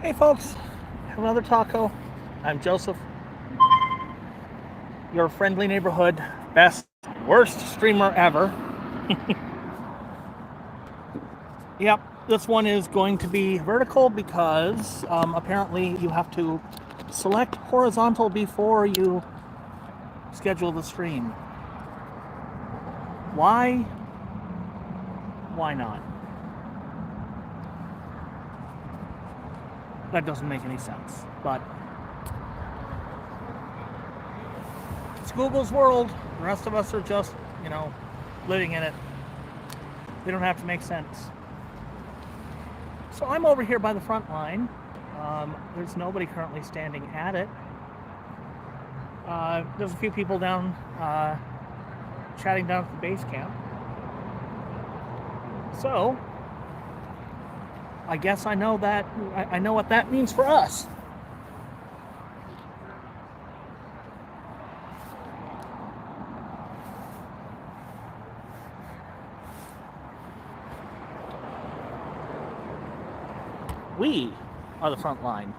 Hey folks, have another taco. I'm Joseph, your friendly neighborhood best, worst streamer ever. Yep, this one is going to be vertical because apparently you have to select horizontal before you schedule the stream. Why? Why not? That doesn't make any sense, but it's Google's world. The rest of us are just, living in it. They don't have to make sense. So I'm over here by the Frontline. There's nobody currently standing at it. There's a few people down chatting down at the base camp. So I guess I know that I know what that means for us. We are the front line.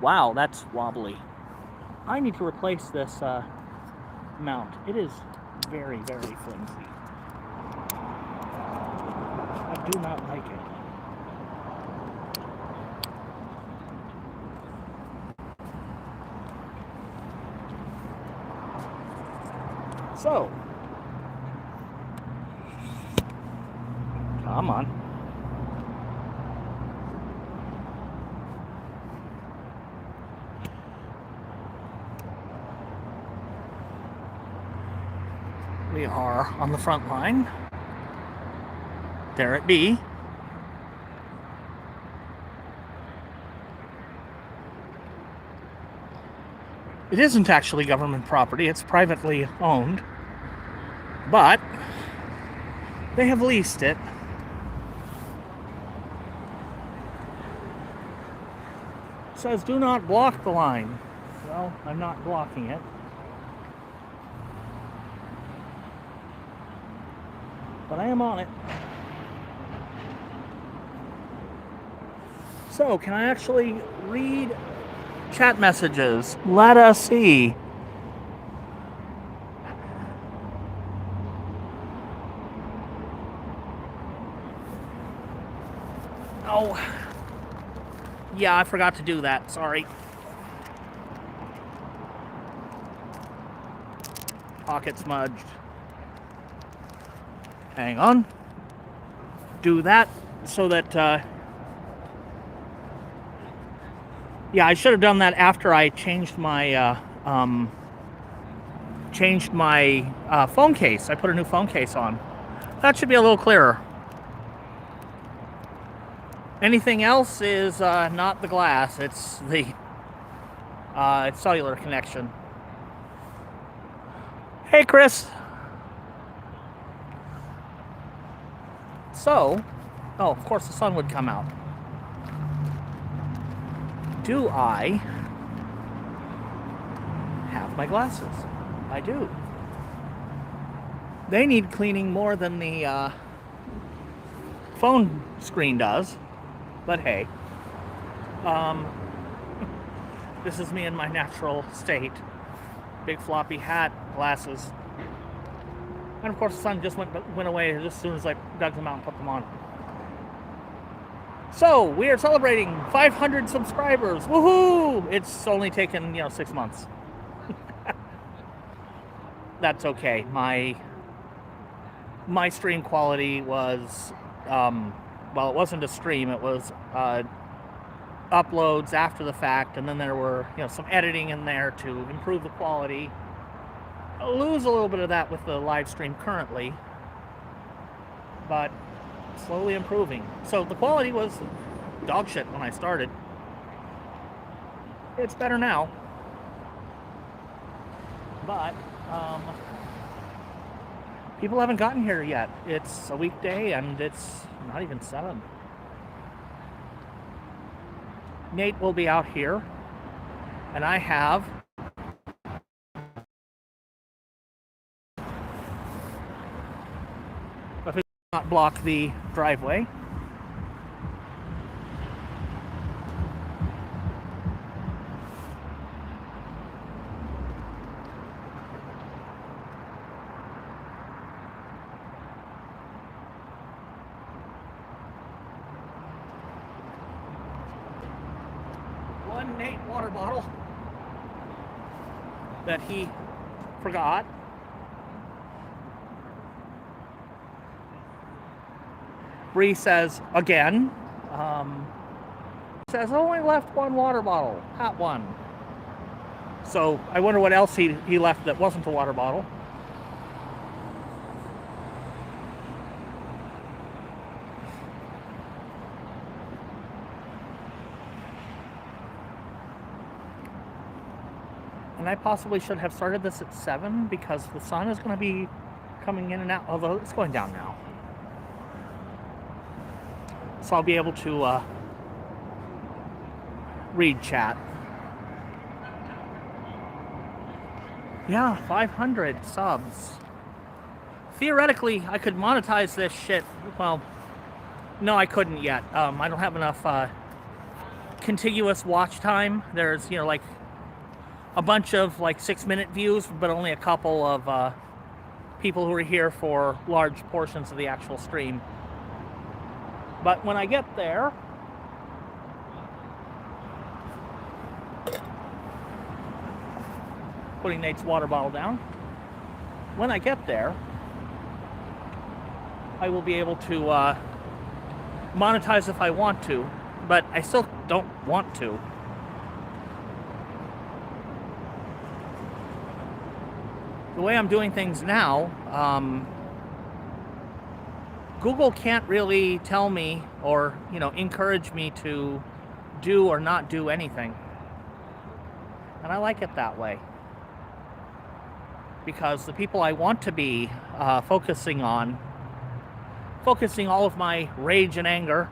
Wow, that's wobbly. I need to replace this mount. It is very, very flimsy. I do not like it. So, come on. We are on the front line. There it be. It isn't actually government property, it's privately owned, but they have leased it. It says do not block the line. Well, I'm not blocking it. But I am on it. So, can I actually read chat messages? Let us see. Oh. Yeah, I forgot to do that. Sorry. Pocket smudged. Hang on. Do that so that, yeah, I should have done that after I changed my, phone case. I put a new phone case on. That should be a little clearer. Anything else is, not the glass. It's the, cellular connection. Hey, Chris. So, oh, of course the sun would come out. Do I have my glasses? I do. They need cleaning more than the phone screen does, but hey. This is me in my natural state. Big floppy hat, glasses. And of course the sun just went away as soon as I dug them out and put them on. So, we are celebrating 500 subscribers. Woohoo! It's only taken, 6 months. That's okay. My stream quality was, well, it wasn't a stream. It was uploads after the fact, and then there were, some editing in there to improve the quality. I'll lose a little bit of that with the live stream currently, but slowly improving. So the quality was dog shit when I started. It's better now, but people haven't gotten here yet. It's a weekday and it's not even 7. Nate will be out here, and I have not block the driveway. Nate water bottle that he forgot. Bree says again, says only left one water bottle, hot one. So I wonder what else he left that wasn't a water bottle. And I possibly should have started this at 7 because the sun is going to be coming in and out, although it's going down now. So I'll be able to read chat. Yeah, 500 subs. Theoretically, I could monetize this shit. Well, no, I couldn't yet. I don't have enough contiguous watch time. There's, like a bunch of like 6-minute views, but only a couple of people who are here for large portions of the actual stream. But when I get there, putting Nate's water bottle down, when I get there, I will be able to monetize if I want to, but I still don't want to. The way I'm doing things now, Google can't really tell me or, encourage me to do or not do anything. And I like it that way. Because the people I want to be focusing all of my rage and anger,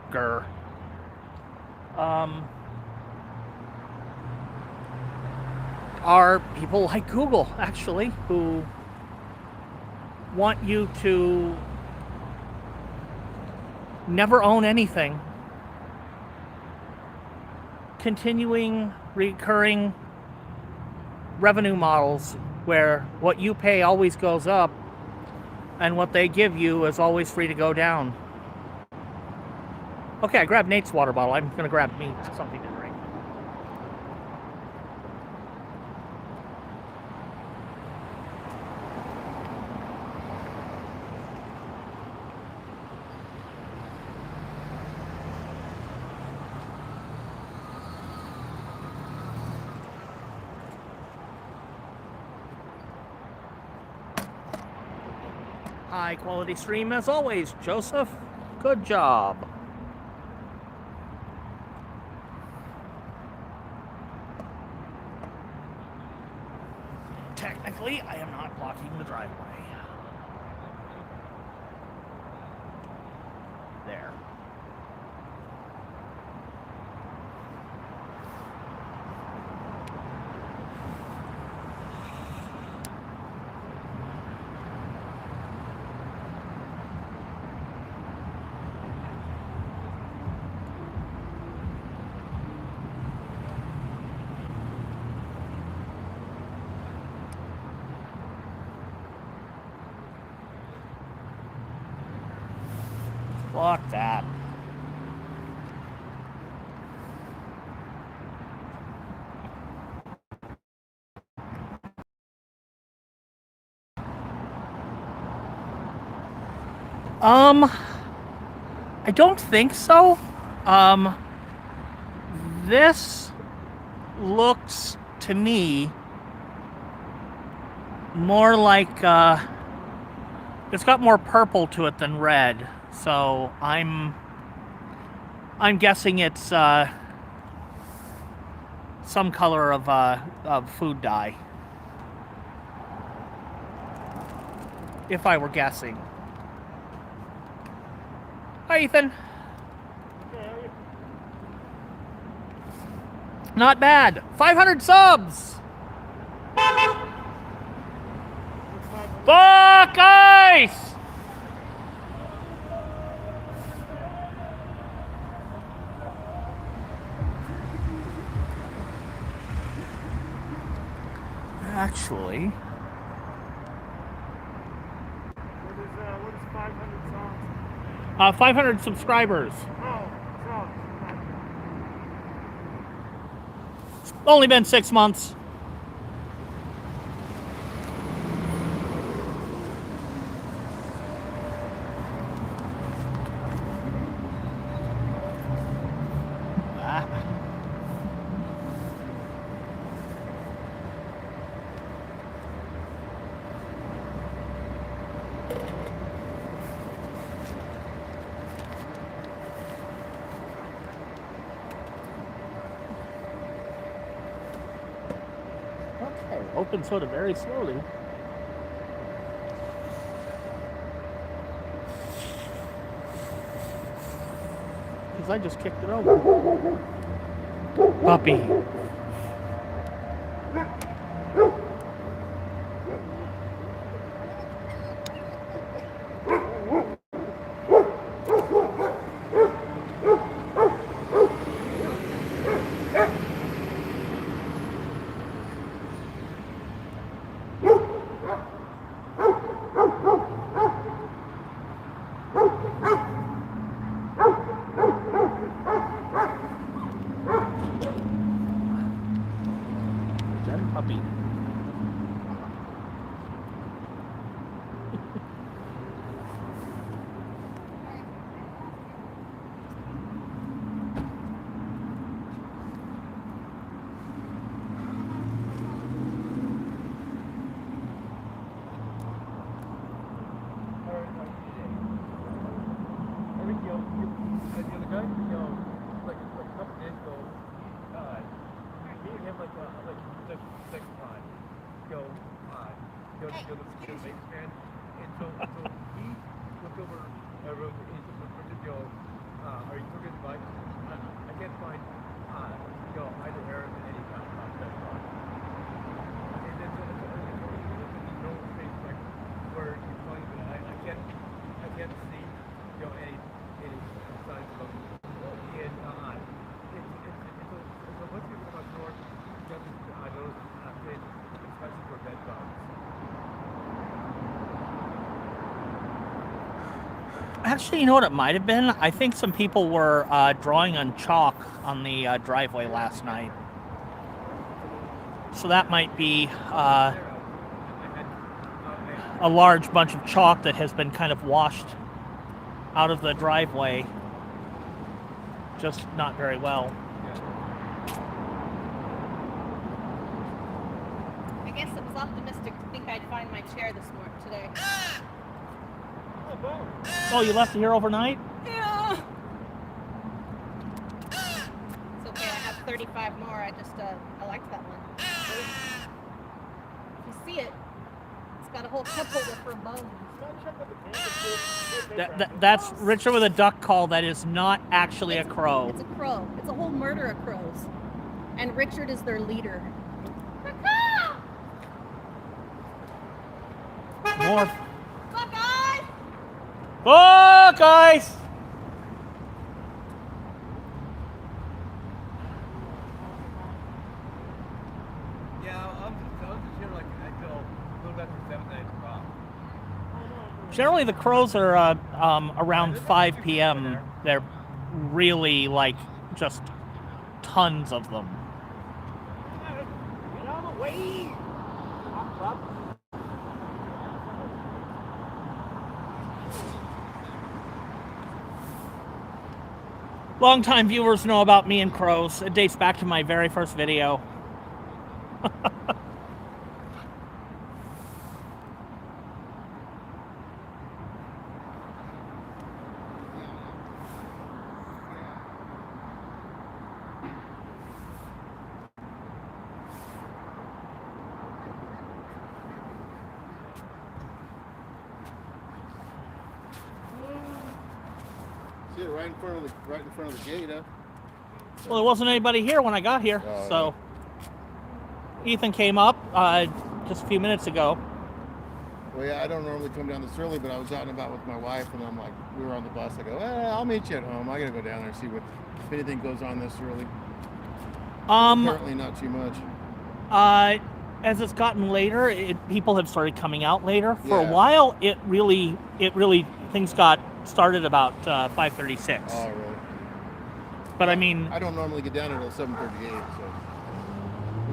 are people like Google, actually, who want you to never own anything. Continuing recurring revenue models where what you pay always goes up and what they give you is always free to go down. Okay, I grabbed Nate's water bottle. I'm going to grab me something to drink. High quality stream as always, Joseph. Good job. Technically, I am not blocking the driveway. There. Fuck that. I don't think so. This looks to me more like it's got more purple to it than red. So I'm guessing it's some color of food dye. If I were guessing. Hi, Ethan. Not bad. 500 subs. Fuck ice. Actually, what is 500 songs? 500 subscribers. Oh, Only been 6 months. Okay, open soda very slowly. Because I just kicked it over. Puppy. Puppy. Actually, you know what it might have been? I think some people were drawing on chalk on the driveway last night. So that might be a large bunch of chalk that has been kind of washed out of the driveway. Just not very well. I guess it was optimistic to think I'd find my chair this morning today. Oh, you left it here overnight? Yeah. It's okay, I have 35 more. I liked that one. If you see it, it's got a whole cup holder for bones. That's Richard with a duck call. That is not actually a crow. It's a crow. It's a whole murder of crows. And Richard is their leader. More. Look, guys! Oh, guys! Yeah, I'm just here like until a little after 7, 8 o'clock. Generally, the crows are around 5 p.m. They're really like just tons of them. Get out of the way! Longtime viewers know about me and crows. It dates back to my very first video. See it right in front of the gate, huh? Well, there wasn't anybody here when I got here, Oh, so Ethan came up just a few minutes ago. Well, yeah, I don't normally come down this early, but I was out and about with my wife, and I'm like, we were on the bus. I go, I'll meet you at home. I gotta go down there and see if anything goes on this early. Apparently not too much. As it's gotten later, people have started coming out later. For Yeah. a while, it really things got started about 5:36. Oh, really? But I mean, I don't normally get down until 7:38, so.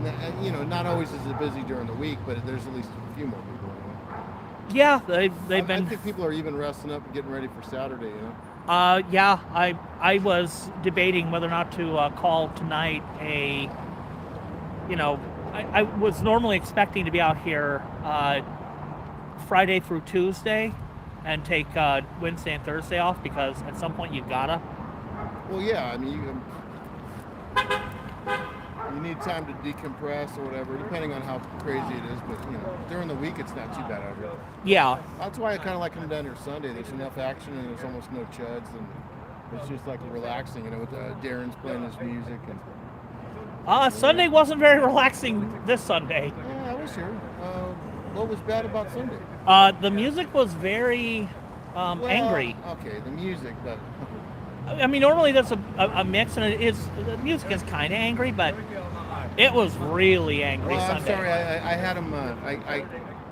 and you know, not always is it busy during the week, but there's at least a few more people. Yeah, they've I been. think people are even resting up and getting ready for Saturday. You know. Yeah, I was debating whether or not to call tonight a. You know, I was normally expecting to be out here Friday through Tuesday, and take Wednesday and Thursday off because at some point you gotta. Well, yeah. I mean, you need time to decompress or whatever, depending on how crazy it is. But you know, during the week, it's not too bad out here. Yeah. That's why I kind of like coming down here Sunday. There's enough action and there's almost no chuds, and it's just like relaxing. You know, with Darren's playing his music and. Sunday wasn't very relaxing this Sunday. Yeah, I was here. What was bad about Sunday? The music was very angry. Okay, the music, but. I mean, normally there's a mix, and the music is kind of angry, but it was really angry Well, I'm Sunday. sorry, I had him.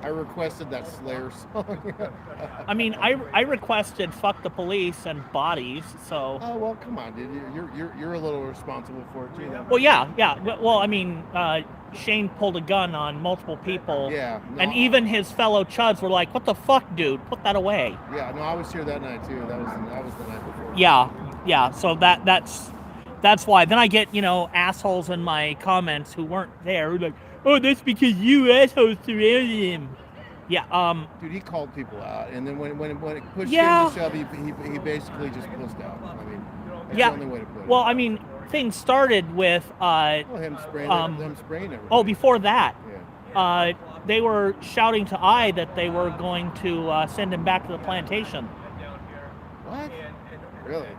I requested that Slayer song. I mean, I requested "Fuck the Police" and "Bodies," so. Oh well, come on, dude. You're a little responsible for it too. Well, yeah. Well, I mean, Shane pulled a gun on multiple people. Yeah. No, And even his fellow Chuds were like, "What the fuck, dude? Put that away." Yeah. No, I was here that night too. That was the night before. Yeah. So that's why. Then I get assholes in my comments who weren't there who are like, "Oh, that's because you assholes surrounded him." Yeah. Dude, he called people out, and then when it pushed Yeah. him to shove, he basically just pussed out. I mean, that's Yeah. the only way to put it. Well, I mean, things started with him spraying everything. Oh, before that, Yeah. they were shouting to I that they were going to send him back to the plantation. What? Really?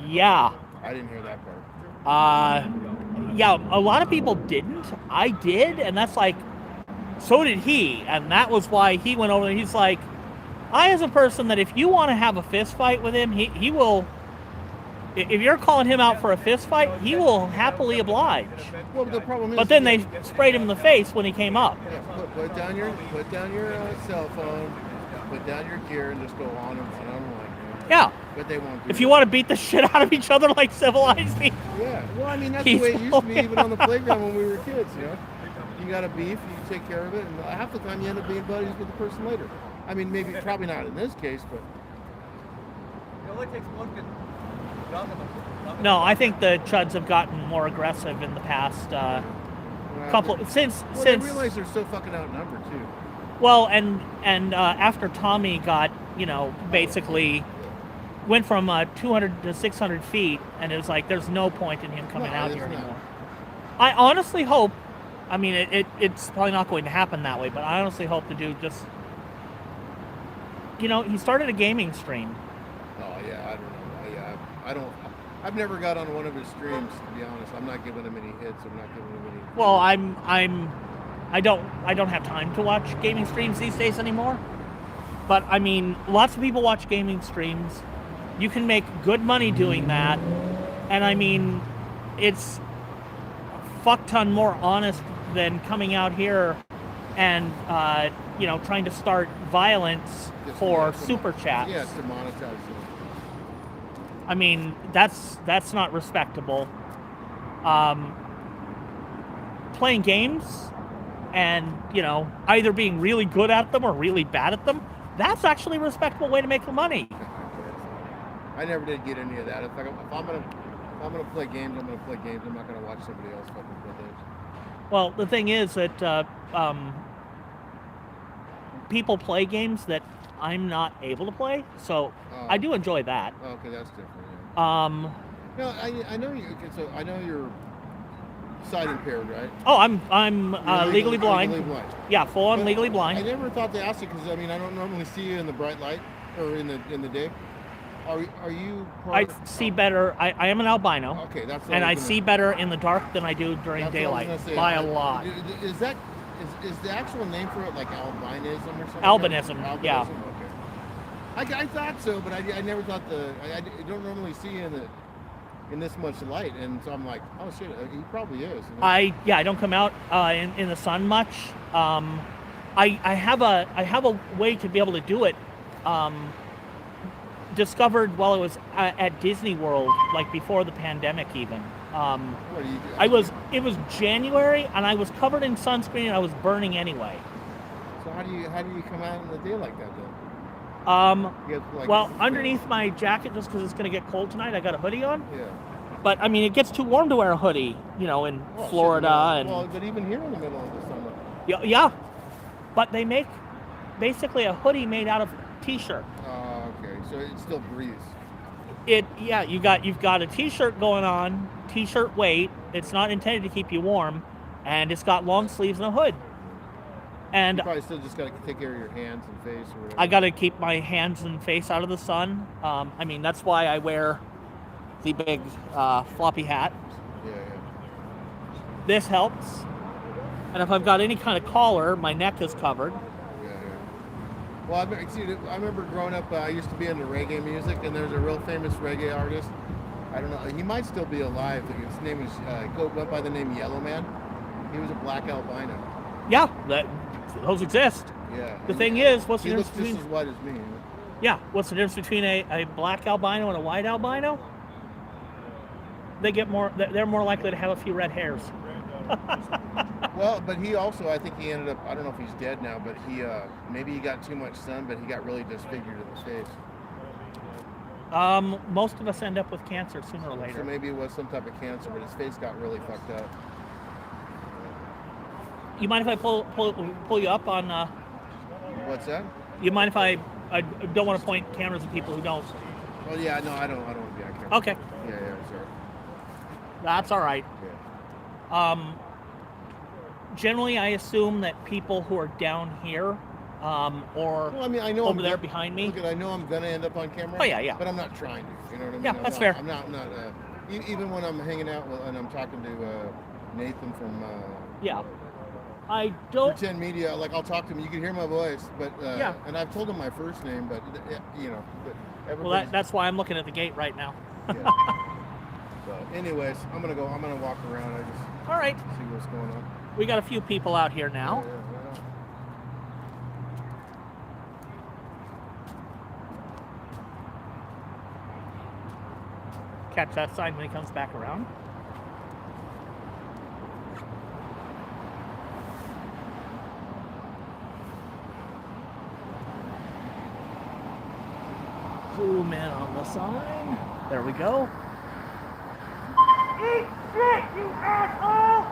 Yeah. I didn't hear that part. Yeah, a lot of people didn't. I did, and that's like, so did he, and that was why he went over there. He's like, I as a person that if you want to have a fist fight with him, he will. If you're calling him out for a fist fight, he will happily oblige. Well, the problem is. But then they sprayed him in the face when he came up. Yeah, put down your cell phone, put down your gear, and just go on and on and on. Yeah. But they won't. If you want to beat the shit out of each other like civilized people. Yeah. Well, I mean that's the way it used to be, even on the playground when we were kids. You know, you got a beef, you take care of it, and half the time you end up being buddies with the person later. I mean, probably not in this case, but. It only takes one good dog on the. No, I think the Chuds have gotten more aggressive in the past couple since. They realize they're so fucking outnumbered too. Well, and after Tommy got basically went from 200 to 600 feet, and it was like there's no point in him coming out here anymore. I honestly hope. I mean, it's probably not going to happen that way, but I honestly hope the dude just. He started a gaming stream. Oh yeah, I don't know. I've never got on one of his streams, to be honest. I'm not giving him any hits. I'm not giving him any. Well, I don't have time to watch gaming streams these days anymore. But I mean, lots of people watch gaming streams. You can make good money doing that, and I mean, it's a fuck ton more honest than coming out here and trying to start violence for super chats. Yeah, to monetize it. I mean, that's not respectable. Playing games and either being really good at them or really bad at them, that's actually a respectable way to make the money. I never did get any of that. If I'm gonna play games, I'm gonna play games. I'm not gonna watch somebody else fucking play games. Well, the thing is that people play games that I'm not able to play, so I do enjoy that. Okay, that's different. Yeah. No, I know you. So I know you're sight impaired, right? Oh, I'm legally blind. Legally blind. Yeah, full on legally I blind. never thought to ask you because I mean I don't normally see you in the bright light or in the day. Are you? I see better. I am an albino. Okay, that's. And I see better in the dark than I do during daylight by a lot. Is the actual name for it like albinism or something? Albinism, yeah. Okay. I thought so, but I never thought I don't normally see you in this much light, and so I'm like, oh shit, he probably is. I don't come out in the sun much. I have a way to be able to do it. Discovered while I was at Disney World, like before the pandemic even. What do you do? It was January, and I was covered in sunscreen, and I was burning anyway. So how do you come out in the day like that then? You have, like, Well, underneath my jacket, just because it's going to get cold tonight, I got a hoodie on. Yeah. But I mean, it gets too warm to wear a hoodie, in Well, Florida well, but even here in the middle of the summer. yeah. But they make basically a hoodie made out of t-shirt. Oh, okay. So it still breathes. You've got a t-shirt going on, t-shirt weight. It's not intended to keep you warm, and it's got long sleeves and a hood. And You probably still just got to take care of your hands and face or whatever. I got to keep my hands and face out of the sun. I mean, that's why I wear the big floppy hat. Yeah. This helps. And if I've got any kind of collar, my neck is covered. Yeah. Well, I remember growing up, I used to be into reggae music, and there's a real famous reggae artist. I don't know, he might still be alive. His name is, went by the name Yellow Man. He was a black albino. Yeah, those exist. Yeah. The thing is, what's the He difference looks just between... as white as me. Yeah, what's the difference between a black albino and a white albino? They're more likely to have a few red hairs. Well, but he also, I think he ended up, I don't know if he's dead now, but maybe he got too much sun, but he got really disfigured in the face. Most of us end up with cancer sooner or So later. maybe it was some type of cancer, but his face got really fucked up. You mind if I pull you up on... What's that? You mind if I don't want to point cameras at people who don't? Oh yeah, no, I don't want to be on camera. Okay. Yeah, sorry. That's all right. Yeah. Generally, I assume that people who are down here, or Well, I mean, I know over there behind me. Look, I know I'm gonna end up on camera. Oh, yeah. But I'm not trying to. You know what I mean? Yeah, that's fair. I'm not. Even when I'm hanging out and I'm talking to Nathan from Yeah. I don't. Pretend Media, like I'll talk to him. You can hear my voice, but Yeah. And I've told him my first name, but But Well, everybody's- that's why I'm looking at the gate right now. Yeah. So, anyways, I'm gonna walk around. I just All right. see what's going on. We got a few people out here now. Yeah, right on. Catch that sign when he comes back around. Zoom in on the sign. There we go. Eat shit, you asshole!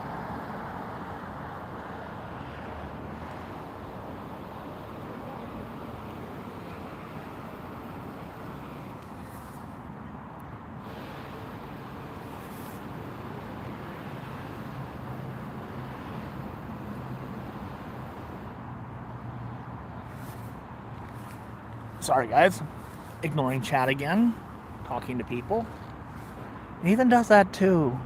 Sorry, guys. Ignoring chat again. Talking to people. Nathan does that too.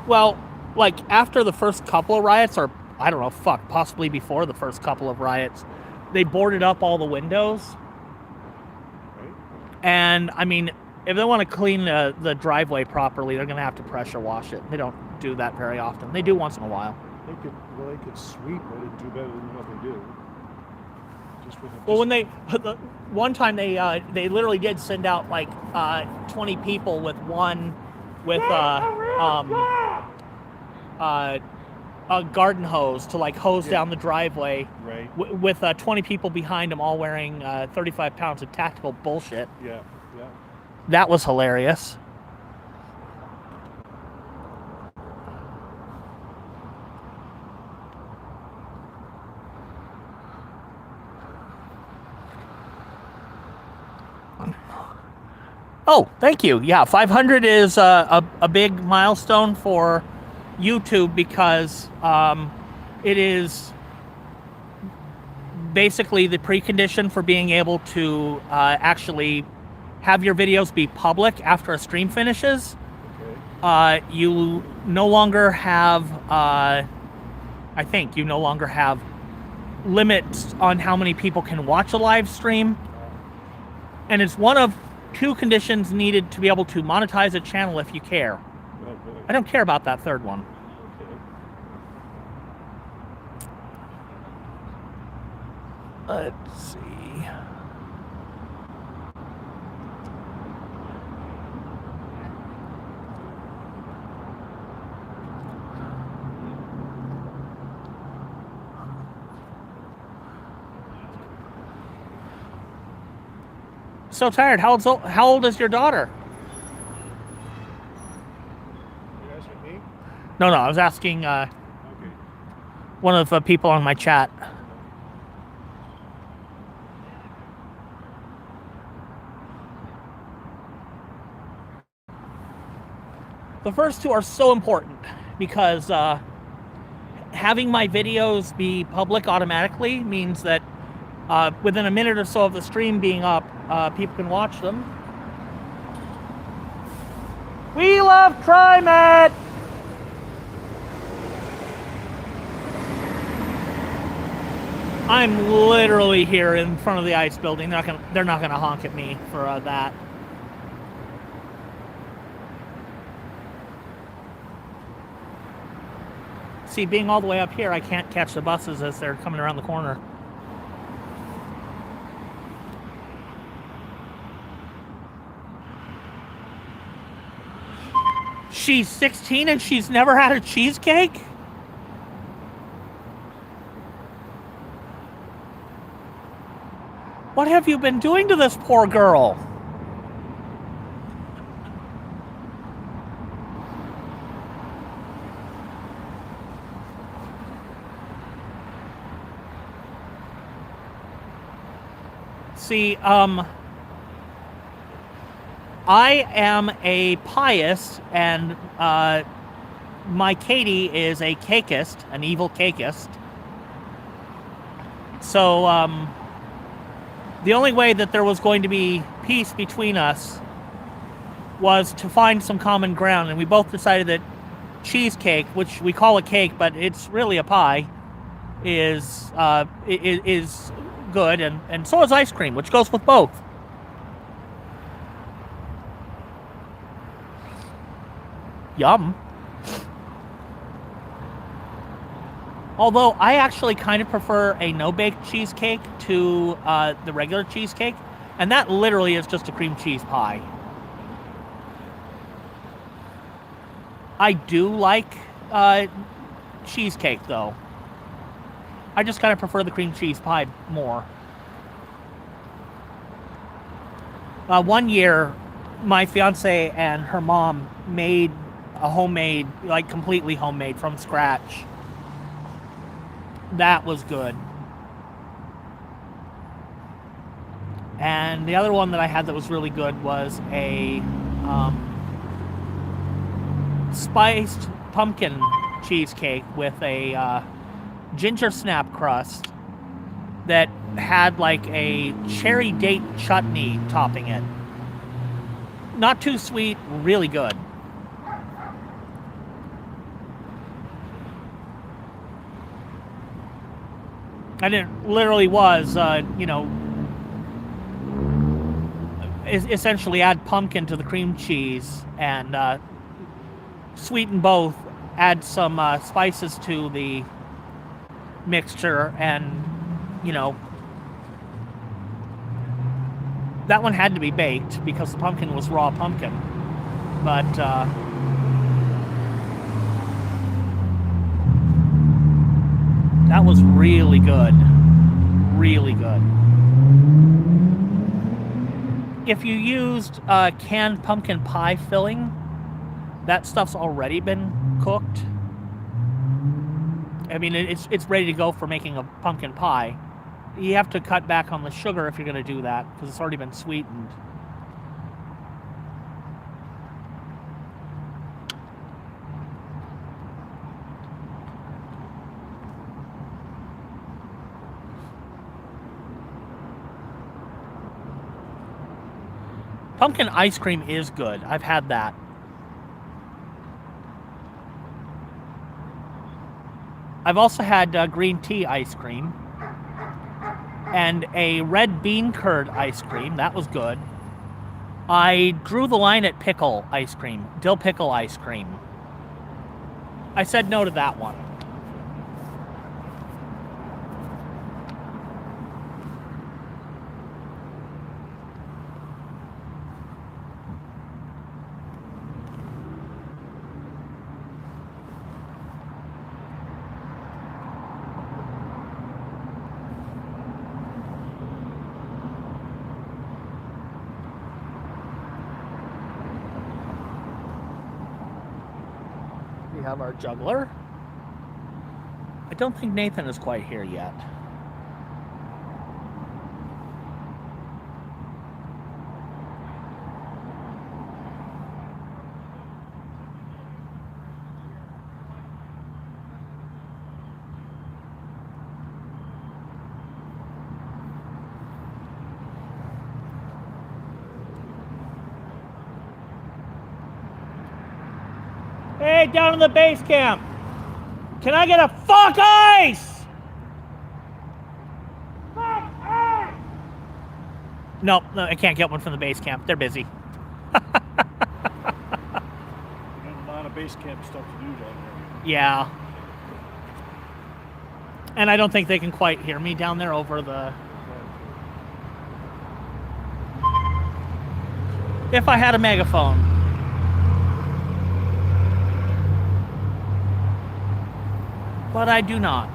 Well, like after the first couple of riots, or I don't know, possibly before the first couple of riots, they boarded up all the windows. And I mean, if they want to clean the driveway properly, they're going to have to pressure wash it. They don't do that very often. They do once in a while. They could sweep it and do better than what they do. Well, when one time they literally did send out like 20 people with a garden hose to like hose down the driveway, right? With 20 people behind them, all wearing 35 pounds of tactical bullshit. Yeah. That was hilarious. Oh, thank you. Yeah, 500 is a big milestone for YouTube because it is basically the precondition for being able to actually have your videos be public after a stream finishes. Okay. You no longer have, I think you no longer have limits on how many people can watch a live stream. And it's one of two conditions needed to be able to monetize a channel if you care. Oh, boy. I don't care about that third one. Let's see. So tired. How old is your daughter? You asking me? No, I was asking Okay. one of the people on my chat. The first two are so important because having my videos be public automatically means that within a minute or so of the stream being up, people can watch them. We love TriMet! I'm literally here in front of the ice building. They're not gonna honk at me for that. See, being all the way up here, I can't catch the buses as they're coming around the corner. She's 16 and she's never had a cheesecake? What have you been doing to this poor girl? See, I am a pious, and my Katie is a cakeist, an evil cakeist. So, the only way that there was going to be peace between us was to find some common ground, and we both decided that cheesecake, which we call a cake, but it's really a pie, is good, and so is ice cream, which goes with both. Yum. Although I actually kind of prefer a no-bake cheesecake to the regular cheesecake, and that literally is just a cream cheese pie. I do like cheesecake, though. I just kind of prefer the cream cheese pie more. One year, my fiance and her mom made a homemade, like completely homemade from scratch. That was good. And the other one that I had that was really good was a spiced pumpkin cheesecake with a ginger snap crust that had like a cherry date chutney topping it. Not too sweet, really good. And it literally was, essentially add pumpkin to the cream cheese and sweeten both, add some spices to the mixture, and, that one had to be baked because the pumpkin was raw pumpkin. But, that was really good. Really good. If you used canned pumpkin pie filling, that stuff's already been cooked. I mean, it's ready to go for making a pumpkin pie. You have to cut back on the sugar if you're going to do that, because it's already been sweetened. Pumpkin ice cream is good. I've had that. I've also had green tea ice cream. And a red bean curd ice cream. That was good. I drew the line at pickle ice cream. Dill pickle ice cream. I said no to that one. have our juggler. I don't think Nathan is quite here yet. Hey, down in the base camp. Can I get a fuck ice? Fuck ice! No, I can't get one from the base camp. They're busy. And a lot of base camp stuff to do down there. Yeah. And I don't think they can quite hear me down there over the... If I had a megaphone. But I do not.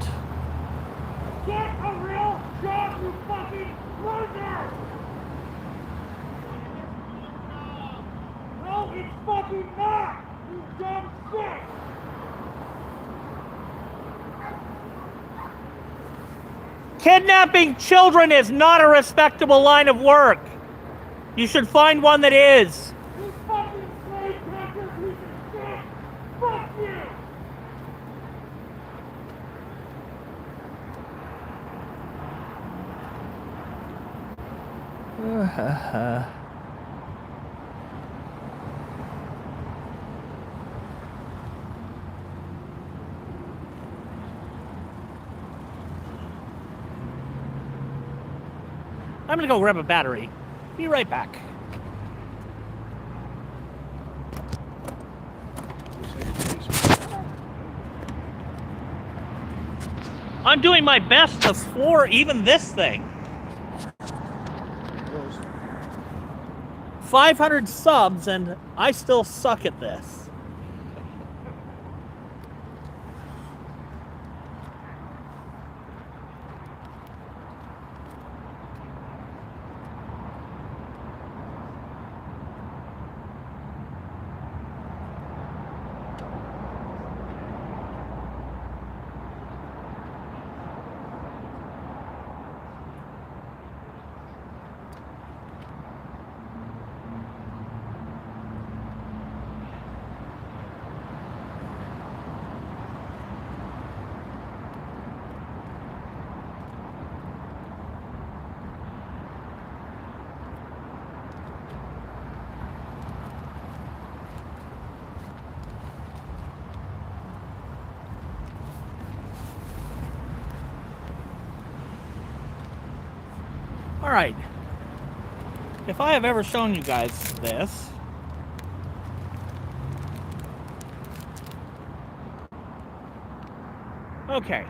Get a real job, you fucking loser! No, it's fucking not! You dumb shit! Kidnapping children is not a respectable line of work. You should find one that is. You fucking slave catcher piece of shit! Fuck you! I'm gonna go grab a battery. Be right back. I'm doing my best to floor even this thing. 500 subs and I still suck at this. All right, if I have ever shown you guys this, okay,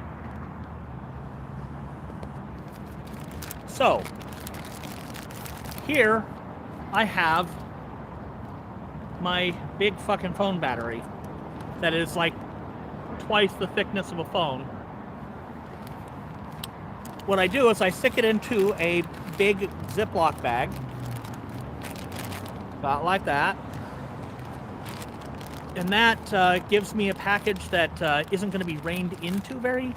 so here I have my big fucking phone battery that is like twice the thickness of a phone. What I do is I stick it into a big Ziploc bag, about like that, and that gives me a package that isn't going to be reined into very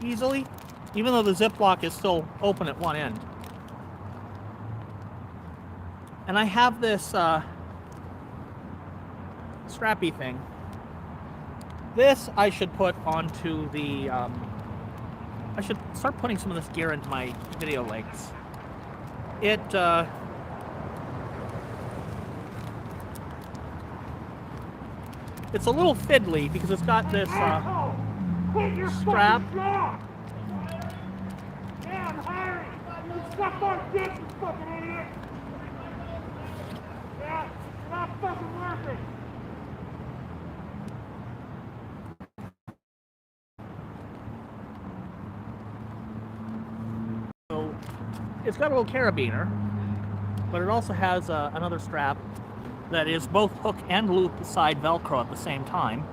easily, even though the Ziploc is still open at one end. And I have this strappy thing. This I should put onto the I should start putting some of this gear into my video legs. It's a little fiddly because it's got this strap. Yeah, I'm hiring! You suck my dick, you fucking idiot! Yeah, it's not fucking worth it! So it's got a little carabiner, but it also has another strap that is both hook and loop side Velcro at the same time.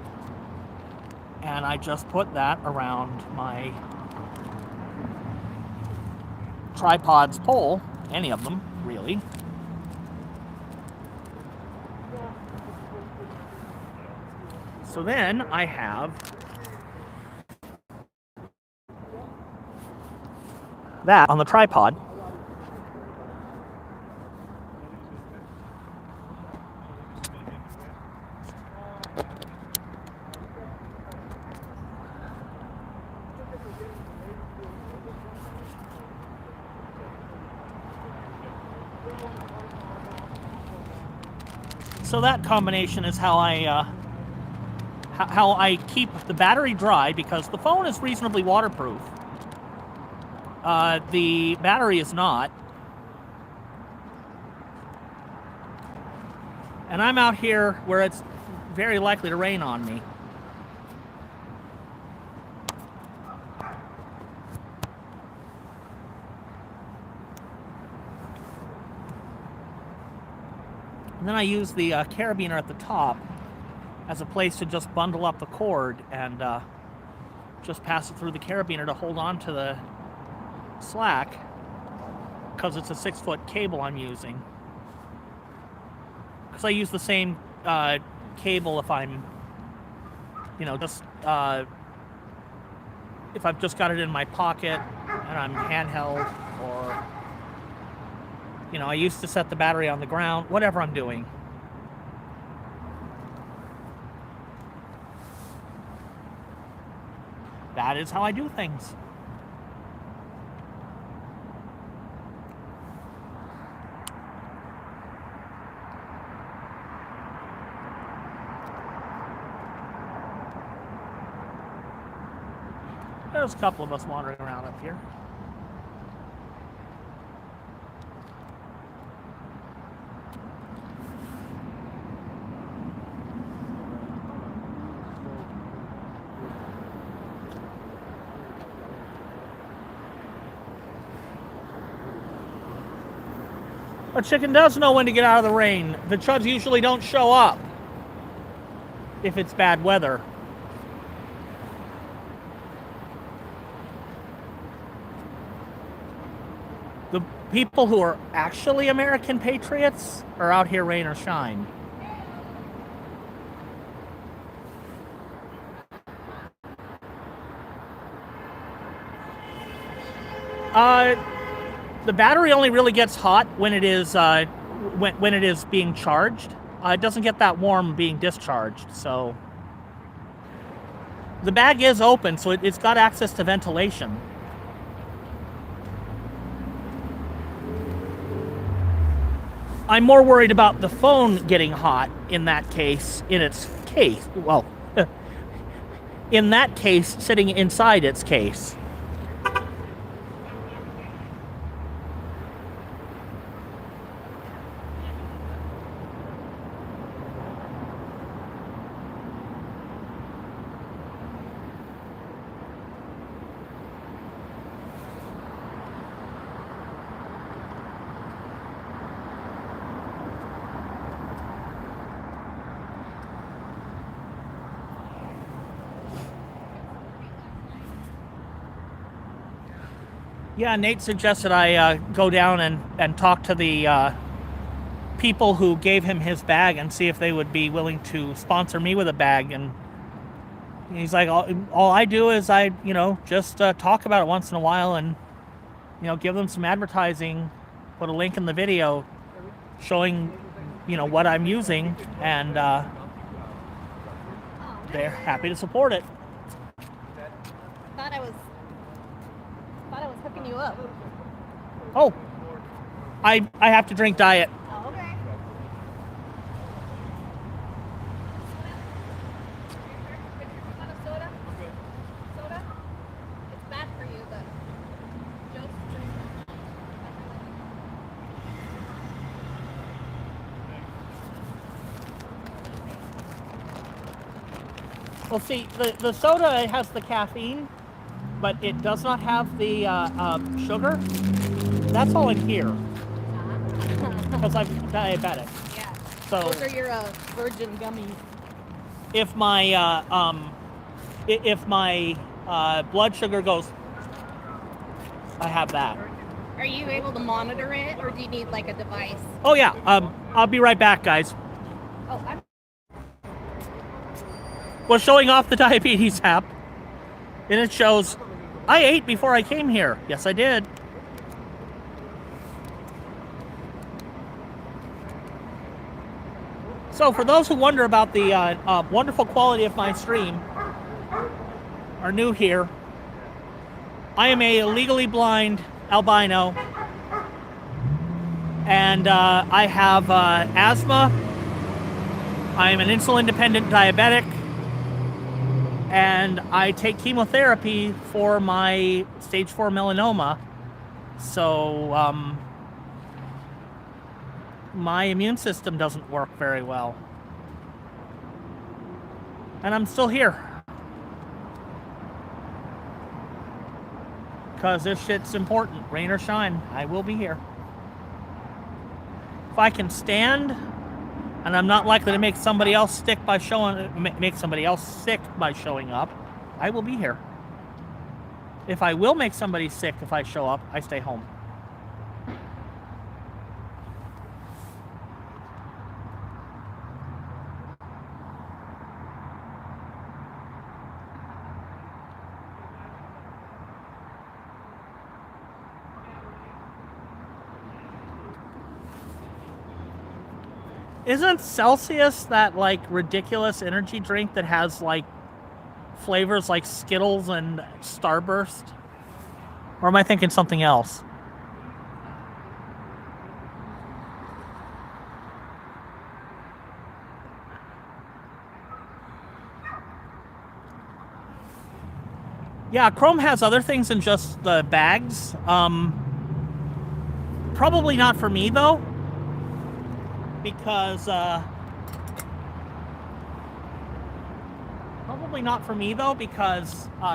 And I just put that around my tripod's pole, any of them, really. So then I have that on the tripod. So that combination is how I keep the battery dry, because the phone is reasonably waterproof. The battery is not. And I'm out here where it's very likely to rain on me. And then I use the carabiner at the top as a place to just bundle up the cord and just pass it through the carabiner to hold on to the slack, because it's a 6-foot cable I'm using. Because I use the same cable if I'm, just if I've just got it in my pocket and I'm handheld, or I used to set the battery on the ground, whatever I'm doing. That is how I do things. There's a couple of us wandering around up here. A chicken does know when to get out of the rain. The chuds usually don't show up if it's bad weather. The people who are actually American patriots are out here rain or shine. The battery only really gets hot when it is when it is being charged. It doesn't get that warm being discharged. So the bag is open, so it's got access to ventilation. I'm more worried about the phone getting hot in that case, in its case. Well, in that case, sitting inside its case. Yeah, Nate suggested I go down and talk to the people who gave him his bag and see if they would be willing to sponsor me with a bag. And he's like, all I do is I just talk about it once in a while and, give them some advertising, put a link in the video showing, what I'm using, and they're happy to support it. Thought I was hooking you up. Oh, I have to drink diet. Oh, okay. Want a soda? Soda? It's bad for you, but just drink it. Well, see, the soda has the caffeine, but it does not have the sugar. That's all in here, because I'm diabetic. Yeah. So Those are your virgin gummies. if my blood sugar goes, I have that. Are you able to monitor it, or do you need like a device? Oh yeah. I'll be right back, guys. Oh, I'm was showing off the diabetes app, and it shows, I ate before I came here. Yes, I did. So for those who wonder about the wonderful quality of my stream, are new here, I am a legally blind albino, and I have asthma. I am an insulin-dependent diabetic, and I take chemotherapy for my stage 4 melanoma. So my immune system doesn't work very well. And I'm still here. Because this shit's important. Rain or shine, I will be here. If I can stand, and I'm not likely to make somebody else sick by showing up, I will be here. If I will make somebody sick if I show up, I stay home. Isn't Celsius that like ridiculous energy drink that has like flavors like Skittles and Starburst? Or am I thinking something else? Yeah, Chrome has other things than just the bags. Probably not for me though. Because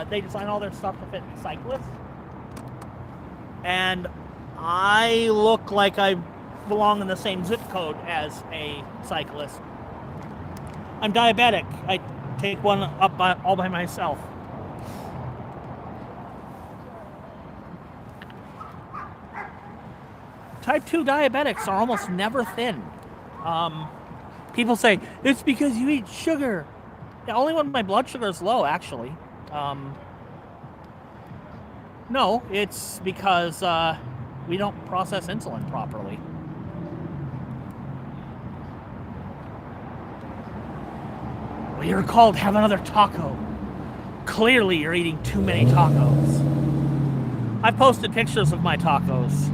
they design all their stuff to fit cyclists, and I look like I belong in the same zip code as a cyclist. I'm diabetic. I take one up all by myself. Type 2 diabetics are almost never thin. People say, it's because you eat sugar. Yeah, only when my blood sugar is low, actually. No, it's because we don't process insulin properly. Well, you're called have another taco. Clearly, you're eating too many tacos. I've posted pictures of my tacos.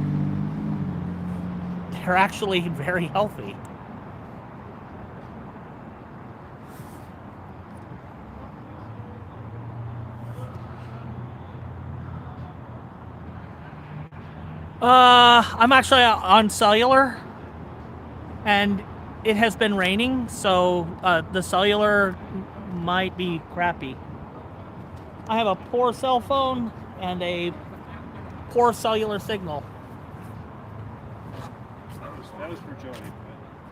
They're actually very healthy. I'm actually on cellular, and it has been raining, so the cellular might be crappy. I have a poor cell phone and a poor cellular signal. That was for Joey.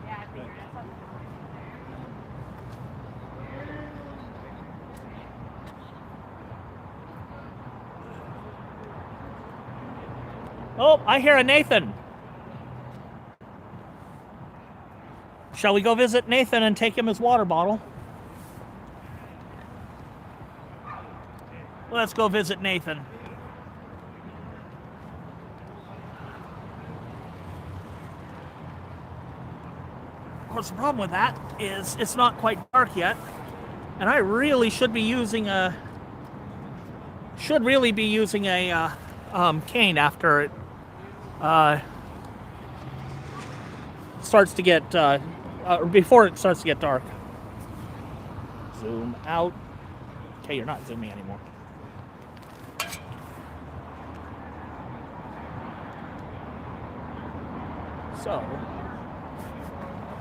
Yeah, I figured. Oh, I hear a Nathan. Shall we go visit Nathan and take him his water bottle? Let's go visit Nathan. Of course, the problem with that is it's not quite dark yet, and I really should be using a cane after it starts to get before it starts to get dark. Zoom out. Okay, you're not zooming anymore. So,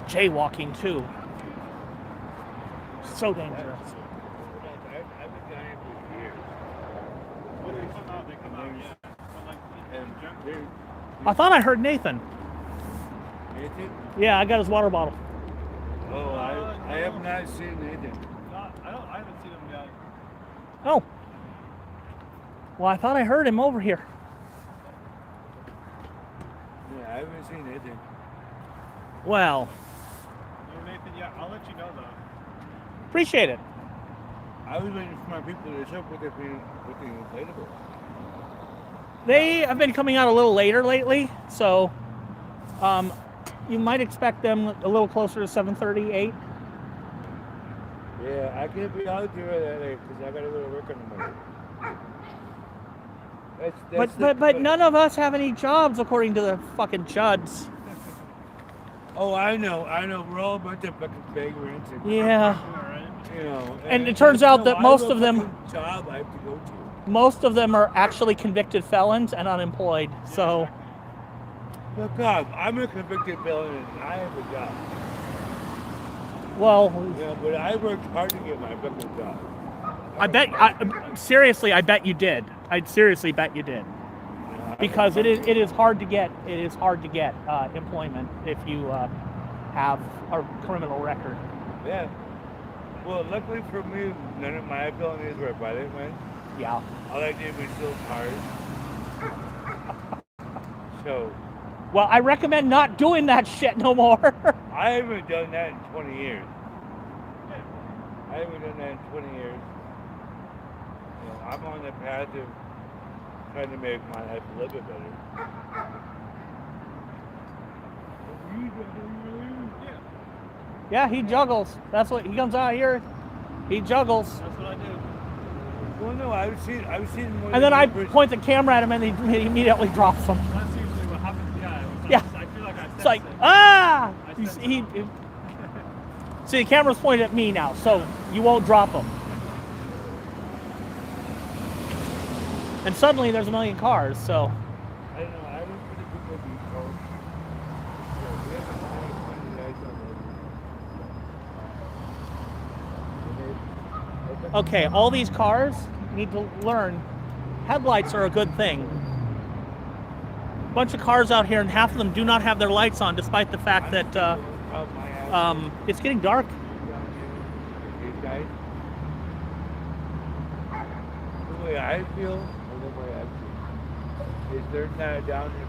jaywalking too. So dangerous. I've been down here for years. They come out, yeah. I thought I heard Nathan. Nathan? Yeah, I got his water bottle. Oh, I have not seen Nathan. I haven't seen him yet. Oh. Well, I thought I heard him over here. Yeah, I haven't seen Nathan. Well, No, Nathan, yeah, I'll let you know though. appreciate it. I was waiting for my people to show up with the inflatable. They have been coming out a little later lately, so you might expect them a little closer to 7:38. Yeah, I can't be out there that late because I got to go to work in the morning. But none of us have any jobs according to the fucking chuds. Oh, I know. We're all a bunch of fucking vagrants. Yeah. You know. And it turns out that most of them, job I have to go to. most of them are actually convicted felons and unemployed. So. Look up. I'm a convicted felon and I have a job. Well. Yeah, but I worked hard to get my fucking job. Seriously, I bet you did. I'd seriously bet you did. Because it is hard to get employment if you have a criminal record. Yeah. Well, luckily for me, none of my felonies were violent ones. Yeah. All I did was steal cars. So. Well, I recommend not doing that shit no more. I haven't done that in 20 years. I haven't done that in 20 years. You know, I'm on the path of trying to make my life a little bit better. Yeah, he juggles. That's what he comes out here. He juggles. That's what I do. Well, no, I was seeing more. And then I point the camera at him, and he immediately drops them. That's usually what happens. Yeah. Yeah. I feel like I It's like, ah! See, the camera's pointed at me now, so you won't drop them. And suddenly there's a million cars, so. I don't know. I don't think people be told. We have a nice on those. Okay, all these cars need to learn headlights are a good thing. A bunch of cars out here, and half of them do not have their lights on, despite the fact that it's getting dark. The way I feel, or the way I feel, is they're not down here.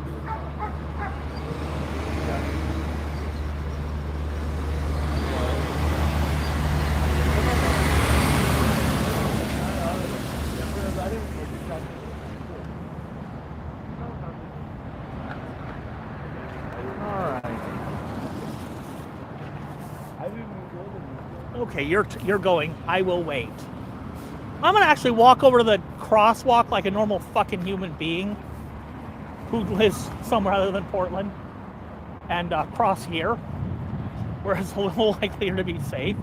Okay, you're going. I will wait. I'm gonna actually walk over to the crosswalk like a normal fucking human being who lives somewhere other than Portland, and cross here, where it's a little likelier to be safe.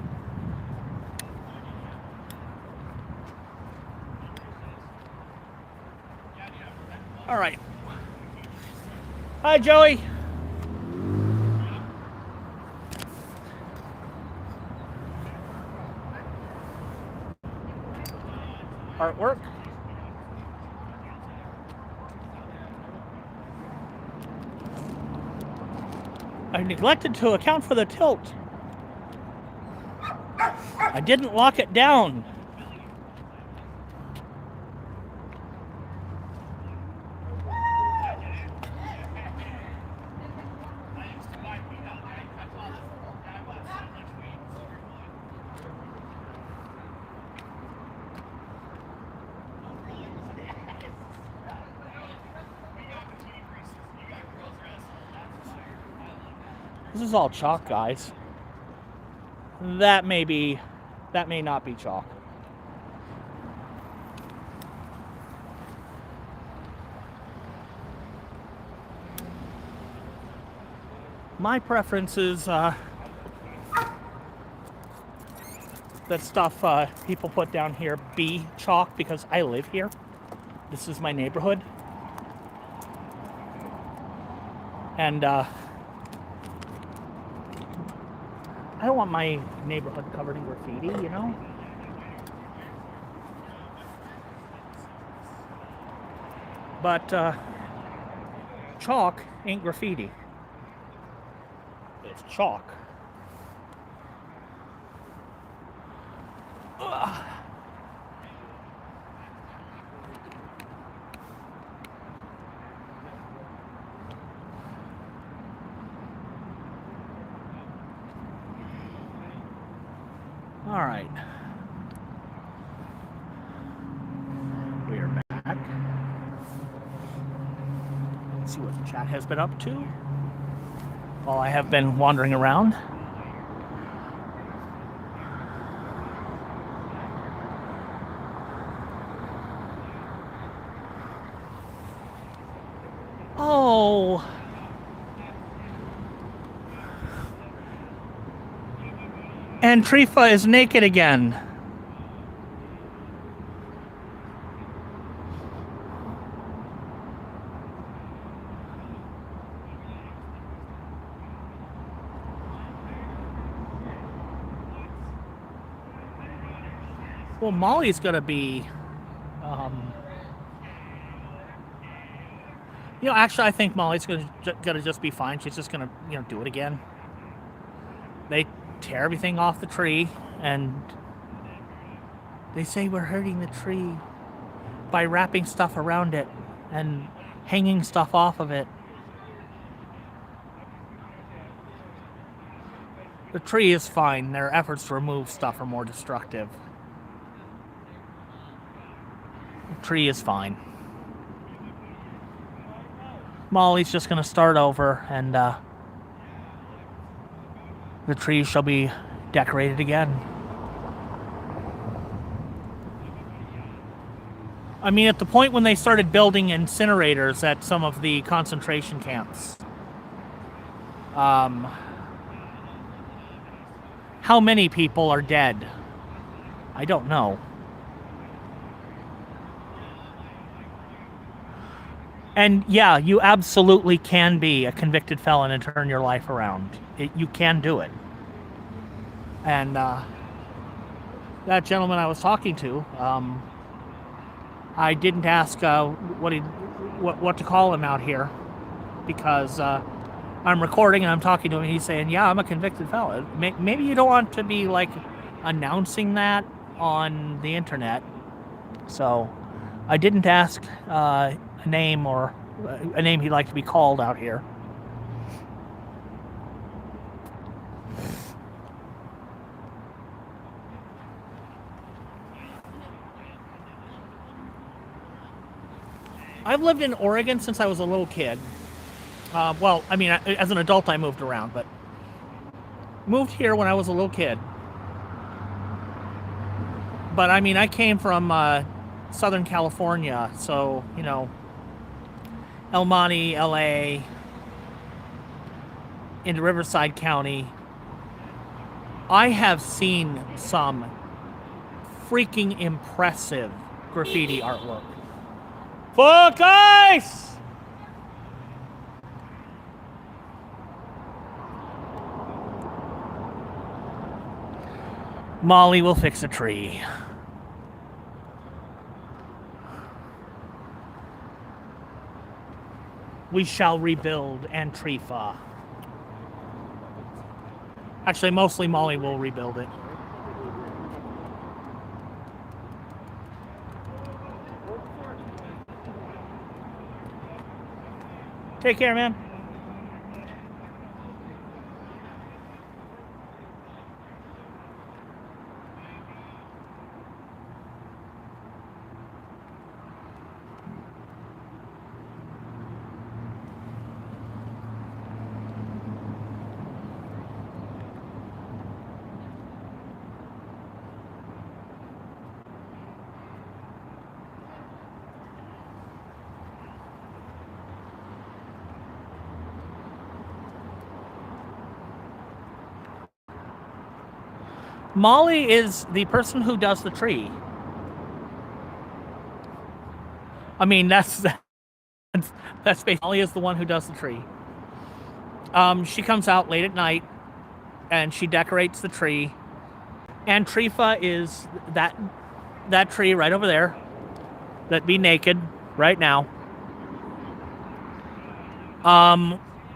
All right. Hi, Joey. Artwork. I neglected to account for the tilt. I didn't lock it down. This is all chalk, guys. That may not be chalk. My preference is that stuff people put down here be chalk because I live here. This is my neighborhood. And I don't want my neighborhood covered in graffiti, you know? But chalk ain't graffiti. It's chalk. Ugh. All right. see what the chat has been up to while I have been wandering around. Oh. And Trifa is naked again. Well, Molly's gonna be, actually, I think Molly's gonna just be fine. She's just gonna, do it again. They tear everything off the tree, and they say we're hurting the tree by wrapping stuff around it and hanging stuff off of it. The tree is fine. Their efforts to remove stuff are more destructive. The tree is fine. Molly's just going to start over, and the tree shall be decorated again. I mean, at the point when they started building incinerators at some of the concentration camps, how many people are dead? I don't know. And yeah, you absolutely can be a convicted felon and turn your life around. You can do it. And that gentleman I was talking to, I didn't ask what to call him out here, because I'm recording and I'm talking to him and he's saying, yeah, I'm a convicted felon. Maybe you don't want to be like announcing that on the internet. So I didn't ask a name or a name he'd like to be called out here. I've lived in Oregon since I was a little kid. Well, I mean, as an adult I moved around, but moved here when I was a little kid. But I mean, I came from Southern California, so, El Monte, LA, into Riverside County. I have seen some freaking impressive graffiti artwork. Focus! Molly will fix a tree. We shall rebuild Antrifa. Actually, mostly Molly will rebuild it. Take care, man. Molly is the person who does the tree. I mean, that's basically Molly is the one who does the tree. She comes out late at night and she decorates the tree. And Trifa is that tree right over there that be naked right now.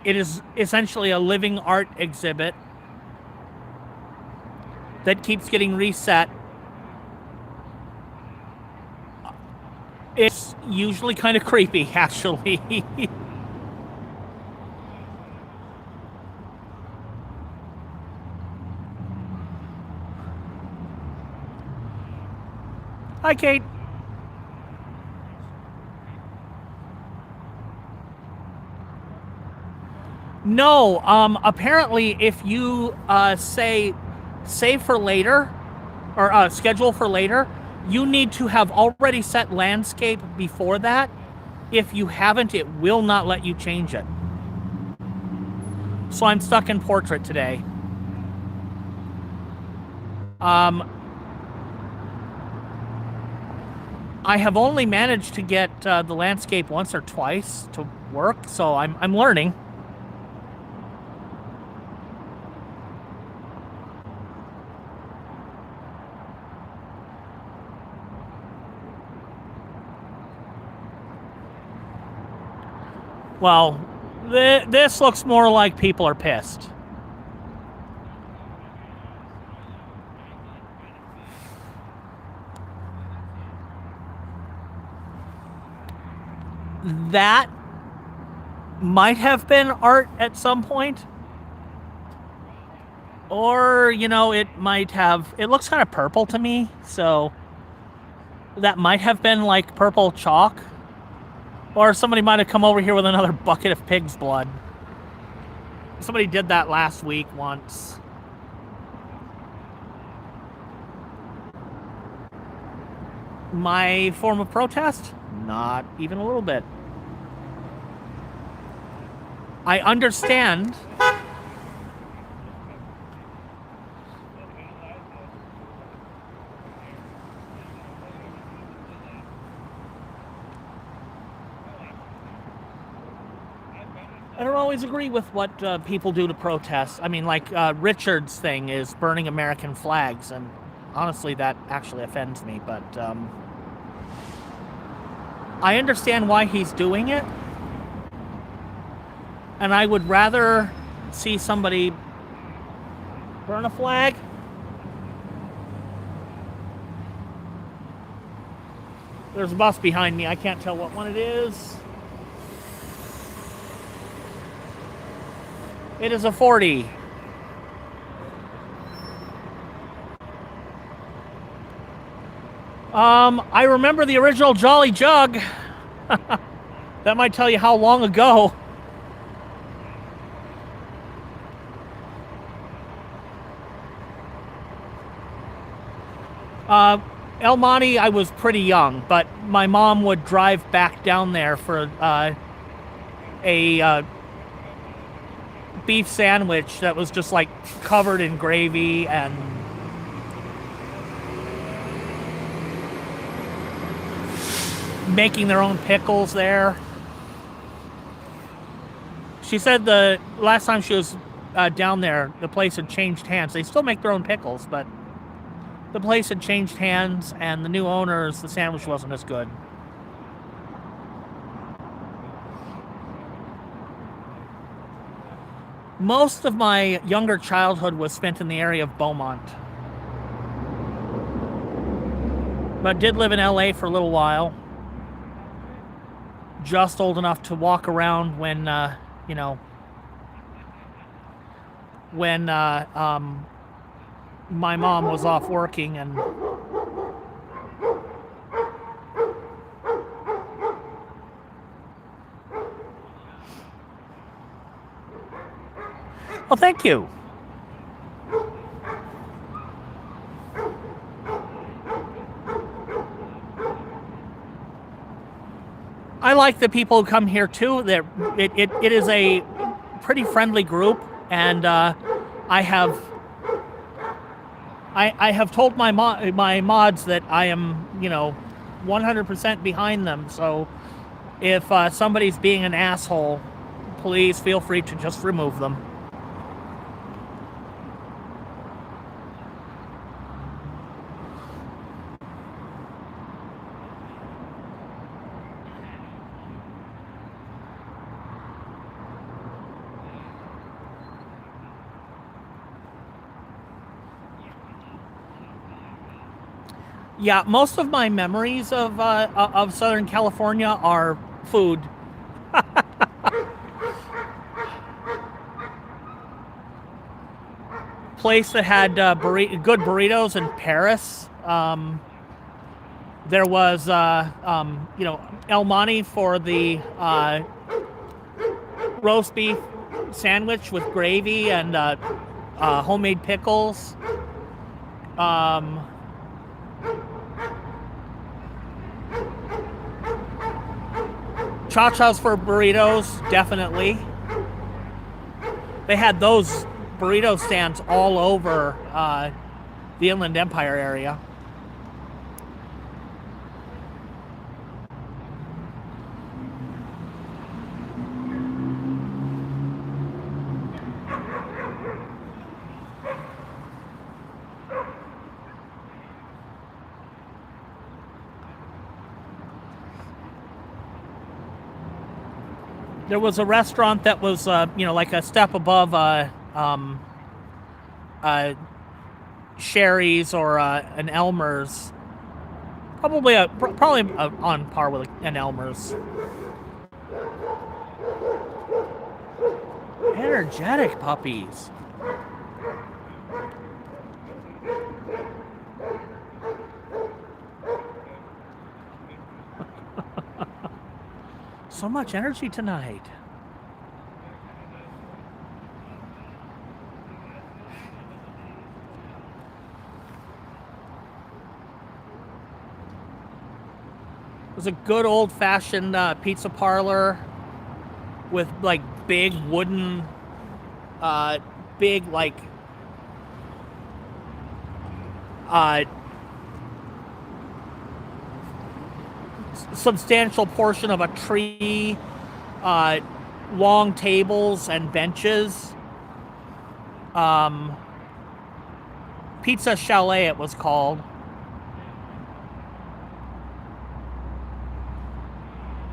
It is essentially a living art exhibit that keeps getting reset. It's usually kind of creepy, actually. Hi, Kate. No, apparently if you say save for later or schedule for later, you need to have already set landscape before that. If you haven't, it will not let you change it. So I'm stuck in portrait today. I have only managed to get the landscape once or twice to work, so I'm learning. Well, this looks more like people are pissed. That might have been art at some point. Or, you know, it might have... It looks kind of purple to me, so... That might have been, like, purple chalk. Or somebody might have come over here with another bucket of pig's blood. Somebody did that last week once. My form of protest? Not even a little bit. I understand. I don't always agree with what people do to protest. I mean, like Richard's thing is burning American flags, and honestly, that actually offends me. But I understand why he's doing it, and I would rather see somebody burn a flag. There's a bus behind me. I can't tell what one it is. It is a 40. I remember the original Jolly Jug. That might tell you how long ago. El Monte, I was pretty young, but my mom would drive back down there for a beef sandwich that was just like covered in gravy and making their own pickles there. She said the last time she was down there, the place had changed hands. They still make their own pickles, but the place had changed hands, and the new owners, the sandwich wasn't as good. Most of my younger childhood was spent in the area of Beaumont. But did live in LA for a little while. Just old enough to walk around when, you know, when my mom was off working and well, thank you. I like the people who come here too. It is a pretty friendly group, and I have told my mods that I am, you know, 100% behind them. So if somebody's being an asshole, please feel free to just remove them. Yeah, most of my memories of Southern California are food. Place that had good burritos in Paris. There was, you know, El Monte for the roast beef, sandwich with gravy and homemade pickles. Cha-chas for burritos, definitely. They had those burrito stands all over the Inland Empire area. There was a restaurant that was, like a step above Sherry's or an Elmer's. Probably on par with an Elmer's. Energetic puppies. So much energy tonight. It was a good old-fashioned pizza parlor with like big wooden, substantial portion of a tree, long tables and benches. Pizza Chalet it was called.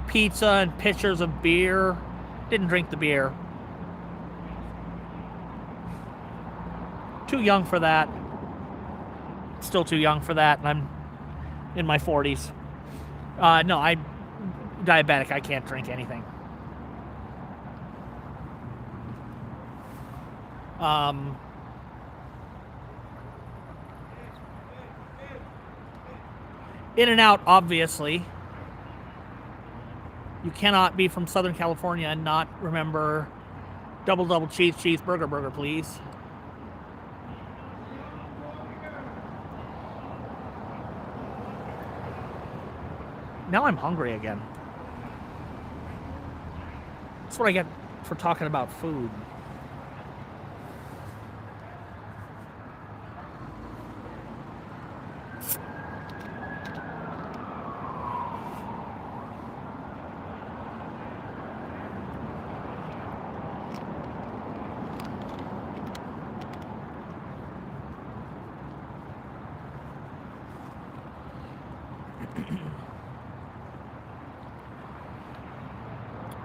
Pizza and pitchers of beer. Didn't drink the beer. Too young for that. Still too young for that, and I'm in my 40s. No, I'm diabetic. I can't drink anything. In-N-Out, obviously. You cannot be from Southern California and not remember double cheeseburger, please. Now I'm hungry again. That's what I get for talking about food.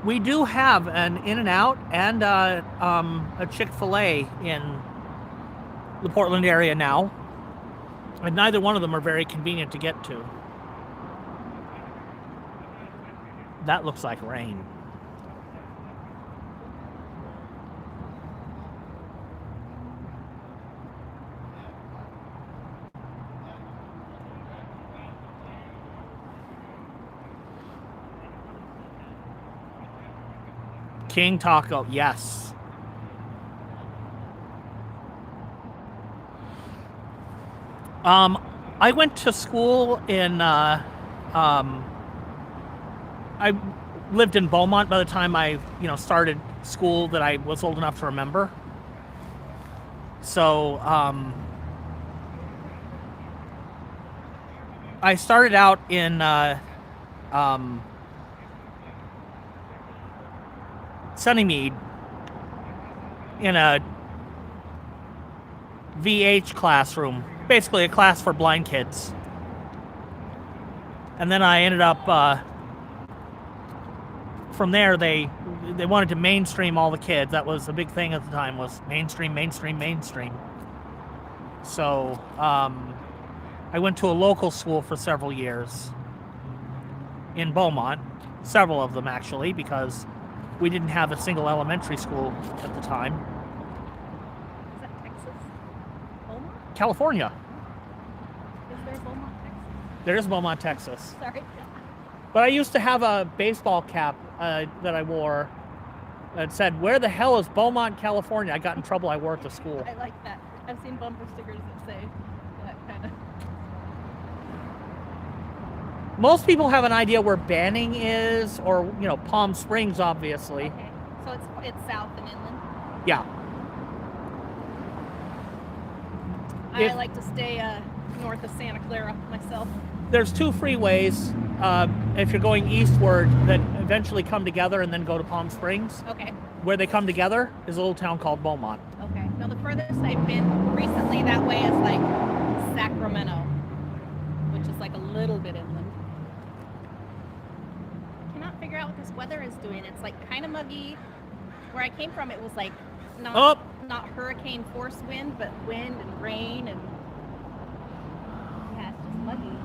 We do have an In-N-Out and a Chick-fil-A in the Portland area now, and neither one of them are very convenient to get to. That looks like rain. King Taco, yes. I went to school in, I lived in Beaumont by the time I, started school that I was old enough to remember. So, I started out in, Sunnymead in a VH classroom, basically a class for blind kids. And then I ended up, from there they wanted to mainstream all the kids. That was a big thing at the time, was mainstream. So I went to a local school for several years in Beaumont, several of them actually, because we didn't have a single elementary school at the time. Is that Texas? Beaumont? California. Is there Beaumont, Texas? There is Beaumont, Texas. Sorry. But I used to have a baseball cap that I wore that said, "Where the hell is Beaumont, California?" I got in trouble. I wore it to school. I like that. I've seen bumper stickers that say that kind of. Most people have an idea where Banning is, or Palm Springs, obviously. Okay. So it's south and inland. Yeah. I like to stay north of Santa Clara myself. There's two freeways if you're going eastward that eventually come together and then go to Palm Springs. Okay. Where they come together is a little town called Beaumont. Okay. Now the furthest I've been recently that way is like Sacramento, which is like a little bit inland. I cannot figure out what this weather is doing. It's like kind of muggy. Where I came from, it was like not hurricane force wind, but wind and rain and yeah, it's just muggy.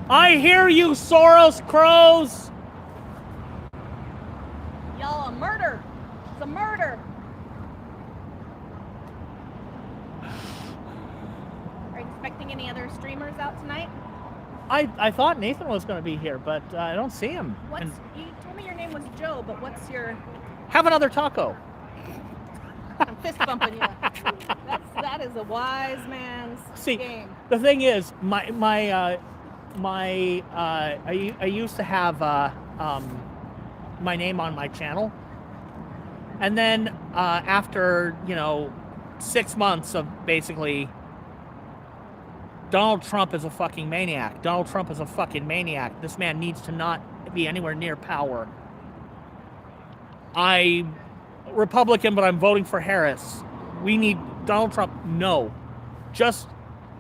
I hear you, Soros crows. Y'all, a murder. It's a murder. Are you expecting any other streamers out tonight? I thought Nathan was going to be here, but I don't see him. You told me your name was Joe, but what's your... Have another taco. I'm fist bumping you. That is a wise man's game. The thing is, I used to have my name on my channel, and then after 6 months of basically Donald Trump is a fucking maniac. Donald Trump is a fucking maniac. This man needs to not be anywhere near power. I'm Republican, but I'm voting for Harris. We need Donald Trump. No. Just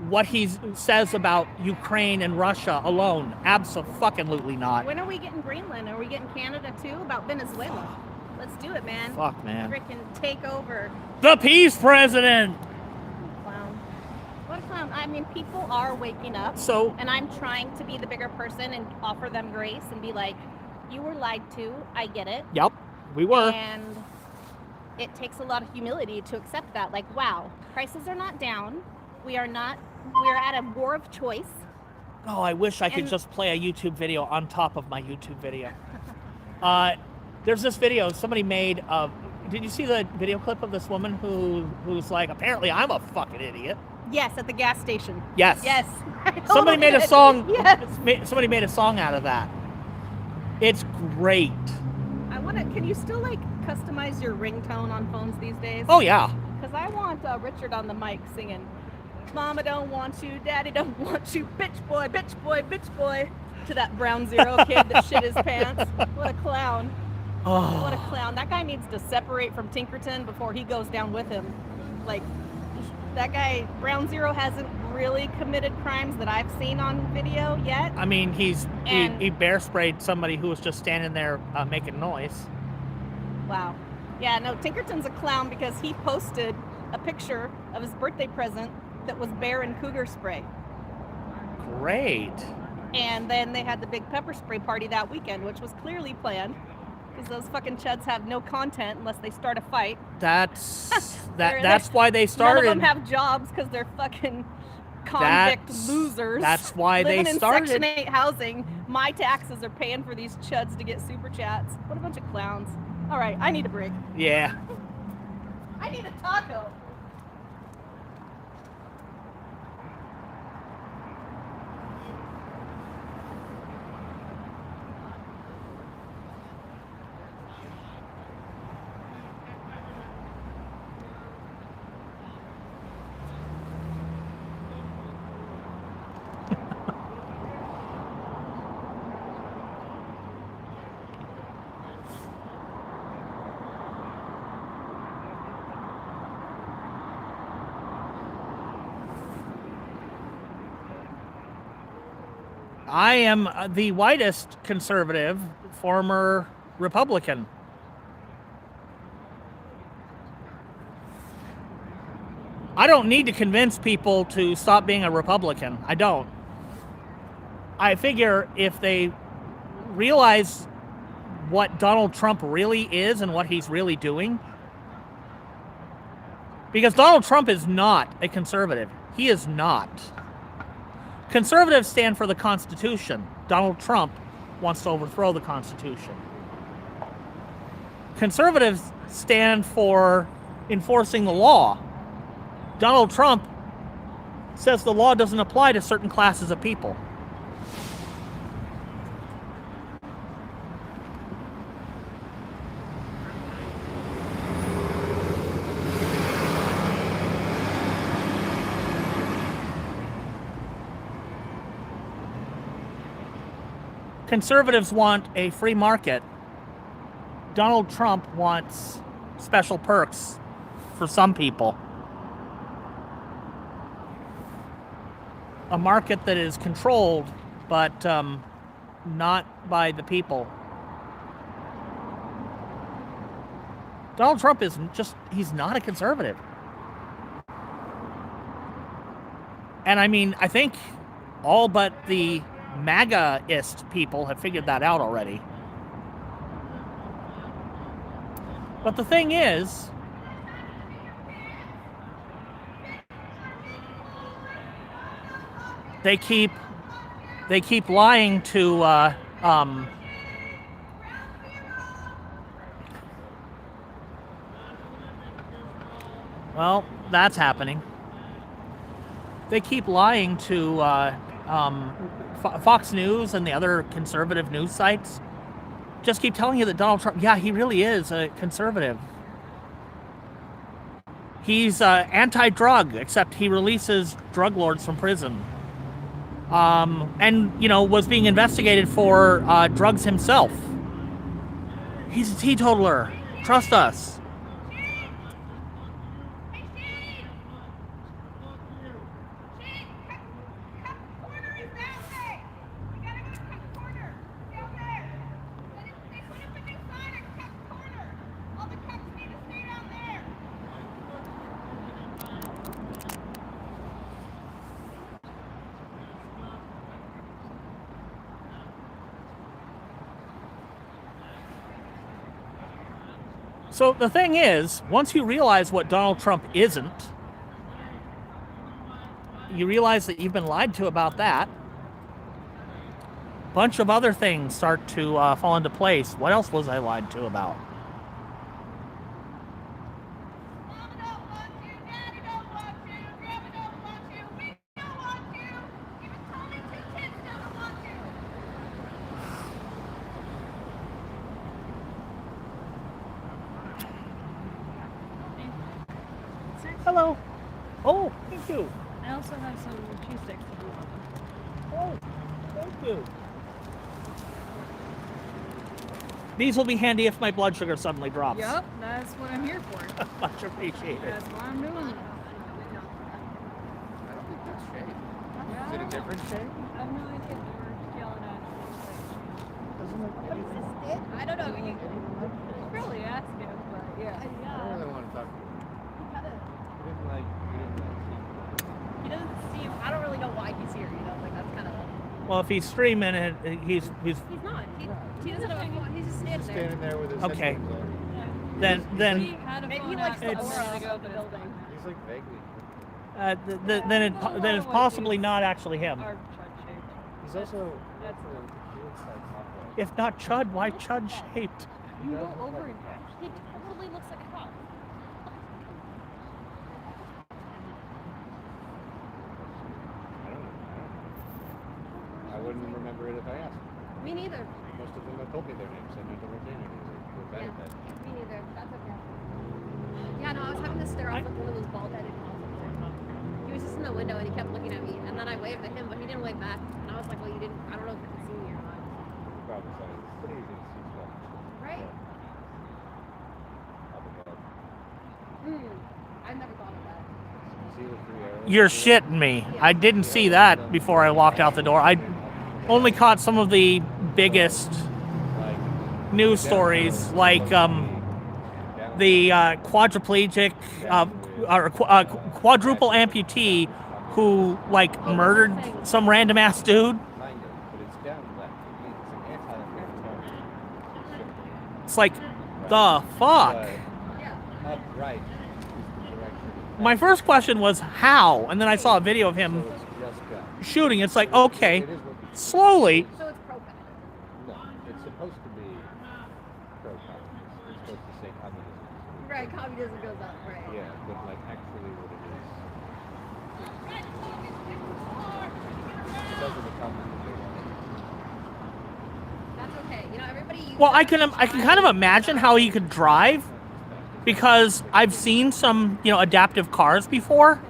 what he says about Ukraine and Russia alone. Abso-fucking-lutely not. When are we getting Greenland? Are we getting Canada too? About Venezuela? Let's do it, man. Fuck, man. Frickin' take over. The peace president! Clown. What a clown. I mean, people are waking up. And I'm trying to be the bigger person and offer them grace and be like, you were lied to. I get it. Yep, we were. And it takes a lot of humility to accept that. Like, wow, prices are not down. We are at a war of choice. Oh, I wish I could just play a YouTube video on top of my YouTube video. There's this video somebody made of, did you see the video clip of this woman who's like, apparently I'm a fucking idiot? Yes, at the gas station. Yes. Yes. Somebody made a song. Yes. Somebody made a song out of that. It's great. Can you still like customize your ringtone on phones these days? Oh yeah. Because I want Richard on the mic singing, "Mama don't want you, Daddy don't want you, bitch boy, bitch boy, bitch boy," to that Ground Zero kid that shit his pants. What a clown. Oh. What a clown. That guy needs to separate from Tinkerton before he goes down with him. Like, that guy, Ground Zero, hasn't really committed crimes that I've seen on video yet. I mean, he bear sprayed somebody who was just standing there making noise. Wow. Yeah, no, Tinkerton's a clown because he posted a picture of his birthday present that was bear and cougar spray. Great. And then they had the big pepper spray party that weekend, which was clearly planned because those fucking chuds have no content unless they start a fight. That's why they started. None of them have jobs because they're fucking convict losers. That's why they living started. in Section 8 housing. My taxes are paying for these chuds to get super chats. What a bunch of clowns. All right, I need a break. Yeah. I need a taco. I am the whitest conservative, former Republican. I don't need to convince people to stop being a Republican. I don't. I figure if they realize what Donald Trump really is and what he's really doing, because Donald Trump is not a conservative. He is not. Conservatives stand for the Constitution. Donald Trump wants to overthrow the Constitution. Conservatives stand for enforcing the law. Donald Trump says the law doesn't apply to certain classes of people. Conservatives want a free market. Donald Trump wants special perks for some people. A market that is controlled, but not by the people. Donald Trump is he's not a conservative. And I mean, I think all but the MAGA-ist people have figured that out already. But the thing is, they keep lying to well, that's happening. They keep lying to Fox News and the other conservative news sites. Just keep telling you that Donald Trump, yeah, he really is a conservative. He's anti-drug, except he releases drug lords from prison. And, you know, was being investigated for drugs himself. He's a teetotaler. Trust us. So the thing is, once you realize what Donald Trump isn't, you realize that you've been lied to about that. A bunch of other things start to fall into place. What else was I lied to about? Hello. Oh, thank you. I also have some cheese sticks if you want them. Oh, thank you. These will be handy if my blood sugar suddenly drops. Yup, that's what I'm here for. Much appreciated. That's why I'm doing it. I don't think that's shade. Is it a different shade? I have no idea if we're yelling at Doesn't look I don't know. you. Should probably ask him, but yeah. I don't really want to talk to you. He doesn't seem. I don't really know why he's here. You know, like that's kind of. Well, if he's streaming it, he's He's not. He doesn't have a phone. He's just standing there. Standing there with his Okay. headphones on. then He had a Maybe phone he likes the accident aura to go of the to building. He's like vaguely. then it's possibly not actually him. Our Chud shaped. He's also. That's If not Chud, why Chud shaped? You go over and He totally looks like a cop. I wouldn't remember it if I asked. Me neither. Most of them have told me their names. I know to retain it. We're bad at that. Me neither. That's okay. Yeah, no, I was having to stare off like one of those bald-headed cops. He was just in the window and he kept looking at me, and then I waved at him, but he didn't wave back. And I was like, well, you didn't. I don't know if you can see me or not. Probably so. It's pretty easy to see stuff. Right? Up above. I never thought of that. See the three arrows? You're shitting me. I didn't see that before I walked out the door. I only caught some of the biggest Like, news stories, like the quadriplegic or quadruple amputee who like murdered some random ass dude. kind of, but it's down left. It means it's an anti-authoritarian. It's like, the fuck? But up right is the direction. My first question was how, and then I saw a video of him So it's just gun. shooting. It's like, okay, It is what people slowly. So it's pro-gun. No, it's supposed to be pro-communist. It's supposed to say communism. Right, communism goes up, right. Yeah, but like actually what it is. Because of the communism they want. That's okay. You know, everybody uses Well, I can kind of imagine how he could drive, because I've seen some, you know, adaptive cars before.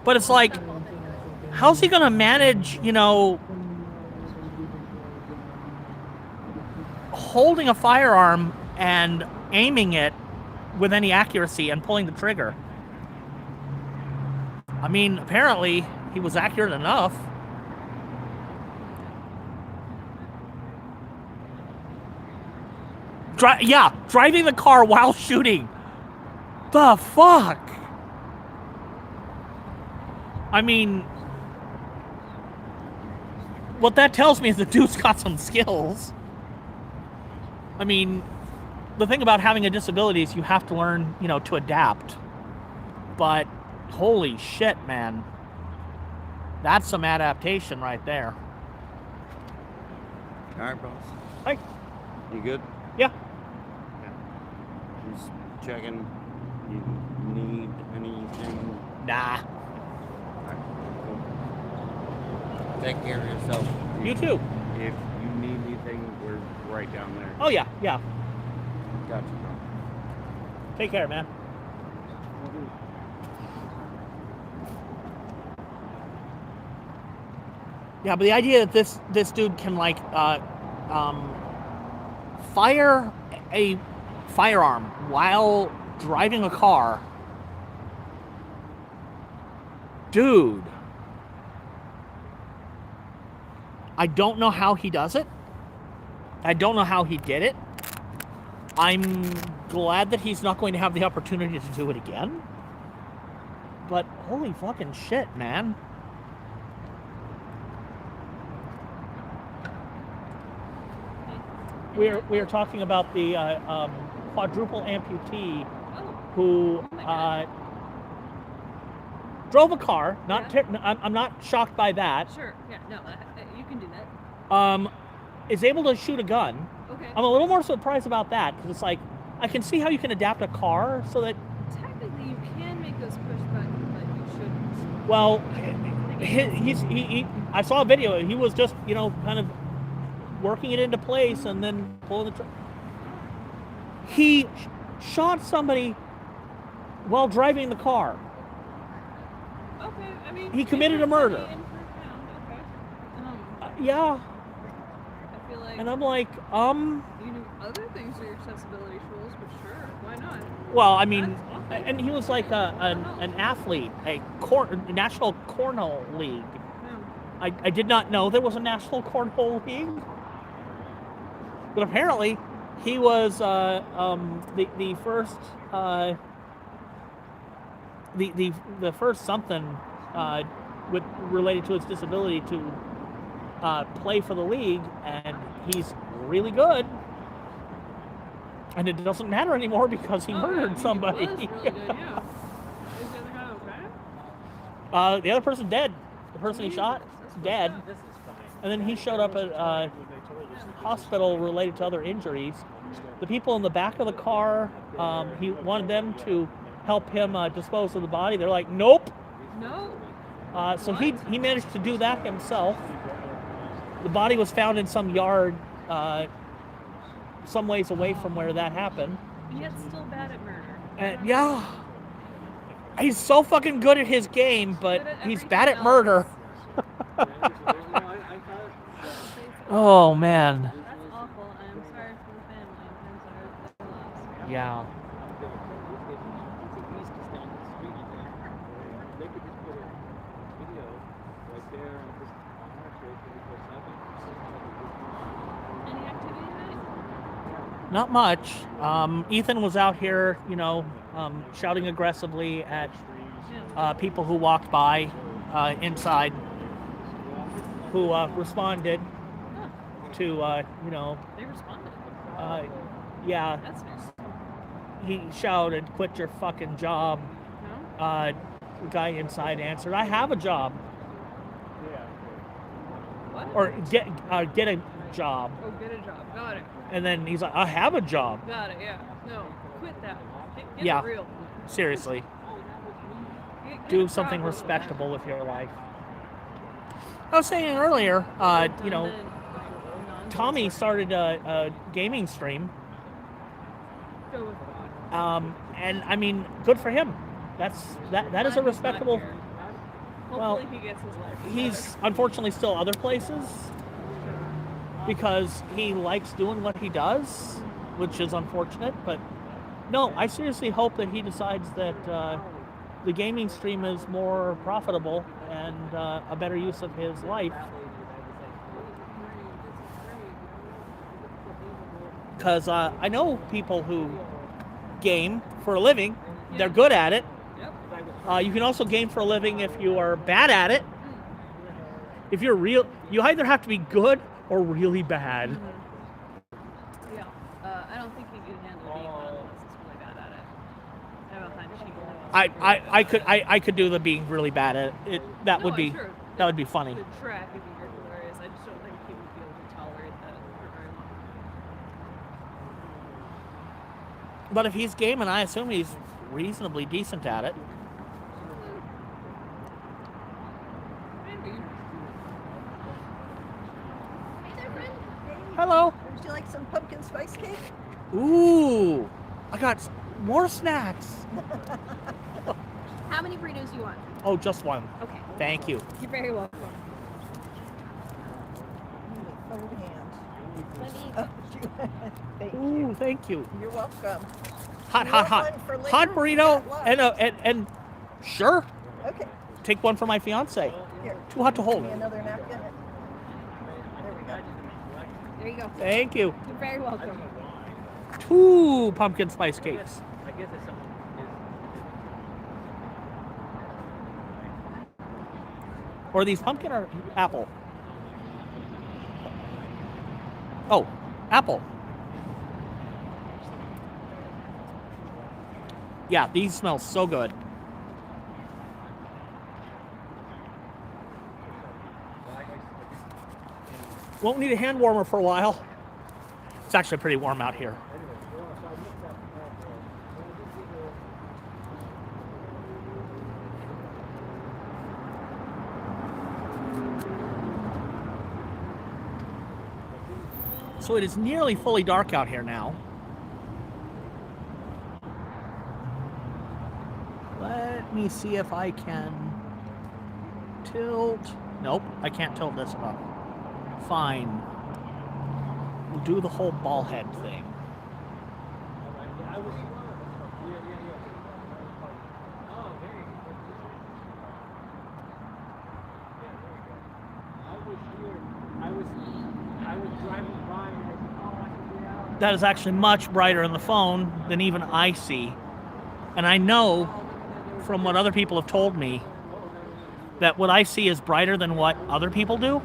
But it's like, how's he gonna manage, you know, holding a firearm and aiming it with any accuracy and pulling the trigger? I mean, apparently he was accurate enough. Driving the car while shooting. The fuck? I mean, what that tells me is the dude's got some skills. I mean, the thing about having a disability is you have to learn, you know, to adapt. But holy shit, man. That's some adaptation right there. All right, boss. Hi. You good? Yeah. Just checking. You need anything? Nah. Take care of yourself. You too. If you need anything, we're right down there. Oh, yeah, yeah. Gotcha, bro. Take care, man. Yeah, but the idea that this dude can, like, fire a firearm while driving a car. Dude. I don't know how he does it. I don't know how he did it. I'm glad that he's not going to have the opportunity to do it again. But holy fucking shit, man. We are talking about the quadruple amputee who drove a car. I'm not shocked by that. Sure. Yeah. No, you can do that. Is able to shoot a gun. Okay. I'm a little more surprised about that, because it's like, I can see how you can adapt a car so that. Technically, you can make those push buttons, but you shouldn't. Well, I saw a video. He was just, you know, kind of working it into place and then pulling the. He shot somebody while driving the car. Okay. I mean. He committed a murder. Okay. Yeah. I feel like. And I'm like, You do other things for your accessibility tools, but sure, why not? Well, I mean, and he was like an athlete, a National Cornhole League. Yeah. I did not know there was a National Cornhole League, but apparently he was the first the first something with related to his disability to play for the league, and he's really good. And it doesn't matter anymore because he murdered somebody. He was really good, yeah. Is the other guy okay? The other person dead. The person he shot, dead. And then he showed up at a hospital related to other injuries. The people in the back of the car, he wanted them to help him dispose of the body. They're like, nope. No. So he managed to do that himself. The body was found in some yard, some ways away from where that happened. Yet still bad at murder. And yeah, he's so fucking good at his game, but Good at he's everything bad at else. murder. Oh man. That's awful. I'm sorry for the family. I'm sorry for the loss. Yeah. Any activity tonight? Not much. Ethan was out here, you know, shouting aggressively at people who walked by inside, who responded to, you know, They responded. yeah, That's nice. he shouted, "Quit your fucking job." No? The guy inside answered, "I have a job," What? or get job. Oh, get a job. Got it. And then he's like, I have a job. Got it, yeah. No, quit that. Get Yeah. it real. Seriously. Get Do a something job. respectable with your life. I was saying earlier, you know, Tommy started a gaming stream. Go with it. And I mean, good for him. That is a respectable. Well, Hopefully he gets his life together. he's unfortunately still other places because he likes doing what he does, which is unfortunate. But no, I seriously hope that he decides that the gaming stream is more profitable and a better use of his life. Because I know people who game for a living. They're good at it. Yep. You can also game for a living if you are bad at it. If you're you either have to be good or really bad. Yeah. I don't think he can handle being one unless he's really bad at it. I have a hunch he can. I could do the being really bad at it. That would be Sure. that would be funny. The track would be hilarious. I just don't think he would be able to tolerate that for very long. But if he's gaming, I assume he's reasonably decent at it. Maybe. Hey there, friend. Hello. Would you like some pumpkin spice cake? Ooh, I got more snacks. How many burritos do you want? Oh, just one. Okay. Thank you. You're very welcome. Old hand. Let me. Oh, thank you. Ooh, thank you. You're welcome. Hot, You hot, want hot. one for later? Hot burrito At lunch? and sure, Okay. take one for my fiance. Here. Too hot to hold. Give me another napkin. There we go. There you go. Thank you. You're very welcome. 2 pumpkin spice cakes. I guess it's something. Or these pumpkin or apple? Oh, apple. Yeah, these smell so good. Won't need a hand warmer for a while. It's actually pretty warm out here. So it is nearly fully dark out here now. Let me see if I can tilt. Nope, I can't tilt this enough. Fine. We'll do the whole ball head thing. That is actually much brighter in the phone than even I see. And I know from what other people have told me that what I see is brighter than what other people do.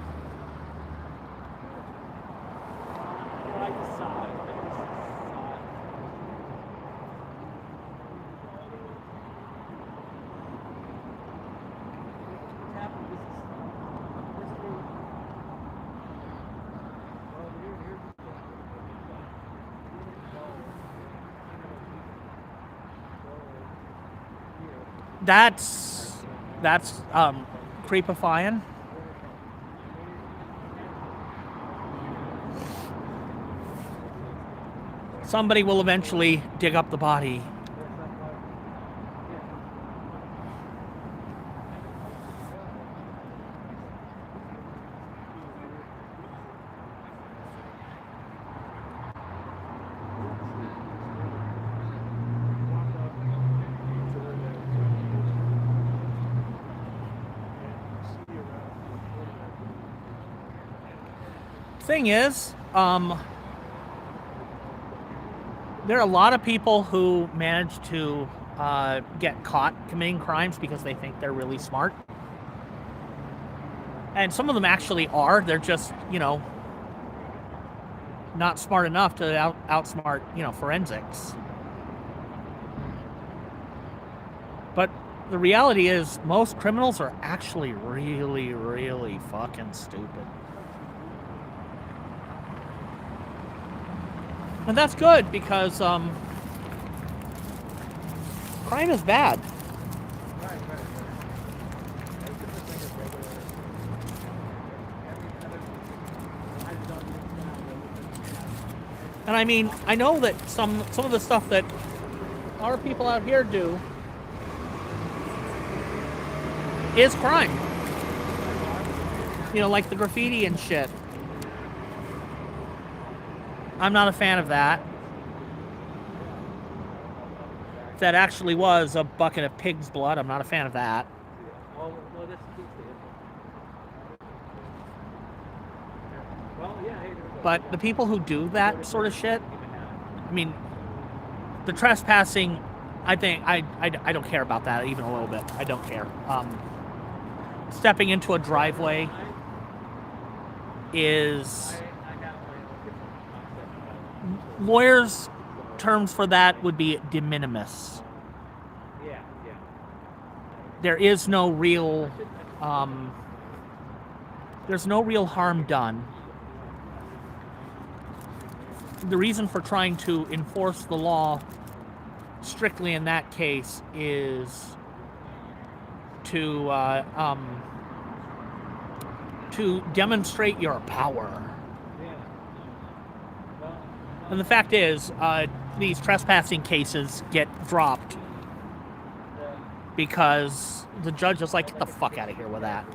That's creepifying. Somebody will eventually dig up the body. Thing is, there are a lot of people who manage to get caught committing crimes because they think they're really smart. And some of them actually are. They're just, you know, not smart enough to outsmart, you know, forensics. But the reality is most criminals are actually really, really fucking stupid. And that's good because crime is bad. And I mean, I know that some of the stuff that our people out here do is crime. You know, like the graffiti and shit. I'm not a fan of that. That actually was a bucket of pig's blood. I'm not a fan of that. But the people who do that sort of shit, I mean, the trespassing, I think, I don't care about that even a little bit. I don't care. Stepping into a driveway is... Lawyers' terms for that would be de minimis. There is no real... there's no real harm done. The reason for trying to enforce the law strictly in that case is to demonstrate your power. And the fact is, these trespassing cases get dropped because the judge is like, get the fuck out of here with that.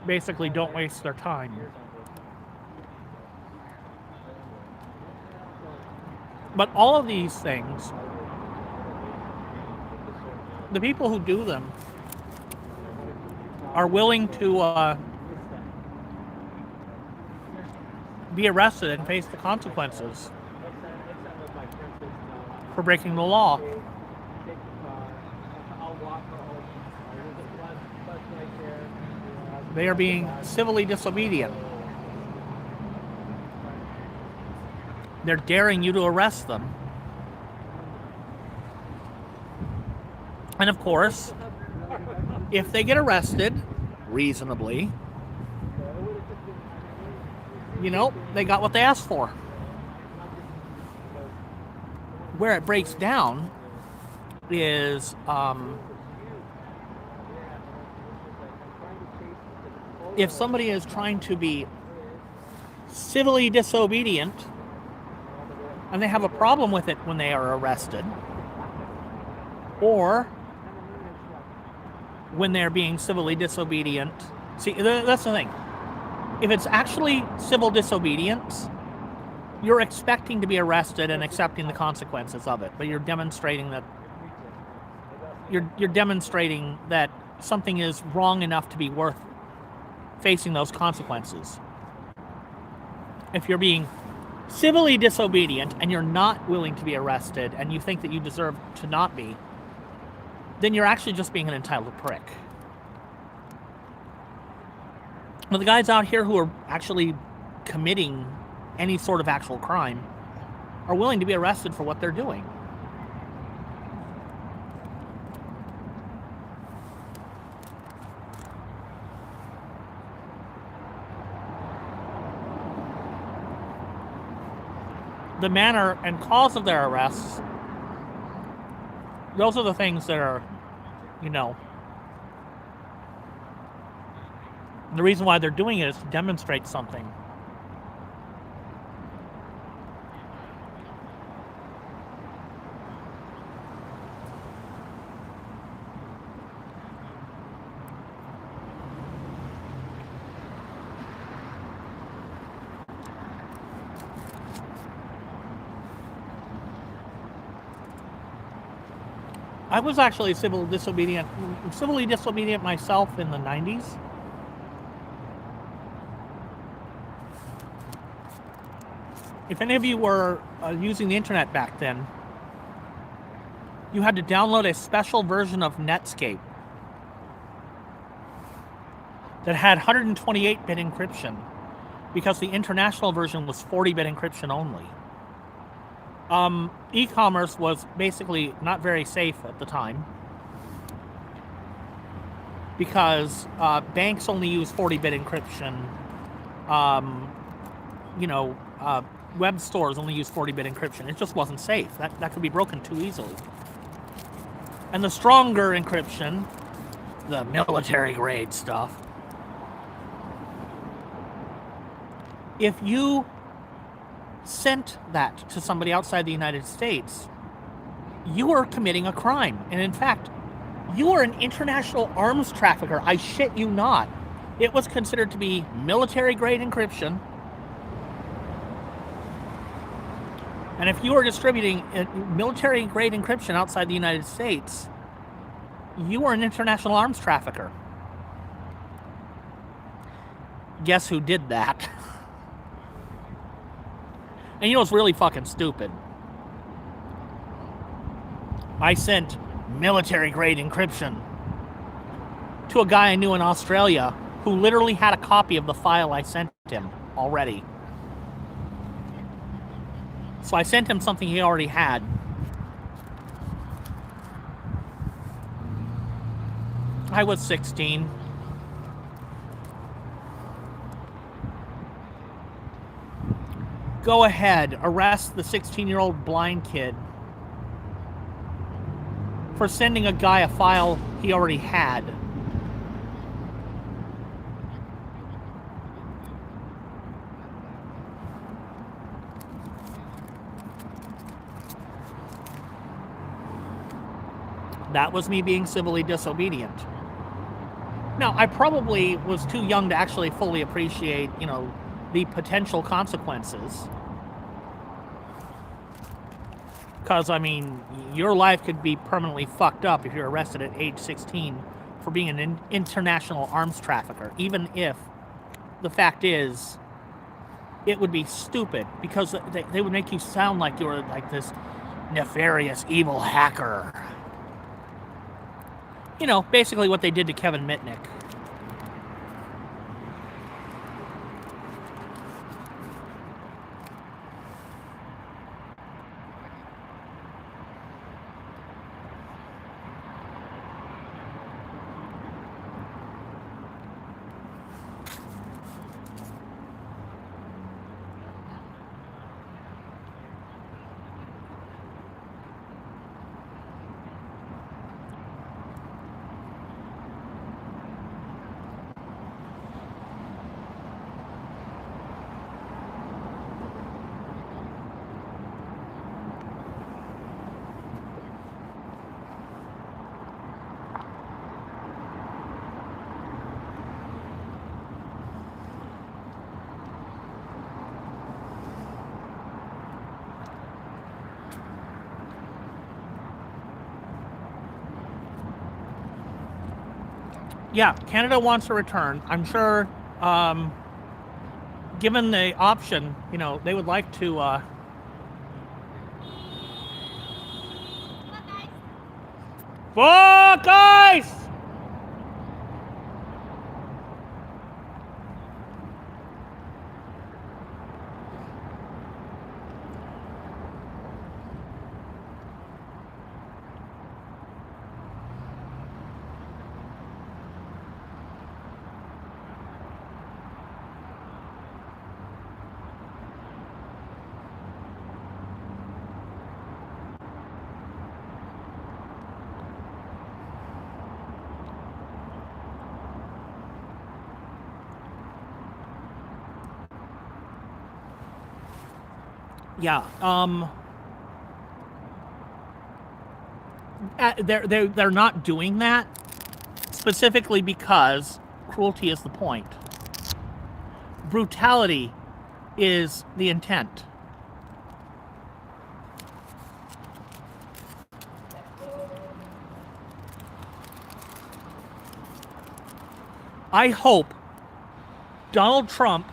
Basically, don't waste their time. But all of these things, the people who do them are willing to be arrested and face the consequences for breaking the law. They are being civilly disobedient. They're daring you to arrest them. And of course, if they get arrested reasonably, you know, they got what they asked for. Where it breaks down is if somebody is trying to be civilly disobedient and they have a problem with it when they are arrested, or when they're being civilly disobedient. See, that's the thing. If it's actually civil disobedience, you're expecting to be arrested and accepting the consequences of it, but you're demonstrating that you're demonstrating that something is wrong enough to be worth facing those consequences. If you're being civilly disobedient and you're not willing to be arrested and you think that you deserve to not be, then you're actually just being an entitled prick. But the guys out here who are actually committing any sort of actual crime are willing to be arrested for what they're doing. The manner and cause of their arrests, those are the things that are, you know, the reason why they're doing it is to demonstrate something. I was actually civilly disobedient myself in the 90s. If any of you were using the internet back then, you had to download a special version of Netscape that had 128-bit encryption. because the international version was 40-bit encryption only. E-commerce was basically not very safe at the time because banks only use 40-bit encryption. Web stores only use 40-bit encryption. It just wasn't safe. That could be broken too easily. And the stronger encryption, the military grade stuff, if you sent that to somebody outside the United States, you are committing a crime. And in fact, you are an international arms trafficker. I shit you not. It was considered to be military grade encryption. And if you are distributing military grade encryption outside the United States, you are an international arms trafficker. Guess who did that? And you know what's really fucking stupid? I sent military grade encryption to a guy I knew in Australia who literally had a copy of the file I sent him already. So I sent him something he already had. I was 16. Go ahead, arrest the 16-year-old blind kid for sending a guy a file he already had. That was me being civilly disobedient. Now, I probably was too young to actually fully appreciate, the potential consequences. Because, your life could be permanently fucked up if you're arrested at age 16 for being an international arms trafficker. Even if the fact is, it would be stupid because they would make you sound like you were like this nefarious, evil hacker. Basically what they did to Kevin Mitnick. Yeah, Canada wants to return. I'm sure, given the option, they would like to. Fuck ice! Yeah, they're not doing that specifically because cruelty is the point. Brutality is the intent. I hope Donald Trump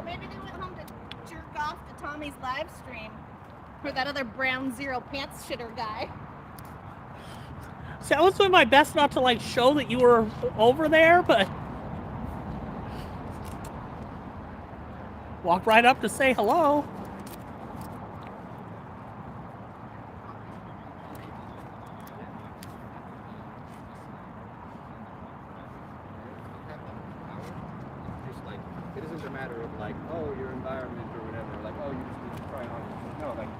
maybe they went home to jerk off to Tommy's live stream. Or that other brown zero pants shitter guy. See, I was doing my best not to like show that you were over there, but walked right up to say hello. Just like, it isn't a matter of like, oh, your environment or whatever, like, oh, you just need to try hard. No, like,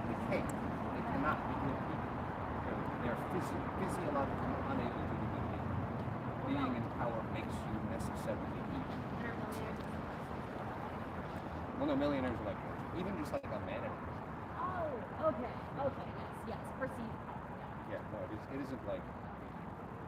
they can't. They cannot be good people. They're physiologically unable to be good people. Being in power makes you necessarily evil. Well, no, millionaires are like, even just like a manager. Oh, okay, yes, perceived power. Yeah, no, it isn't like,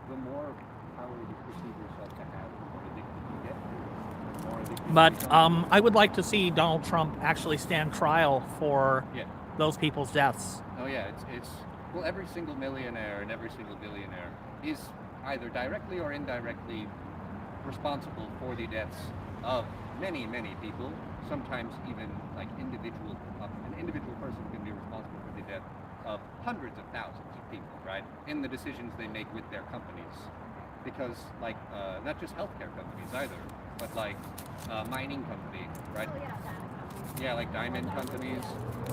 the more power you perceive yourself to have, the more addicted you get. The more addicted But you become. I would like to see Donald Trump actually stand trial for Yeah. those people's deaths. Oh yeah, it's well, every single millionaire and every single billionaire is either directly or indirectly responsible for the deaths of many, many people. Sometimes even like an individual person can be responsible for the death of hundreds of thousands of people, right? In the decisions they make with their companies, because like not just healthcare companies either, but like mining company, right? Oh, yeah, that. Yeah, like diamond companies,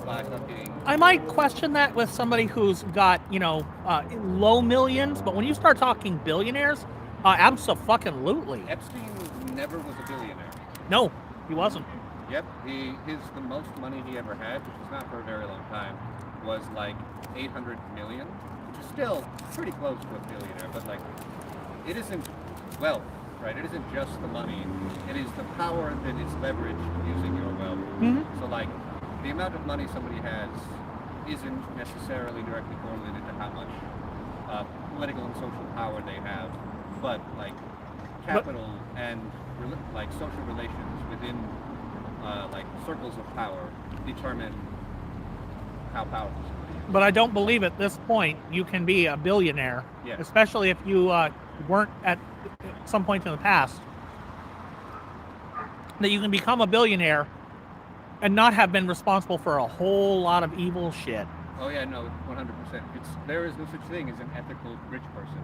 fucking. I might question that with somebody who's got, low millions, but when you start talking billionaires, abso-fucking-lutely. Epstein never was a billionaire. No, he wasn't. Yep, the most money he ever had, which was not for a very long time, was like 800 million, which is still pretty close to a billionaire, but like, it isn't wealth, right? It isn't just the money, it is the power that is leveraged using your wealth. Mm-hmm. So like, the amount of money somebody has isn't necessarily directly correlated to how much political and social power they have, but like, capital and like social relations within like circles of power determine how powerful somebody is. But I don't believe at this point you can be a billionaire, Yeah. especially if you weren't at some point in the past, that you can become a billionaire and not have been responsible for a whole lot of evil shit. Oh yeah, no, 100%. There is no such thing as an ethical rich person,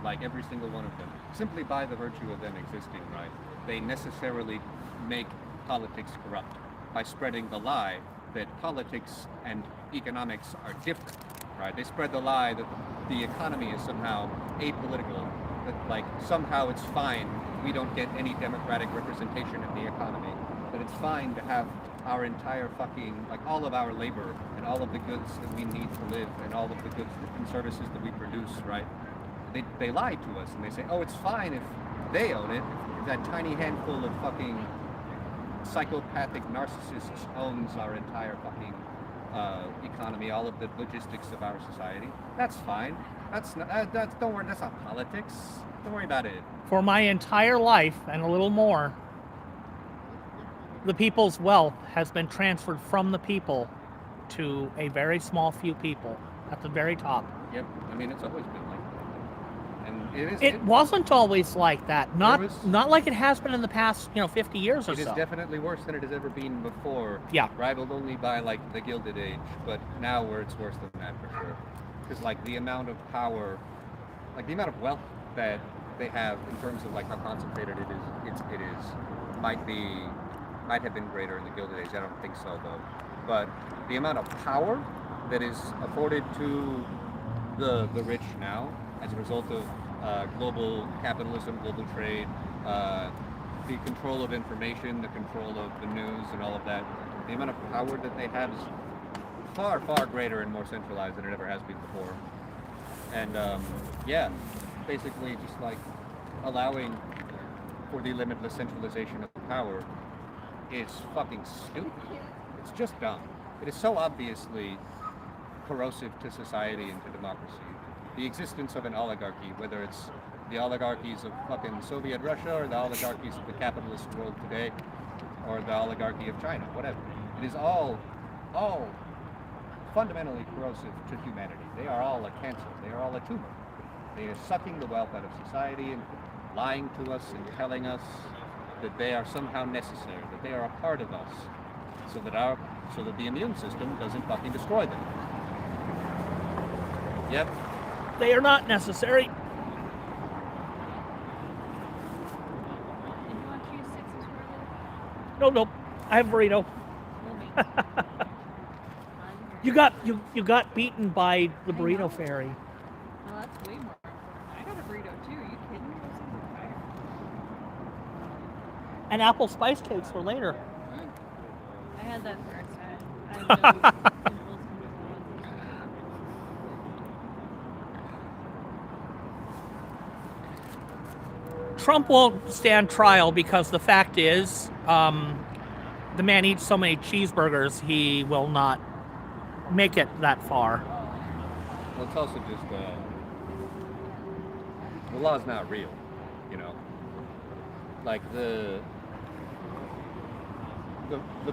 like every single one of them. Simply by the virtue of them existing, right? They necessarily make politics corrupt by spreading the lie that politics and economics are different, right? They spread the lie that the economy is somehow apolitical, that like somehow it's fine, we don't get any democratic representation in the economy, that it's fine to have our entire fucking, like all of our labor and all of the goods that we need to live and all of the goods and services that we produce, right? They lie to us and they say, oh, it's fine if they own it, if that tiny handful of fucking psychopathic narcissists owns our entire fucking economy, all of the logistics of our society. That's fine. Don't worry, that's not politics. Don't worry about it. For my entire life and a little more, the people's wealth has been transferred from the people to a very small few people at the very top. Yep. I mean, it's always been like that. And It wasn't always like that. Not was- not like it has been in the past, 50 years or It is so. definitely worse than it has ever been before. Yeah. Rivaled only by like the Gilded Age, but now where it's worse than that for sure. Because like the amount of power, like the amount of wealth that they have in terms of like how concentrated it is, might have been greater in the Gilded Age. I don't think so though. But the amount of power that is afforded to the rich now as a result of global capitalism, global trade, the control of information, the control of the news and all of that, the amount of power that they have is far, far greater and more centralized than it ever has been before. And yeah, basically just like allowing for the limitless centralization of power is fucking stupid. It's just dumb. It is so obviously corrosive to society and to democracy. The existence of an oligarchy, whether it's the oligarchies of fucking Soviet Russia or the oligarchies of the capitalist world today, or the oligarchy of China, whatever. It is all fundamentally corrosive to humanity. They are all a cancer. They are all a tumor. They are sucking the wealth out of society and lying to us and telling us that they are somehow necessary, that they are a part of us, so that the immune system doesn't fucking destroy them. Yep. They are not necessary. Did you want to use 6 as well? Nope. I have burrito. You got beaten by the burrito fairy. Oh, that's way more important. I got a burrito too. Are you kidding me? Those things are fire. And apple spice cakes for later. I had that first. I had those impulse control. Trump won't stand trial because the fact is, the man eats so many cheeseburgers, he will not make it that far. Well, it's also just the law is not real, you know. Like the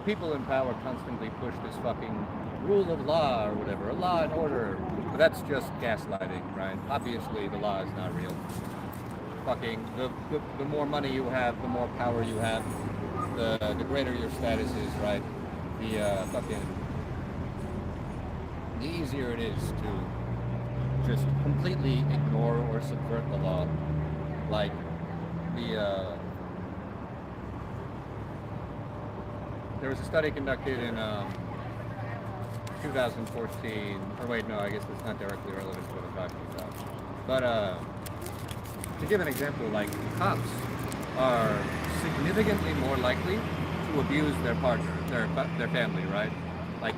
people in power constantly push this fucking rule of law or whatever, a law and order, but that's just gaslighting, right? Obviously, the law is not real. Fucking the more money you have, the more power you have, the greater your status is, right? The easier it is to just completely ignore or subvert the law. Like there was a study conducted in 2014, or wait, no, I guess it's not directly relevant to what I'm talking about. But to give an example, like cops are significantly more likely to abuse their partner, their family, right? Like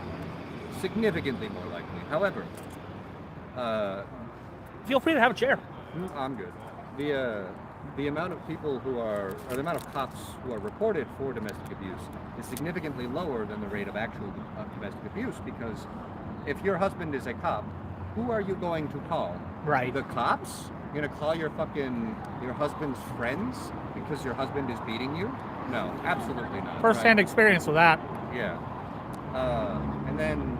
significantly more likely. However, Feel free to have a chair. I'm good. The amount of people or the amount of cops who are reported for domestic abuse is significantly lower than the rate of actual domestic abuse, because if your husband is a cop, who are you going to call? Right. The cops? You're gonna call your husband's friends because your husband is beating you? No, absolutely not. First-hand experience with that. Yeah. And then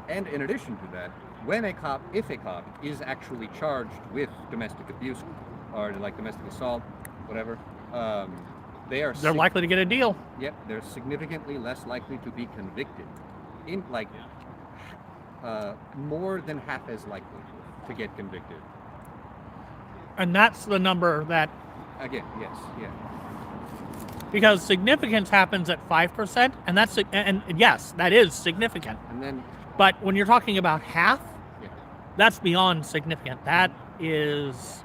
and in addition to that, if a cop is actually charged with domestic abuse or like domestic assault, whatever, they're likely to get a deal. Yep, they're significantly less likely to be convicted. In like more than half as likely to get convicted. And that's the number that, Again, yes, yeah. because significance happens at 5%, and and yes, that is significant. And then, But when you're talking about half, yeah. that's beyond significant. That is,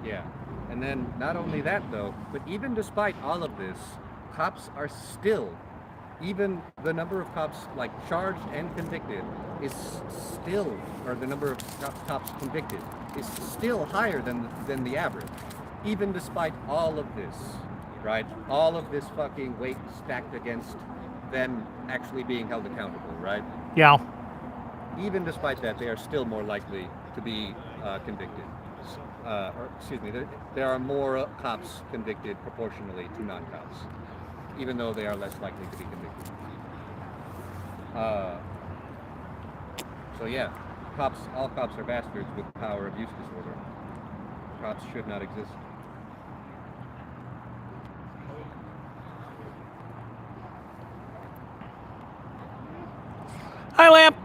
Yeah, and then not only that though, but even despite all of this, cops are still, even the number of cops like charged and convicted is still, or the number of cops convicted is still higher than the average, even despite all of this, right? All of this fucking weight stacked against them actually being held accountable, right? yeah. Even despite that, they are still more likely to be convicted. There are more cops convicted proportionally to non-cops, even though they are less likely to be convicted. So yeah, all cops are bastards with power abuse disorder. Cops should not exist. Hi, Lamp.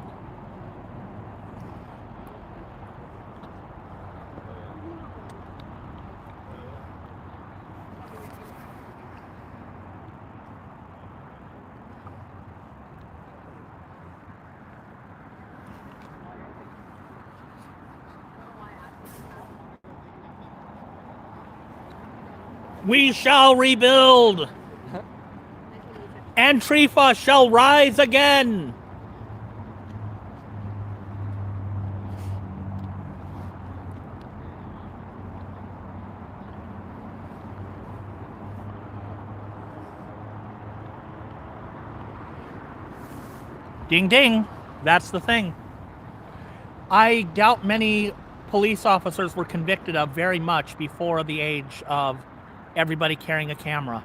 We shall rebuild. Antifa shall rise again. Ding ding. That's the thing. I doubt many police officers were convicted of very much before the age of everybody carrying a camera.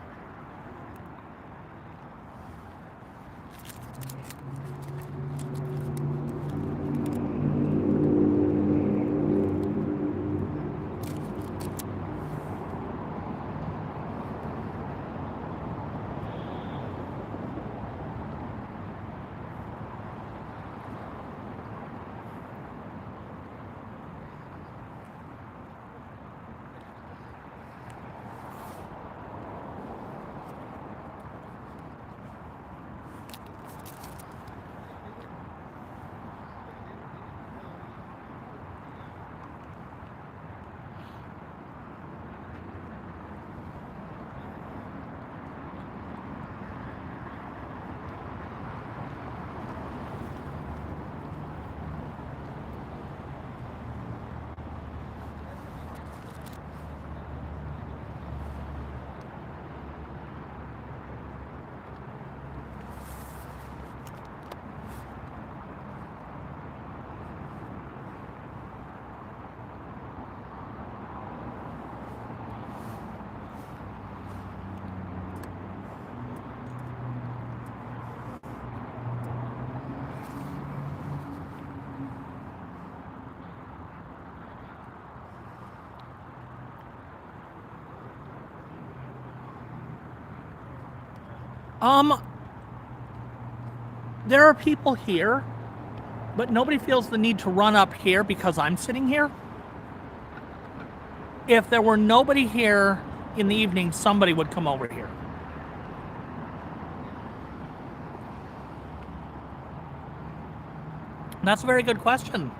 There are people here, but nobody feels the need to run up here because I'm sitting here. If there were nobody here in the evening, somebody would come over here. That's a very good question.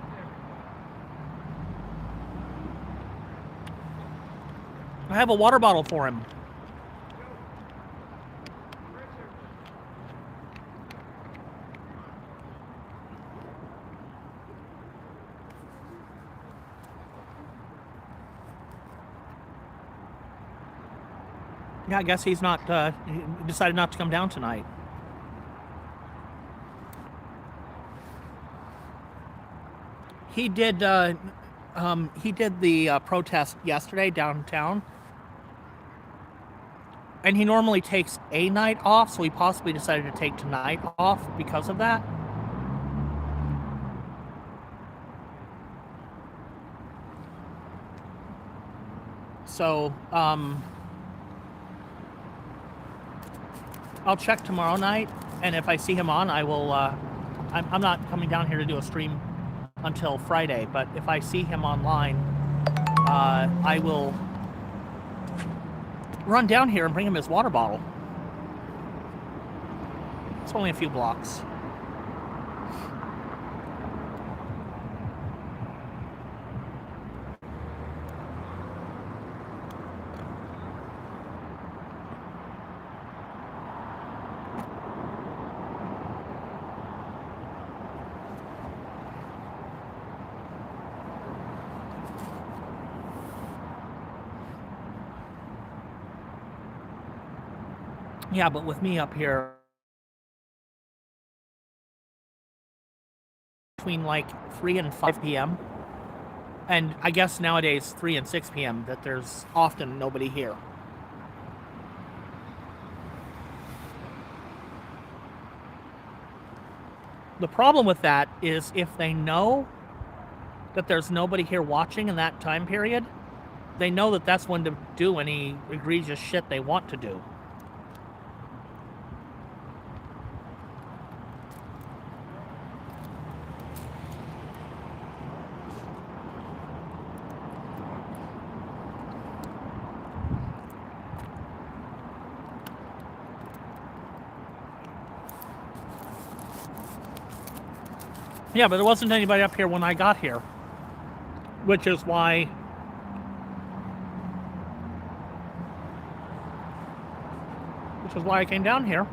I have a water bottle for him. Yeah, I guess he's not, he decided not to come down tonight. He did the protest yesterday downtown. And he normally takes a night off, so he possibly decided to take tonight off because of that. So, I'll check tomorrow night, and if I see him on, I will, I'm not coming down here to do a stream until Friday, but if I see him online, I will run down here and bring him his water bottle. It's only a few blocks. Yeah, but with me up here, between like 3 and 5 p.m., and I guess nowadays 3 and 6 p.m., that there's often nobody here. The problem with that is if they know that there's nobody here watching in that time period, they know that that's when to do any egregious shit they want to do. Yeah, but there wasn't anybody up here when I got here, which is why I came down here.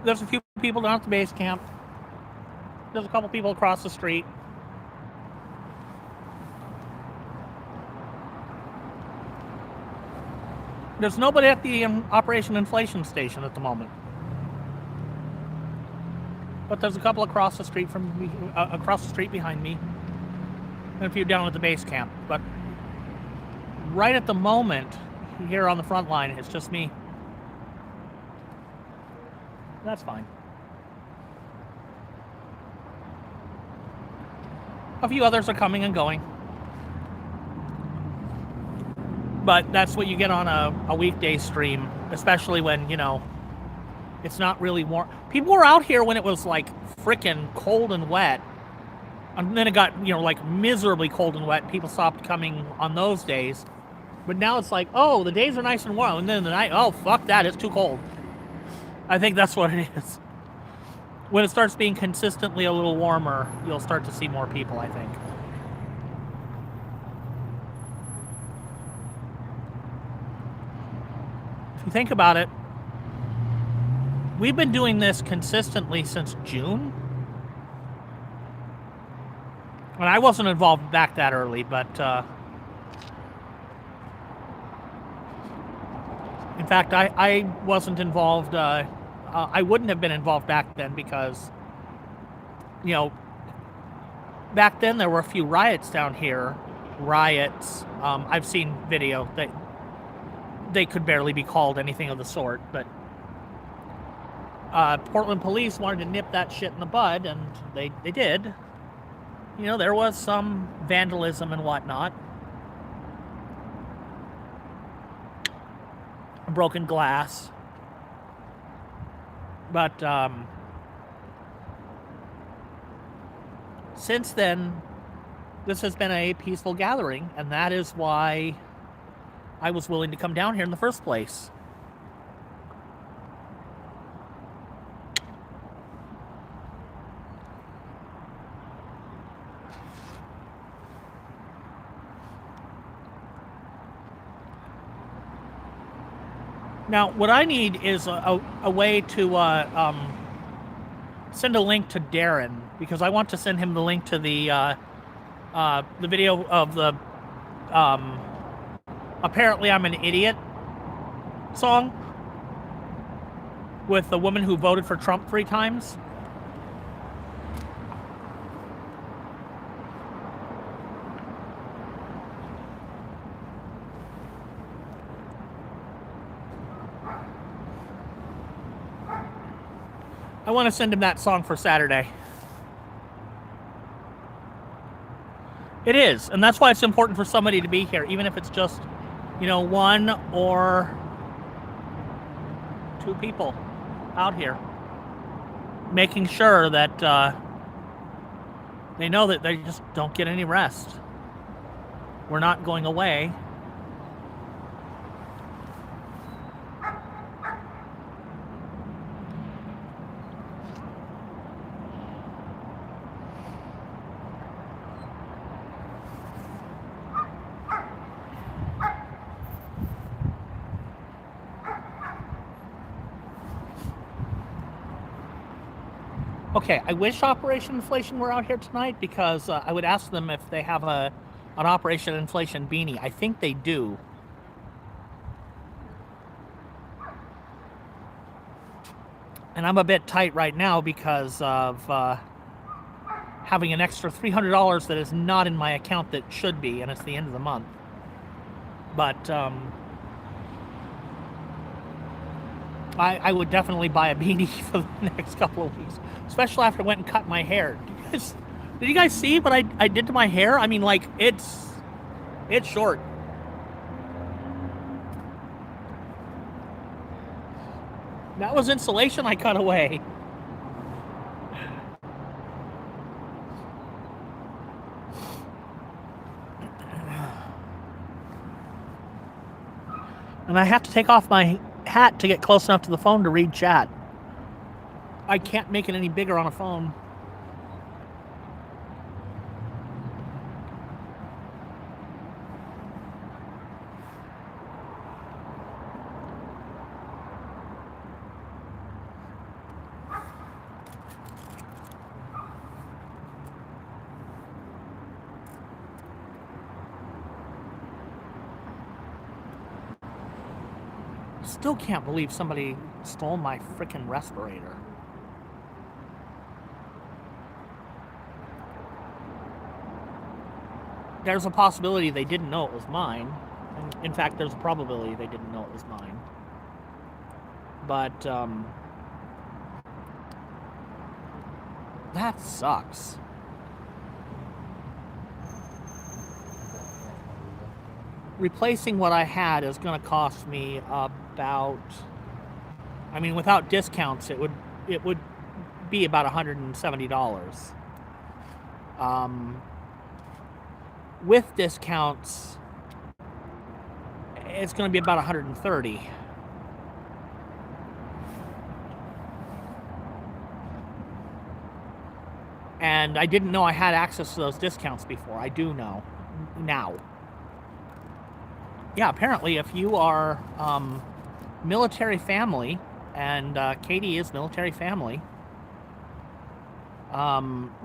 There's a few people down at the base camp. There's a couple people across the street. There's nobody at the Operation Inflation Station at the moment. But there's a couple across the street from me, across the street behind me, and a few down at the base camp. But right at the moment, here on the front line, it's just me. That's fine. A few others are coming and going. But that's what you get on a weekday stream, especially when, you know, it's not really warm. People were out here when it was like frickin' cold and wet. And then it got, you know, like miserably cold and wet. People stopped coming on those days. But now it's like, oh, the days are nice and warm. And then the night, oh, fuck that, it's too cold. I think that's what it is. When it starts being consistently a little warmer, you'll start to see more people, I think. If you think about it, we've been doing this consistently since June. And I wasn't involved back that early, but in fact, I wasn't involved. I wouldn't have been involved back then because, you know, back then there were a few riots down here. Riots. I've seen video that they could barely be called anything of the sort, but Portland police wanted to nip that shit in the bud, and they did. you know, there was some vandalism and whatnot. Broken glass. But since then, this has been a peaceful gathering, and that is why I was willing to come down here in the first place. Now, what I need is a way to send a link to Darren, because I want to send him the link to the video of the Apparently I'm an Idiot song with the woman who voted for Trump 3 times. I want to send him that song for Saturday. It is, and that's why it's important for somebody to be here, even if it's just, you know, 1 or 2 people out here, making sure that they know that they just don't get any rest. We're not going away. Okay, I wish Operation Inflation were out here tonight, because I would ask them if they have an Operation Inflation beanie. I think they do. And I'm a bit tight right now because of having an extra $300 that is not in my account that should be, and it's the end of the month. But I would definitely buy a beanie for the next couple of weeks, especially after I went and cut my hair. Did you guys see what I did to my hair? I mean, like, it's short. That was insulation I cut away. And I have to take off my hat to get close enough to the phone to read chat. I can't make it any bigger on a phone. Still can't believe somebody stole my frickin' respirator. There's a possibility they didn't know it was mine. In fact, there's a probability they didn't know it was mine. But, that sucks. Replacing what I had is going to cost me about, I mean, without discounts, it would be about $170. With discounts, it's going to be about $130. And I didn't know I had access to those discounts before. I do know now. Yeah, apparently if you are military family, and Katie is military family,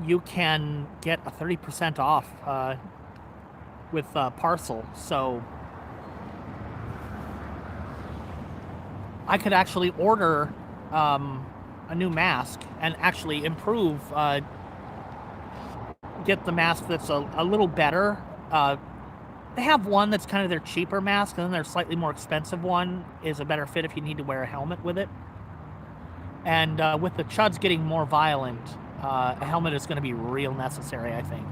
you can get a 30% off with parcel. So I could actually order a new mask and actually improve, get the mask that's a little better. They have one that's kind of their cheaper mask, and then their slightly more expensive one is a better fit if you need to wear a helmet with it. And with the Chuds getting more violent, a helmet is going to be real necessary, I think.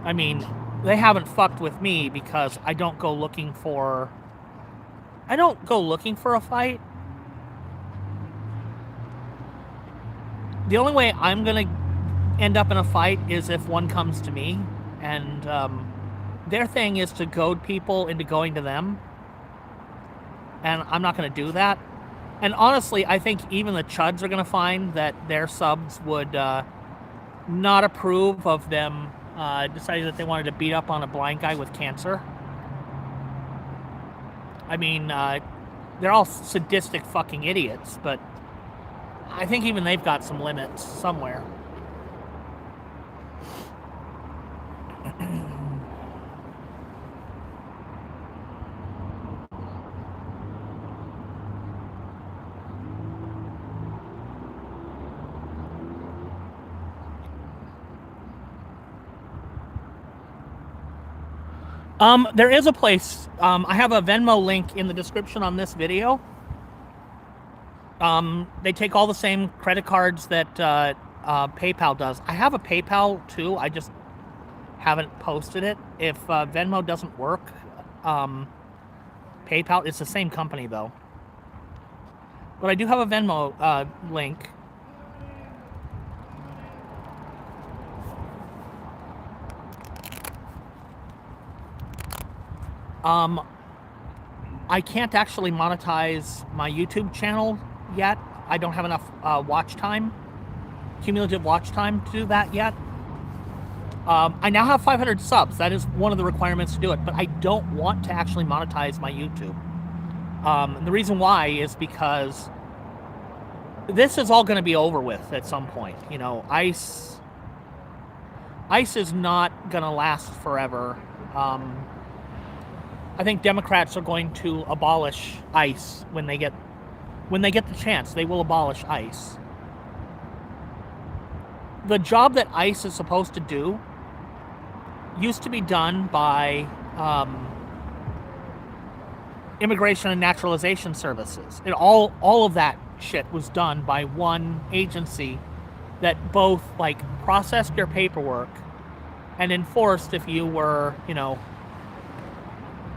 I mean, they haven't fucked with me because I don't go looking for a fight. The only way I'm going to end up in a fight is if one comes to me, and their thing is to goad people into going to them, and I'm not going to do that. And honestly, I think even the Chuds are going to find that their subs would not approve of them deciding that they wanted to beat up on a blind guy with cancer. I mean, they're all sadistic fucking idiots, but I think even they've got some limits somewhere. There is a place. I have a Venmo link in the description on this video. They take all the same credit cards that PayPal does. I have a PayPal too. I just haven't posted it. If Venmo doesn't work, PayPal, it's the same company though. But I do have a Venmo link. I can't actually monetize my YouTube channel yet. I don't have enough watch time, cumulative watch time to do that yet. I now have 500 subs. That is one of the requirements to do it, but I don't want to actually monetize my YouTube. The reason why is because this is all going to be over with at some point. You know, ICE is not going to last forever. I think Democrats are going to abolish ICE when they get the chance. They will abolish ICE. The job that ICE is supposed to do used to be done by Immigration and Naturalization Services. And all of that shit was done by one agency that both like processed your paperwork and enforced if you were, you know,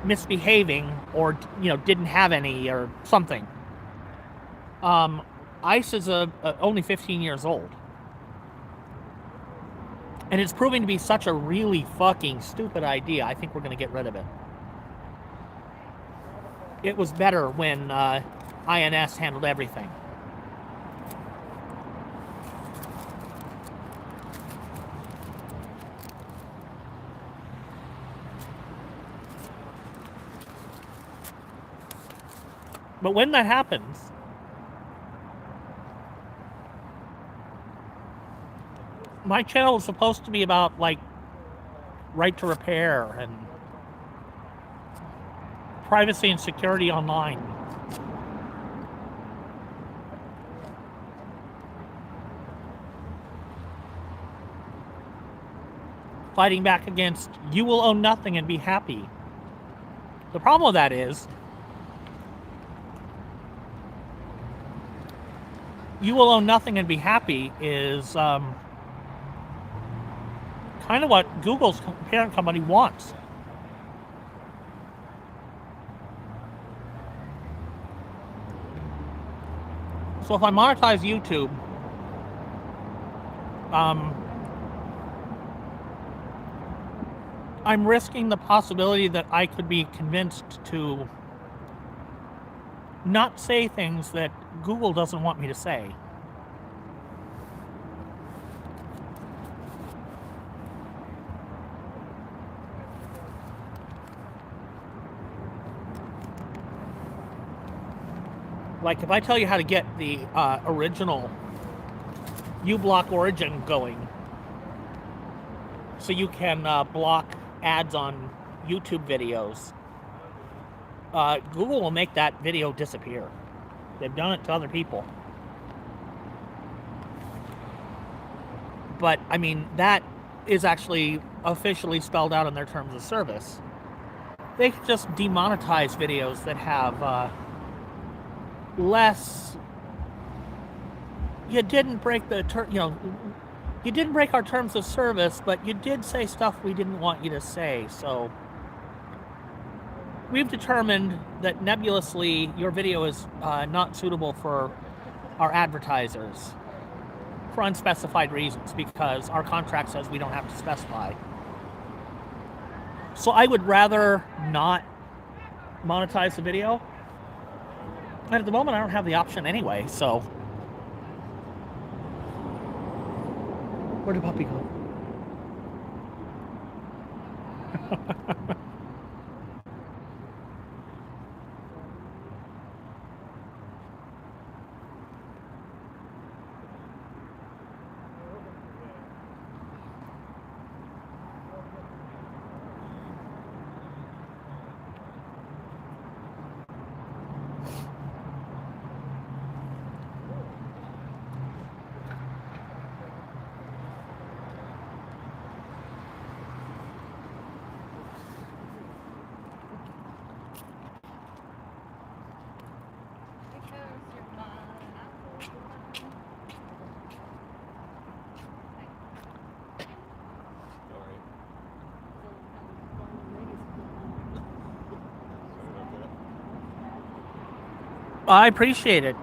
misbehaving or, you know, didn't have any or something. ICE is only 15 years old. And it's proving to be such a really fucking stupid idea. I think we're going to get rid of it. It was better when INS handled everything. But when that happens, my channel is supposed to be about, like, right to repair and privacy and security online. Fighting back against, you will own nothing and be happy. The problem with that is, you will own nothing and be happy is kind of what Google's parent company wants. So if I monetize YouTube, I'm risking the possibility that I could be convinced to not say things that Google doesn't want me to say. Like if I tell you how to get the original uBlock origin going so you can block ads on YouTube videos, Google will make that video disappear. They've done it to other people. But, I mean, that is actually officially spelled out in their terms of service. They can just demonetize videos that have less you didn't break the you didn't break our terms of service, but you did say stuff we didn't want you to say. So we've determined that nebulously your video is not suitable for our advertisers for unspecified reasons, because our contract says we don't have to specify. So I would rather not monetize the video. And at the moment, I don't have the option anyway, so. Where did Puppy go? I appreciate it.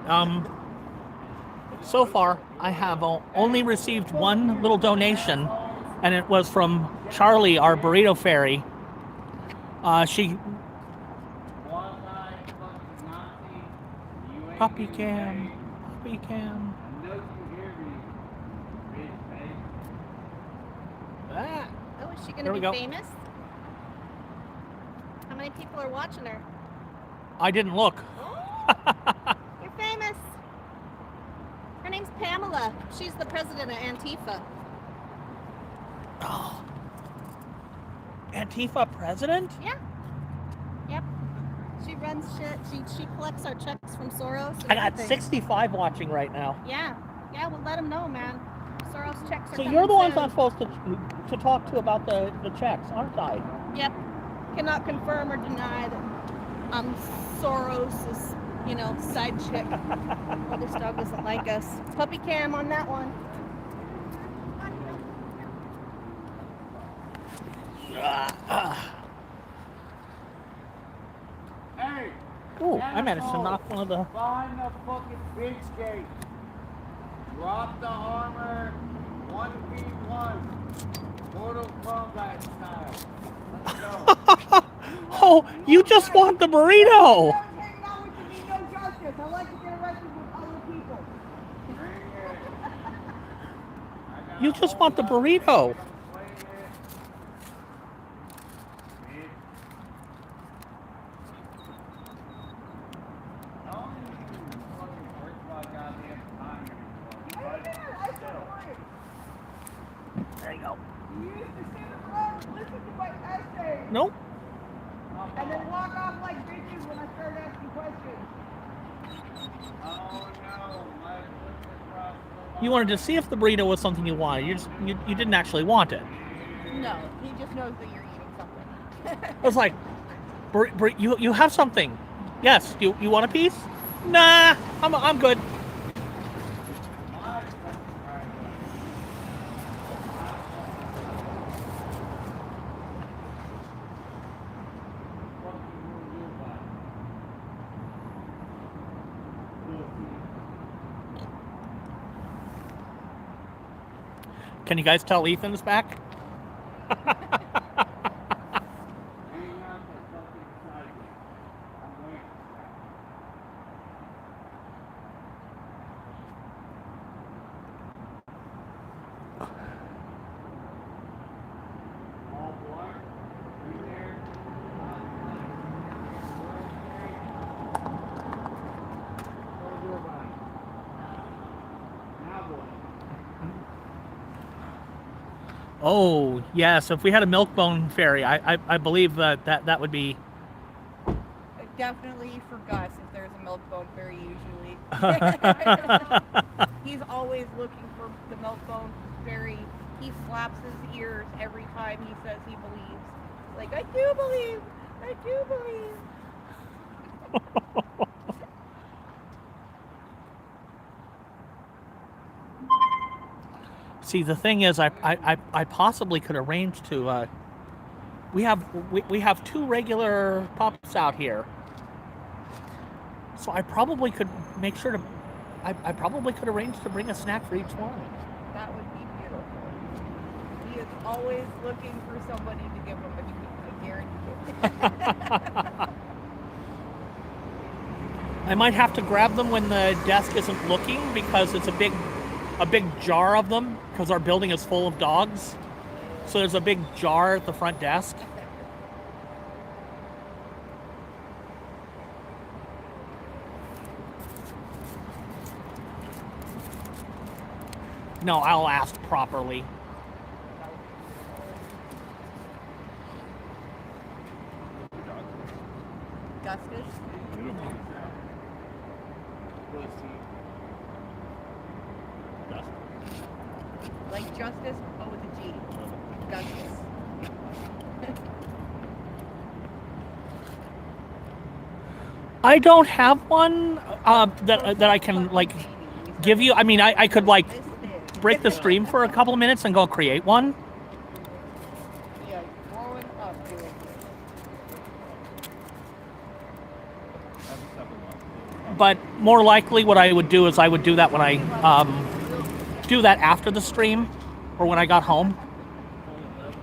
So far, I have only received one little donation, and it was from Charlie, our burrito fairy. She... Puppy cam. Puppy cam. Ah. Oh, is she There gonna we be go. famous? How many people are watching her? I didn't look. You're famous. Her name's Pamela. She's the president of Antifa. Oh. Antifa president? Yeah. Yep. She runs shit. She collects our checks from Soros. And I got everything. 65 watching right now. Yeah. Yeah, well, let them know, man. Soros checks are So coming you're the ones soon. I'm supposed to talk to about the checks, aren't I? Yep. Cannot confirm or deny that Soros' side chick. Well, this dog doesn't like us. Puppy cam on that one. Hey! Ooh, I managed to knock one of the... Find the fucking bitch gate. Drop the armor. 1v1. Mortal Kombat style. Let's go. Oh, you just want the burrito! Hanging out with you, need no justice. I like to get arrested with other people. You just want the burrito. There you go. You used to sit around and listen to my essays. Nope. And then walk off like bitches when I start asking questions. Oh no, my goodness. You wanted to see if the burrito was something you wanted. You didn't actually want it. No, he just knows that you're eating something. I was like, you have something. Yes. You want a piece? Nah, I'm good. Can you guys tell Ethan's back? Oh, yes. If we had a milk-bone fairy, I believe that would be... Definitely for Gus if there's a milk bone fairy usually. He's always looking for the milk bone fairy. He slaps his ears every time he says he believes. Like, I do believe! I do believe! See, the thing is, I possibly could arrange to. We have 2 regular pups out here, so I probably could make sure to. I probably could arrange to bring a snack for each one. That would be beautiful. He is always looking for somebody to give him a treat. I guarantee it. I might have to grab them when the desk isn't looking because it's a big jar of them because our building is full of dogs. So there's a big jar at the front desk. No, I'll ask properly. Gustus? Like justice, but with a G. Gustus. I don't have one that I can like give you. I mean, I could like break the stream for a couple of minutes and go create one. Yeah, growing up doing it. But more likely what I would do is I would do that when I do that after the stream or when I got home.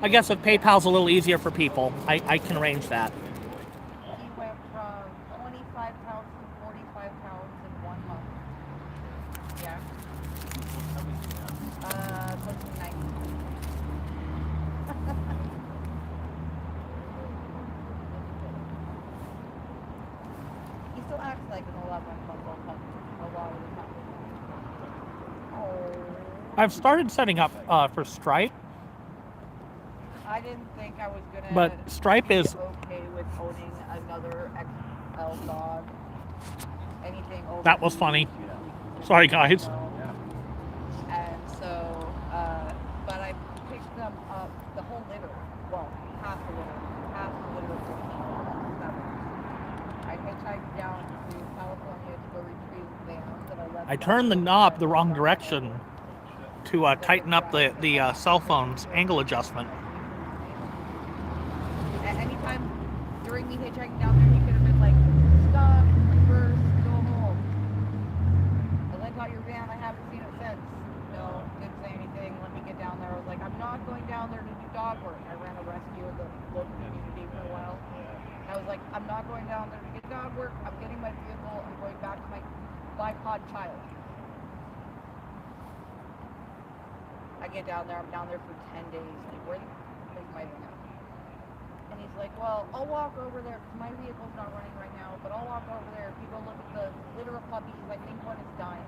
I guess if PayPal's a little easier for people, I can arrange that. He went from 25 pounds to 45 pounds in 1 month. Yeah. Close to 90. He still acts like an 11-month-old puppy a lot of the time. Oh. I've started setting up for Stripe, I didn't think I was gonna but Stripe be is okay with owning another XL dog. Anything over that was funny. Sorry guys. And so, but I picked them up, the whole litter, well, half the litter for $15. I hitchhiked down to California to go retrieve vans that I left. I turned the knob the wrong direction to tighten up the cell phone's angle adjustment. At any time during me hitchhiking down there, he could have been like, stop, reverse, go home. I lent out your van, I haven't seen it since. No, didn't say anything. Let me get down there. I was like, I'm not going down there to do dog work. I ran a rescue in the local community for a while. I was like, I'm not going down there to get dog work. I'm getting my vehicle. I'm going back to my bipod child. I get down there. I'm down there for 10 days. Like, where is my van? And he's like, well, I'll walk over there because my vehicle's not running right now, but I'll walk over there. If you go look at the litter of puppies, I think one is dying.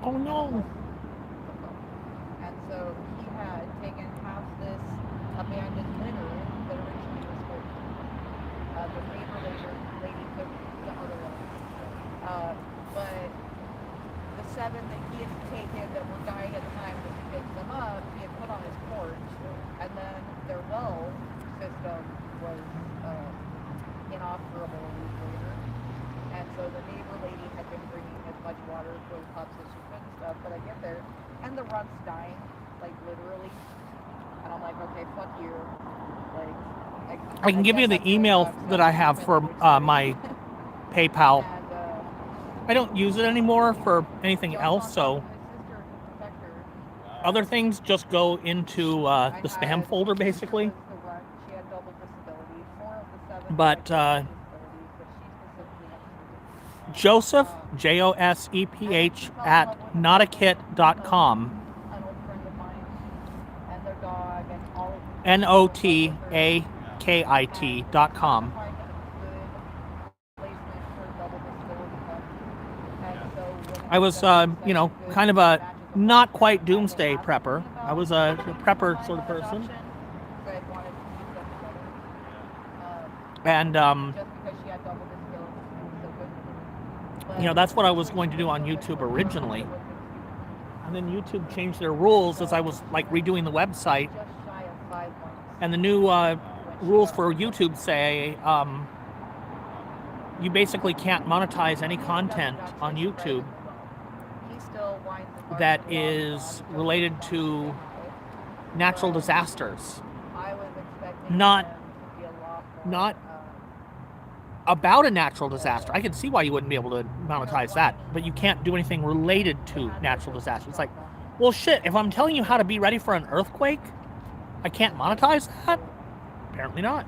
Oh no. And so he had taken half this abandoned litter that originally was for the neighbor lady took the other one. But the 7 that he had taken that were dying at the time that he picked them up, he had put on his porch, and then their well system was inoperable a week later. And so the neighbor lady had been bringing as much water for the pups as she could and stuff, but I get there, and the runt's dying, like literally. And I'm like, okay, fuck you. Like, I can give you the email that I have for my PayPal. And, I don't use it anymore for anything else, so other things just go into the spam folder, basically. But Joseph, Joseph, at notakit.com. NOTAKIT.com. I was, kind of a not quite doomsday prepper. I was a prepper sort of person. And, that's what I was going to do on YouTube originally. And then YouTube changed their rules as I was, like, redoing the website. And the new rules for YouTube say you basically can't monetize any content on YouTube. He still that is related to natural disasters. Not about a natural disaster. I can see why you wouldn't be able to monetize that, but you can't do anything related to natural disasters. It's like, well, shit, if I'm telling you how to be ready for an earthquake, I can't monetize that? Apparently not.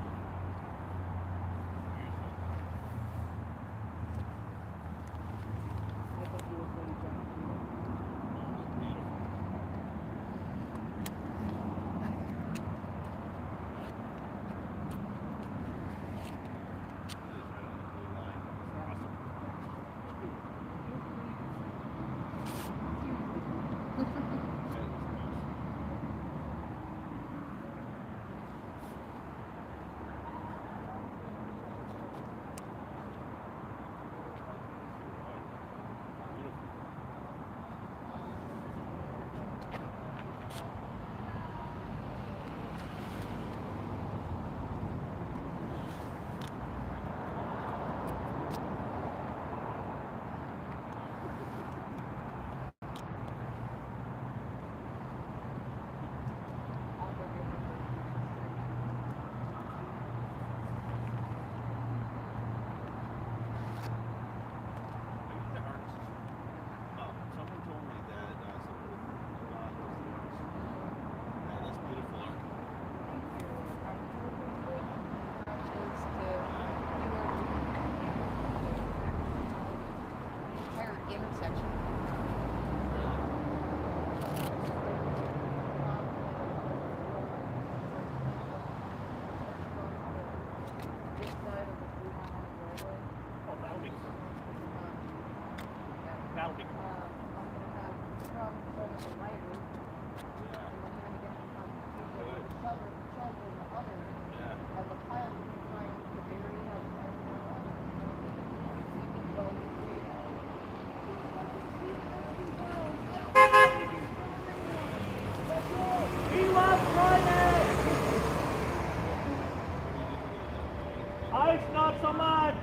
Ice, not so much.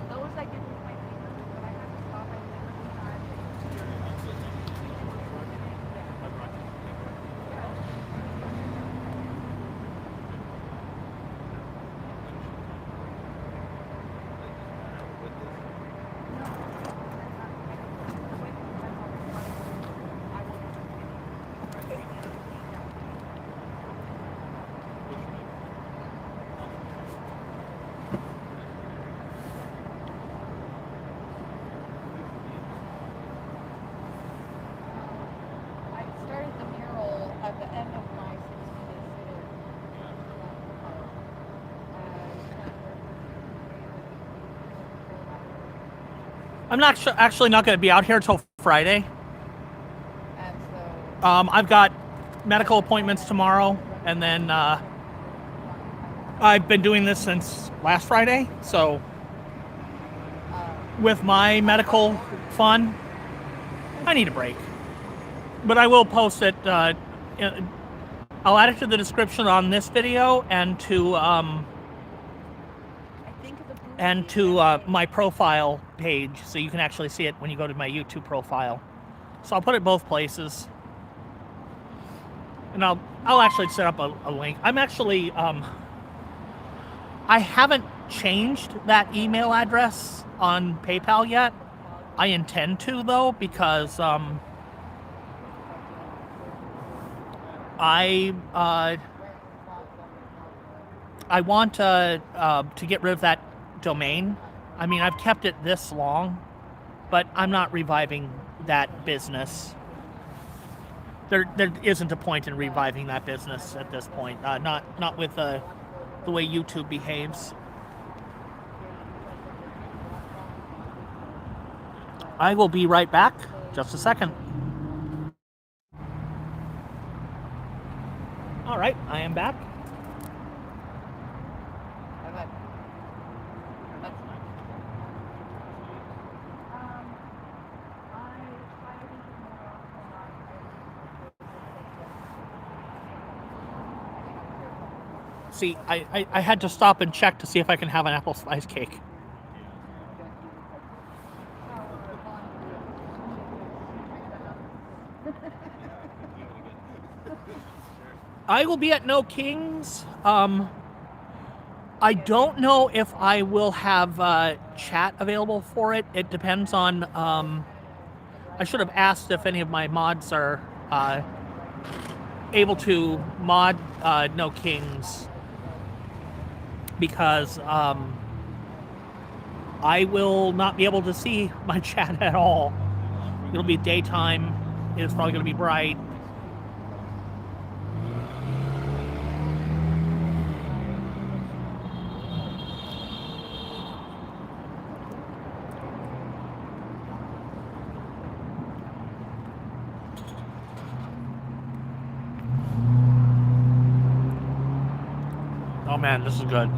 Those I did with my fingers, but I have to stop at I'm not actually not going to be out here till Friday. I've got medical appointments tomorrow, and then I've been doing this since last Friday. So with my medical fun, I need a break. But I will post it. I'll add it to the description on this video and to my profile page, so you can actually see it when you go to my YouTube profile. So I'll put it both places, and I'll actually set up a link. I'm actually I haven't changed that email address on PayPal yet. I intend to, though, because I want to get rid of that domain. I mean, I've kept it this long, but I'm not reviving that business. There isn't a point in reviving that business at this point. Not with the way YouTube behaves. I will be right back. Just a second. All right, I am back. See, I had to stop and check to see if I can have an apple slice cake. I will be at No Kings. I don't know if I will have chat available for it. It depends on. I should have asked if any of my mods are able to mod No Kings, because I will not be able to see my chat at all. It'll be daytime. It's probably going to be bright. Oh man, this is good.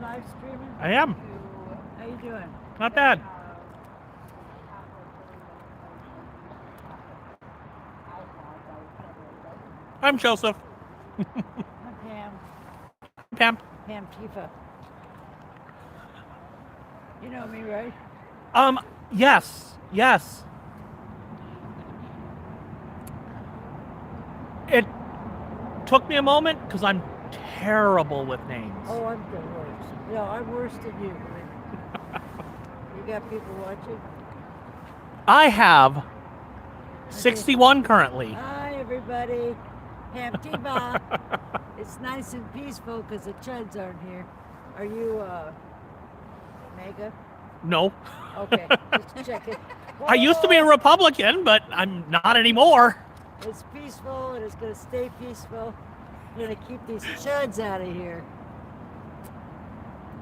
Live streaming? I am. How you doing? Not bad. I'm Joseph. I'm Pam. Pam. Pam Tifa. You know me, right? Yes. It took me a moment because I'm terrible with names. Oh, I'm the worst. No, I'm worse than you. You got people watching? I have 61 currently. Hi, everybody. Pam Tifa. It's nice and peaceful because the Chuds aren't here. Are you, Mega? No. Okay, just checking. I used to be a Republican, but I'm not anymore. It's peaceful and it's going to stay peaceful. We're going to keep these Chuds out of here.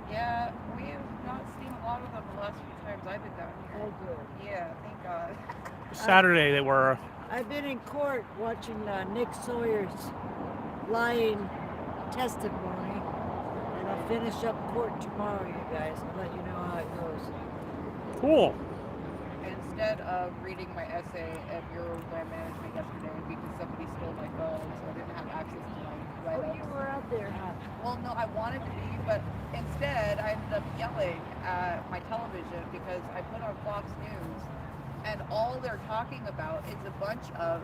Yeah, we have not seen a lot of them the last few times I've been down here. Oh, good. Yeah, thank God. Saturday they were. I've been in court watching Nick Sawyer's lying testimony, and I'll finish up court tomorrow, you guys. I'll let you know how it goes. Cool. Instead of reading my essay at Bureau of Land Management yesterday because somebody stole my phone, so I didn't have access to my Oh, write-ups. you were out there, huh? Well, no, I wanted to be, but instead I ended up yelling at my television because I put on Fox News, and all they're talking about is a bunch of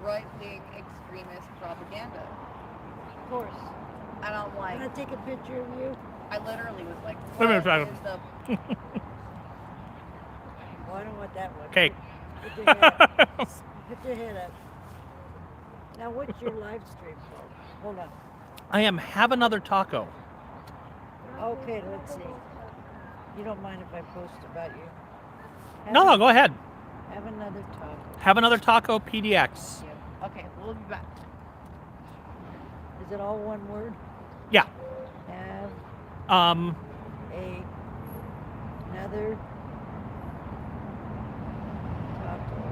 right-wing extremist propaganda. Of course. And I'm like, Can I take a picture of you? I literally was like, Wait a what minute, is the... Oh, I don't want that one. Okay. Put your head up. Put your head up. Now, what's your live stream called? Hold on. I am Have Another Taco. Okay, let's see. You don't mind if I post about you? No, go ahead. Have another talk. Have Another Taco PDX. Okay, we'll be back. Is it all one word? Yeah. Have another taco.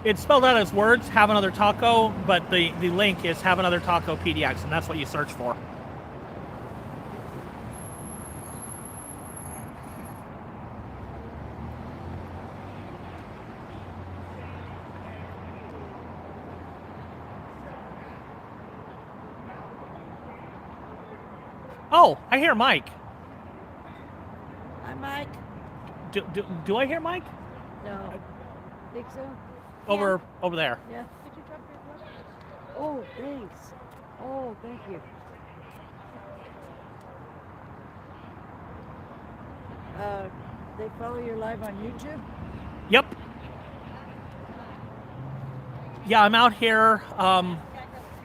It's spelled out as words, Have Another Taco, but the link is Have Another Taco PDX, and that's what you search for. Oh, I hear Mike. Hi, Mike. Do I hear Mike? No. Think so? Over there. Yeah. Oh, thanks. Oh, thank you. They follow your live on YouTube? Yep. Yeah, I'm out here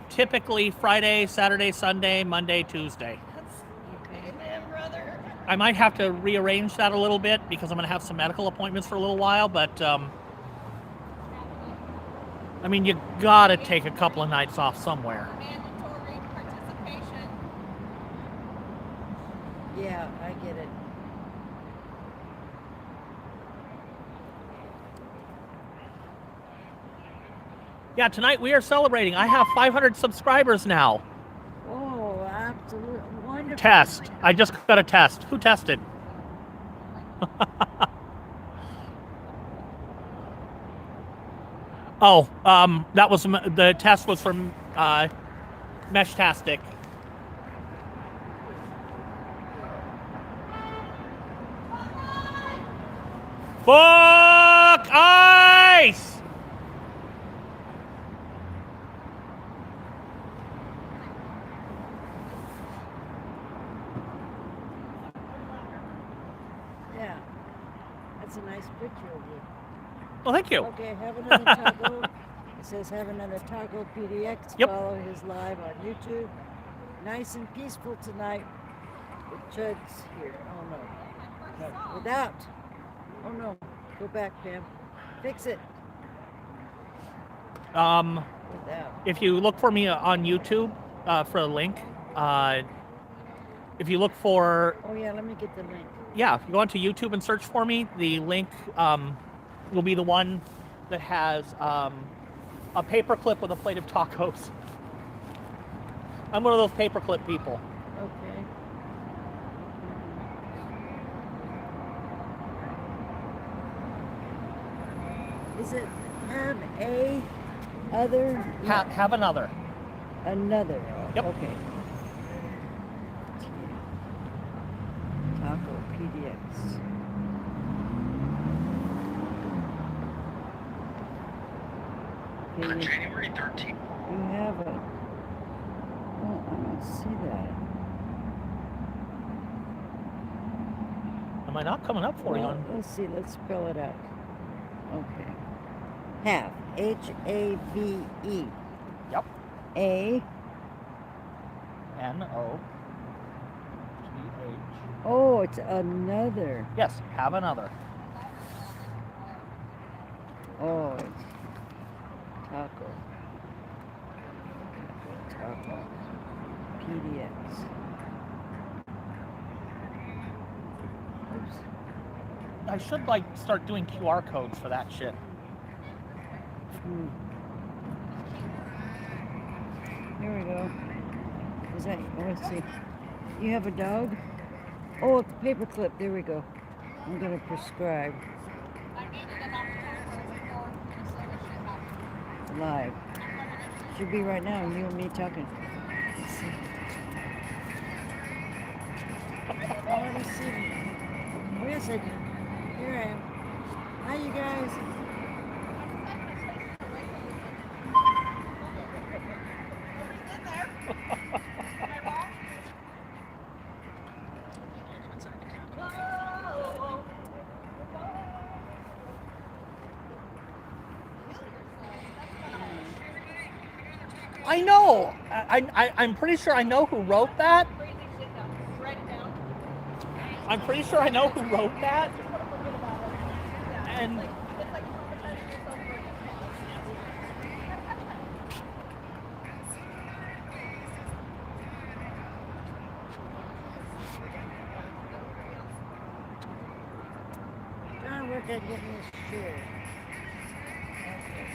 typically Friday, Saturday, Sunday, Monday, Tuesday. Okay. I might have to rearrange that a little bit because I'm going to have some medical appointments for a little while, but I mean, you gotta take a couple of nights off somewhere. Mandatory participation. Yeah, I get it. Yeah, tonight we are celebrating. I have 500 subscribers now. Oh, absolutely wonderful. Test. I just got a test. Who tested? Oh, that was the test was from Meshtastic. Fuck ice! Yeah. That's a nice picture of you. Well, thank you. Okay, have another taco. It says have another taco PDX. Yep. Follow his live on YouTube. Nice and peaceful tonight. The Chud's here. Oh no. No. Without. Oh no. Go back, Pam. Fix it. Without. If you look for me on YouTube for a link, if you look for, Oh yeah, let me get the link. yeah, if you go onto YouTube and search for me, the link will be the one that has a paperclip with a plate of tacos. I'm one of those paperclip people. Okay. Is it have a other? Have another. Another. Yep. Okay. Taco PDX. Okay, On January 13th. you have it. Oh, I don't see that. Am I not coming up for you? Well, let's see. Let's spell it out. Okay. Have. H-A-V-E. Yep. A. N-O-T-H. Oh, it's another. Yes, have another. Oh, it's taco. Taco. PDX. Oops. I should like start doing QR codes for that shit. Here we go. Is that? Oh, let's see. You have a dog? Oh, it's a paperclip. There we go. I'm gonna prescribe live. Should be right now. You and me talking. Let's see. Oh, let me see. Oh, yes, I do. Here I am. Hi, you guys. I know. I'm pretty sure I know who wrote that. I'm pretty sure I know who wrote that. And Trying to work at getting this share. Okay.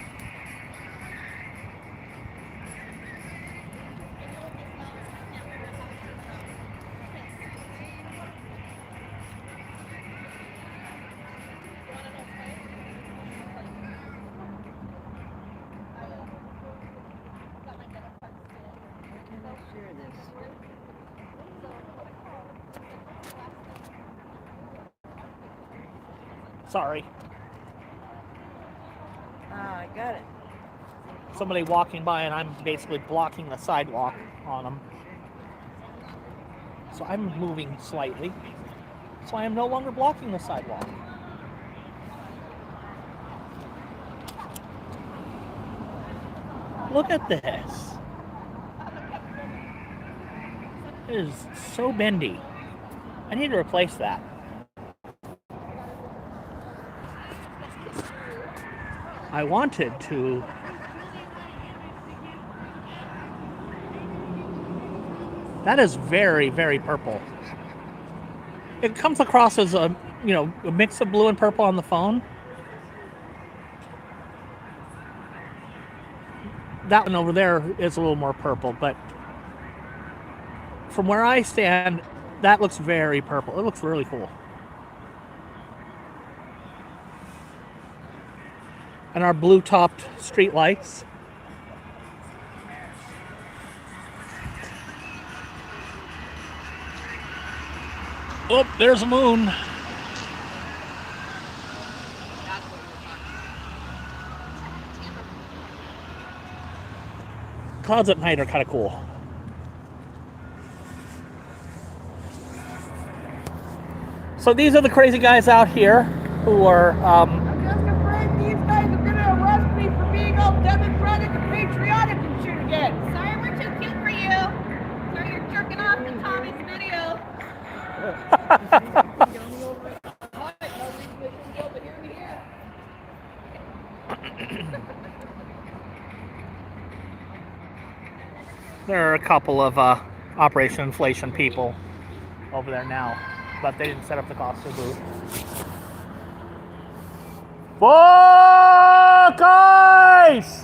How can I share this? Sorry. Ah, I got it. Somebody walking by and I'm basically blocking the sidewalk on them. So I'm moving slightly. So I am no longer blocking the sidewalk. Look at this. It is so bendy. I need to replace that. I wanted to. That is very, very purple. It comes across as a mix of blue and purple on the phone. That one over there is a little more purple, but from where I stand, that looks very purple. It looks really cool. And our blue-topped street lights. Oh, there's a moon. Clouds at night are kind of cool. So these are the crazy guys out here who are I'm just afraid these guys are gonna arrest me for being all democratic and patriotic and shit again. Sorry, we're too cute for you. Sorry, you're jerking off in Tommy's video. There are a couple of Operation Inflation people over there now, but they didn't set up the costume booth. Fuck ice!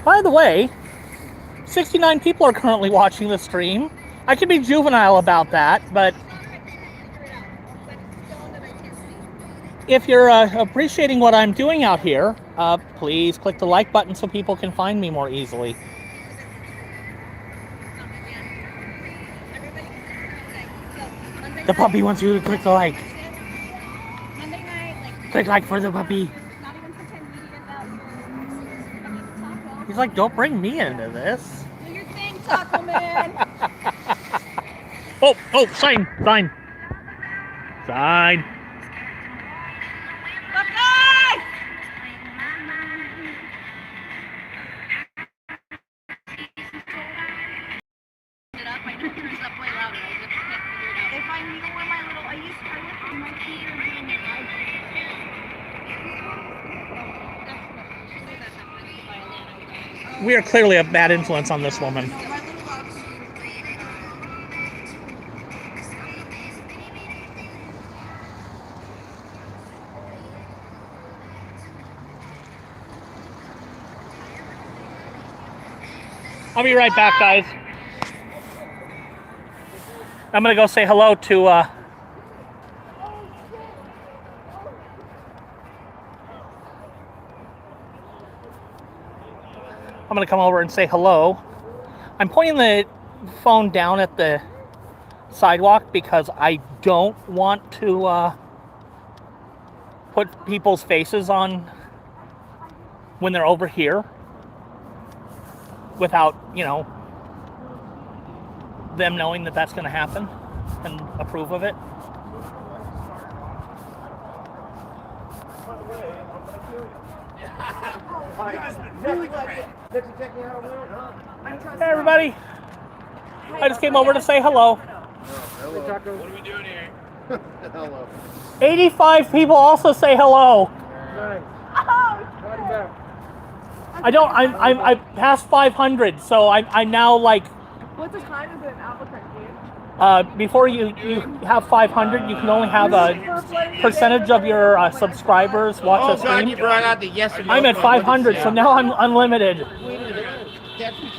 By the way, 69 people are currently watching the stream. I could be juvenile about that, but if you're appreciating what I'm doing out here, please click the like button so people can find me more easily. The puppy wants you to click the like. Click like for the puppy. He's like, don't bring me into this. Do your thing, Taco Man. Oh, sign. Buckeye! If I knew where my little, I used to lift my feet and We are clearly a bad influence on this woman. I'll be right back, guys. I'm gonna go say hello to I'm gonna come over and say hello. I'm pointing the phone down at the sidewalk because I don't want to put people's faces on when they're over here without, them knowing that that's going to happen and approve of it. Hey everybody, I just came over to say hello. What are we doing here? Hello. 85 people also say hello. Nice. I passed 500, so I'm now like. What the time is it in Albuquerque? Before you have 500, you can only have a percentage of your subscribers watch the stream. You brought out the yes and no. I'm at 500, so now I'm unlimited.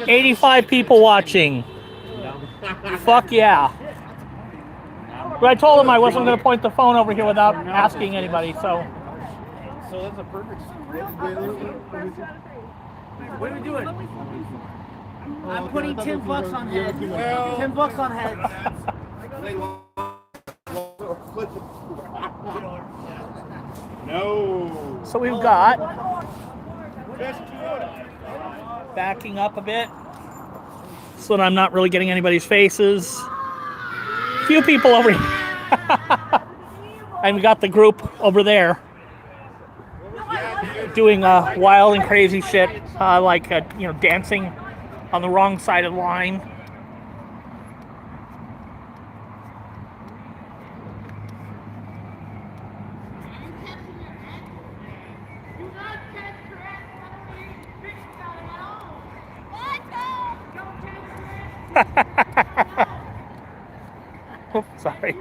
85 people watching. Fuck yeah. But I told him I wasn't going to point the phone over here without asking anybody, so. So that's a perfect. What are we doing? I'm putting $10 on heads. $10 on heads. No. So we've got, backing up a bit so that I'm not really getting anybody's faces. Few people over here. And we got the group over there doing wild and crazy shit, like dancing on the wrong side of the line. Oops, sorry.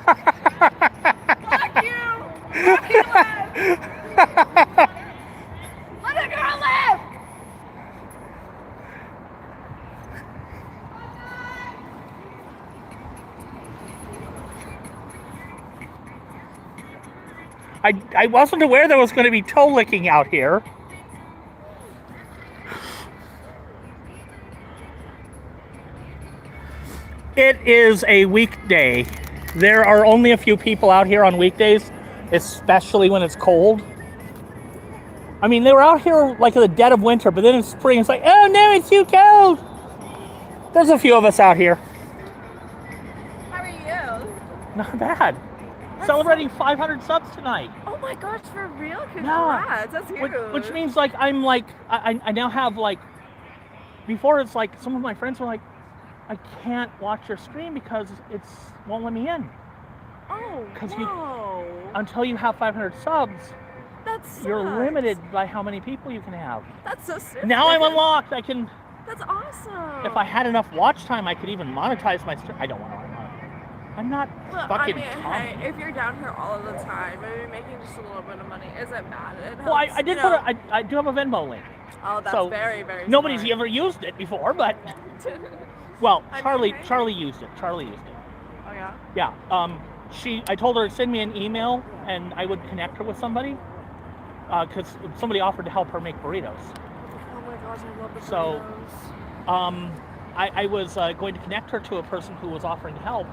Fuck you! Fuck you, let the girl live! I wasn't aware there was going to be toe licking out here. It is a weekday. There are only a few people out here on weekdays, especially when it's cold. I mean, they were out here like in the dead of winter, but then in spring it's like, oh no, it's too cold. There's a few of us out here. How are you? Not bad. Celebrating 500 subs tonight. Oh my gosh, for real? Congrats, that's huge. Which means like I'm like I now have like, before it's like some of my friends were like, I can't watch your stream because it's won't let me in. Oh, Because whoa. until you have 500 subs, That sucks. you're limited by how many people you can have. That's so sick. Now I'm unlocked. I can. That's awesome. If I had enough watch time, I could even monetize my stream. I don't want to. I'm not Well, fucking. I mean, hey, if you're down here all of the time, maybe making just a little bit of money isn't bad. It helps, Well, I did you put. know. I do have a Venmo link. Oh, that's so very, very nobody's smart. ever used it before, but well, I mean, Charlie hey. Charlie used it. Charlie used it. Oh yeah. Yeah. I told her to send me an email and I would connect her with somebody. Because somebody offered to help her make burritos. Oh my gosh, I love the So, burritos. I was going to connect her to a person who was offering help.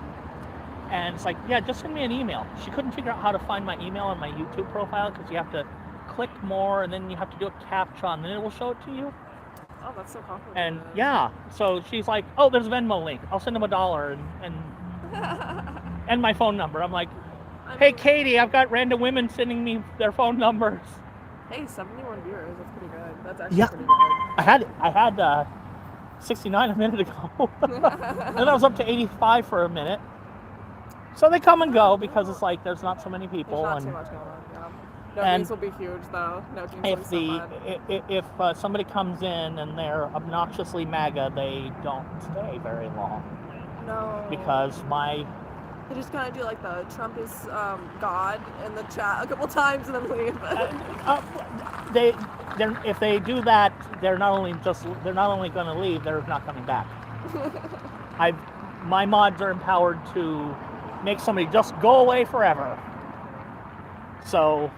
And it's like, yeah, just send me an email. She couldn't figure out how to find my email on my YouTube profile because you have to click more and then you have to do a CAPTCHA and then it will show it to you. Oh, that's so complicated. And yeah, so she's like, oh, there's a Venmo link. I'll send them $1 and my phone number. I'm like, hey, Katie, I've got random women sending me their phone numbers. Hey, 71 viewers. That's pretty good. That's actually Yeah. pretty good. I had 69 a minute ago. Then I was up to 85 for a minute. So they come and go because it's like there's not so many people. There's not and too much going on. Yeah. No and jeans will be huge though. No jeans will if be so bad. if somebody comes in and they're obnoxiously MAGA, they don't stay very long No. because my They just kind of do like the Trump is God in the chat a couple times and then leave. if they do that, they're not only going to leave, they're not coming back. My mods are empowered to make somebody just go away forever. So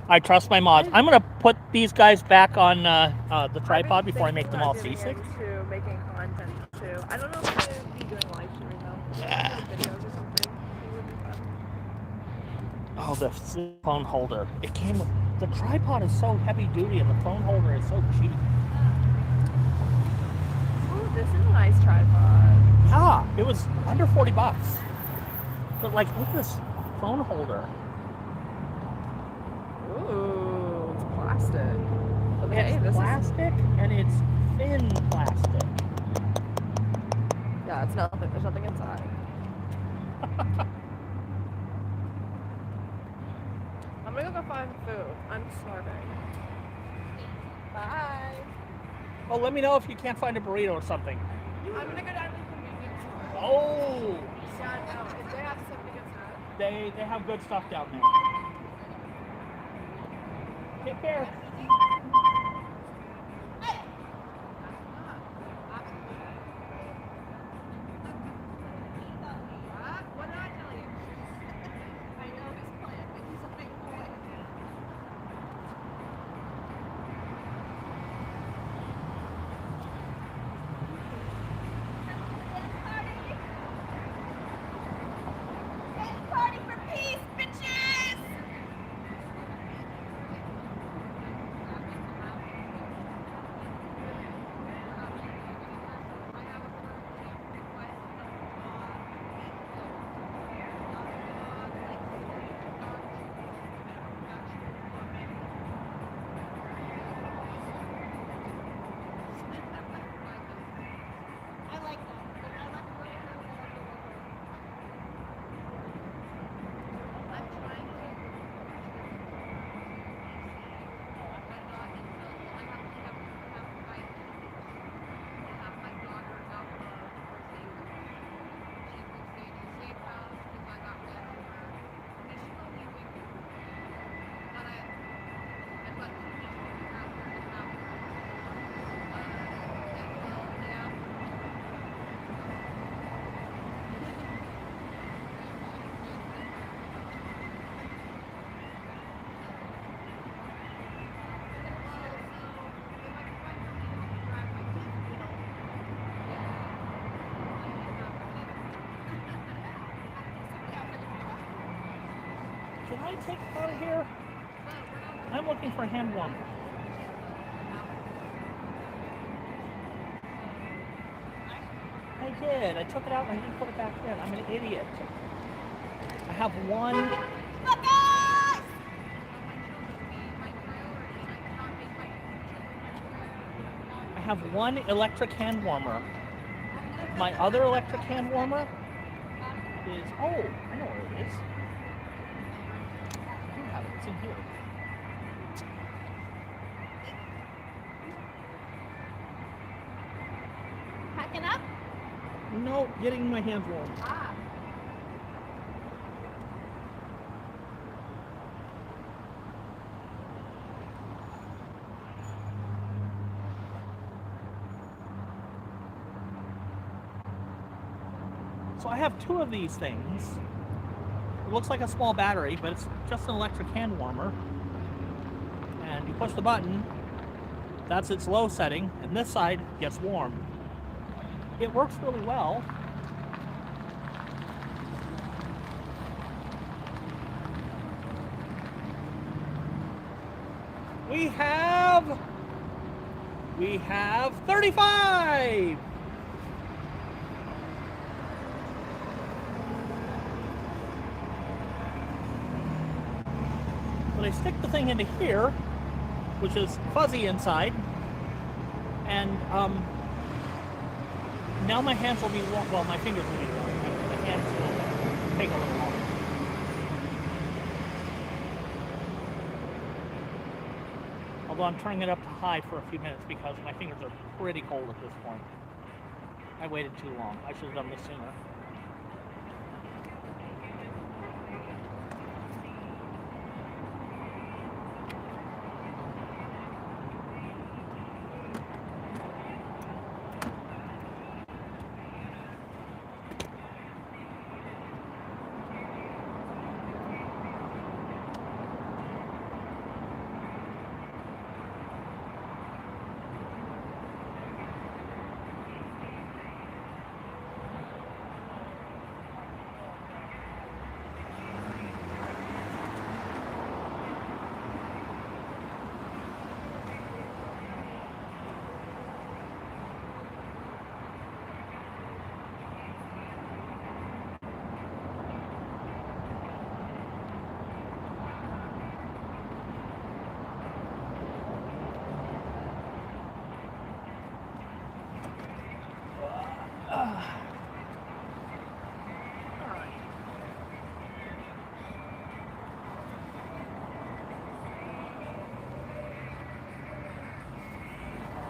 I trust my mods. I'm gonna put these guys back on the tripod before I make them all seasick. To making content too. I don't know if I'm gonna be doing live streaming though. Videos or something. It would be fun. Oh, the phone holder. It came with the tripod is so heavy duty and the phone holder is so cheap. Ooh, this is a nice tripod. Ah, it was under $40. But like, look at this phone holder. Ooh, it's plastic. Okay, It's this plastic and it's thin plastic. Yeah, it's nothing. There's nothing inside. I'm gonna go find food. I'm starving. Bye. Oh, let me know if you can't find a burrito or something. I'm gonna go down to the convenience store. Oh, Yeah, no, if they have something inside. they have good stuff down there. Take care. I take it out of here? I'm looking for a hand warmer. I did. I took it out and I didn't put it back in. I'm an idiot. I have one. I have one electric hand warmer. My other electric hand warmer is, oh, I know where it is. I do have it. It's in here. Packing up? No, getting my hands warm. Ah. So I have two of these things. It looks like a small battery, but it's just an electric hand warmer. And you push the button, that's its low setting, and this side gets warm. It works really well. We have 35! But I stick the thing into here, which is fuzzy inside, and now my hands will be warm. Well, my fingers will be warm. My hands will take a little longer. Although I'm turning it up to high for a few minutes because my fingers are pretty cold at this point. I waited too long. I should have done this sooner.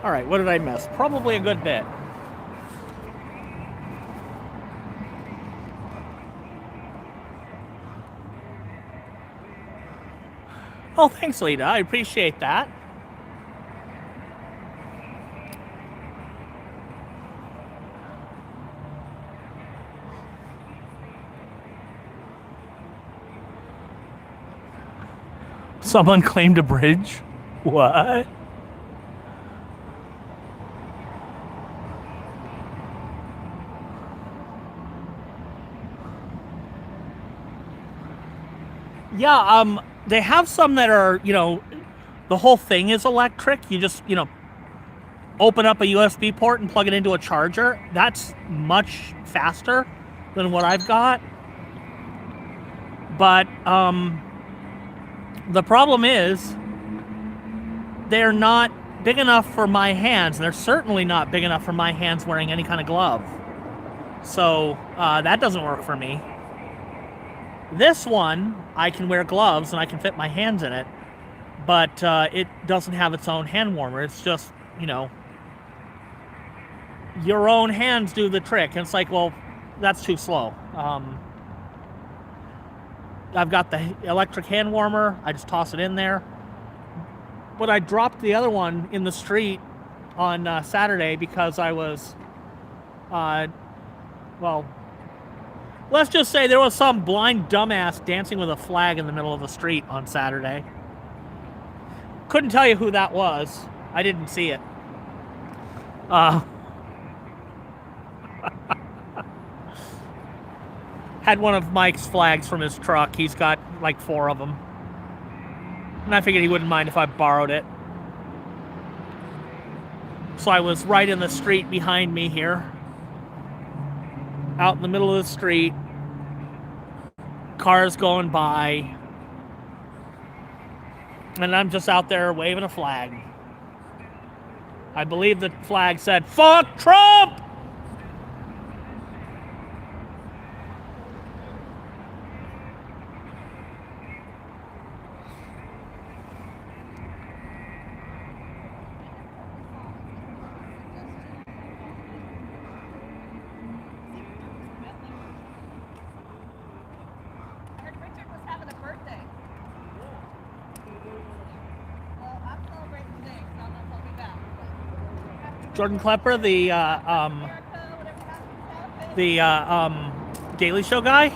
All right, what did I miss? Probably a good bit. Oh, thanks, Lita. I appreciate that. Someone claimed a bridge? What? Yeah, they have some that are, the whole thing is electric. You just, open up a USB port and plug it into a charger. That's much faster than what I've got. But the problem is they're not big enough for my hands. And they're certainly not big enough for my hands wearing any kind of glove. So that doesn't work for me. This one, I can wear gloves and I can fit my hands in it, but it doesn't have its own hand warmer. It's just, your own hands do the trick. And it's like, well, that's too slow. I've got the electric hand warmer. I just toss it in there. But I dropped the other one in the street on Saturday because I was, let's just say there was some blind dumbass dancing with a flag in the middle of the street on Saturday. Couldn't tell you who that was. I didn't see it. had one of Mike's flags from his truck. He's got like 4 of them. And I figured he wouldn't mind if I borrowed it. So I was right in the street behind me here. Out in the middle of the street. Cars going by. And I'm just out there waving a flag. I believe the flag said, "Fuck Trump!" I heard Richard was having a birthday. Well, I'm celebrating today, so I'm not talking back. Jordan Klepper, the Daily Show guy.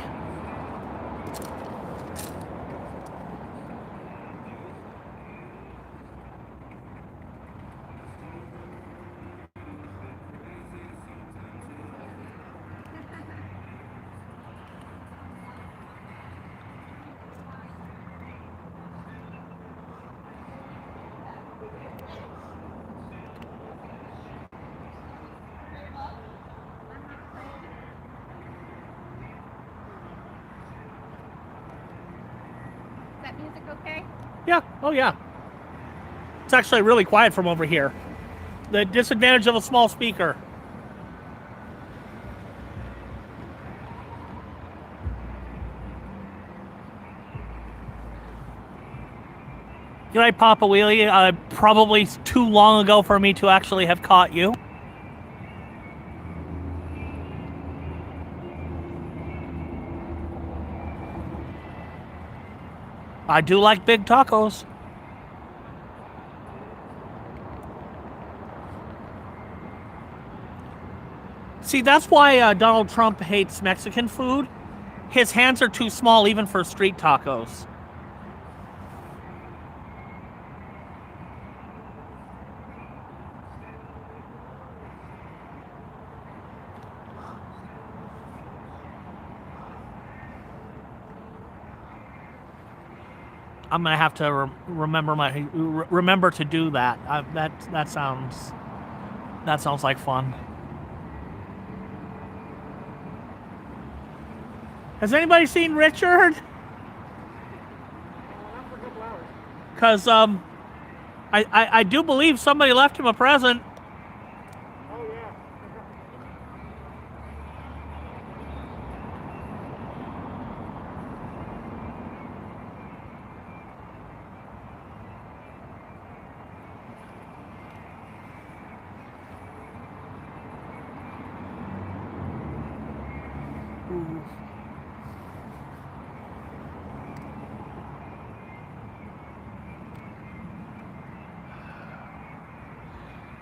Is that music okay? Yeah, oh yeah. It's actually really quiet from over here. The disadvantage of a small speaker. G'day, Papa Wheelie. Probably too long ago for me to actually have caught you. I do like big tacos. See, that's why Donald Trump hates Mexican food. His hands are too small even for street tacos. I'm gonna have to remember to do that. That sounds like fun. Has anybody seen Richard? Because I do believe somebody left him a present. Oh, yeah.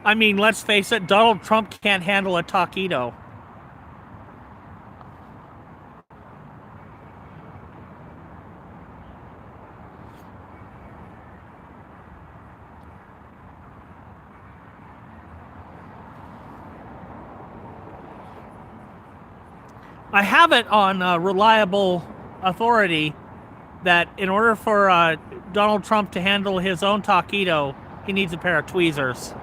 I mean, let's face it, Donald Trump can't handle a taquito. I have it on reliable authority that in order for Donald Trump to handle his own taquito, he needs a pair of tweezers.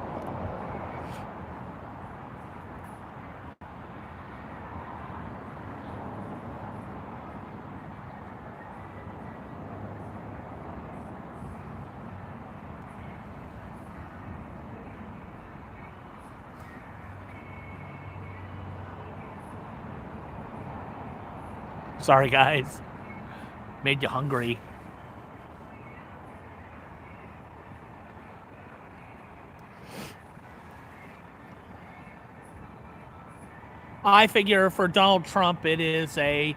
Sorry, guys. Made you hungry. I figure for Donald Trump, it is a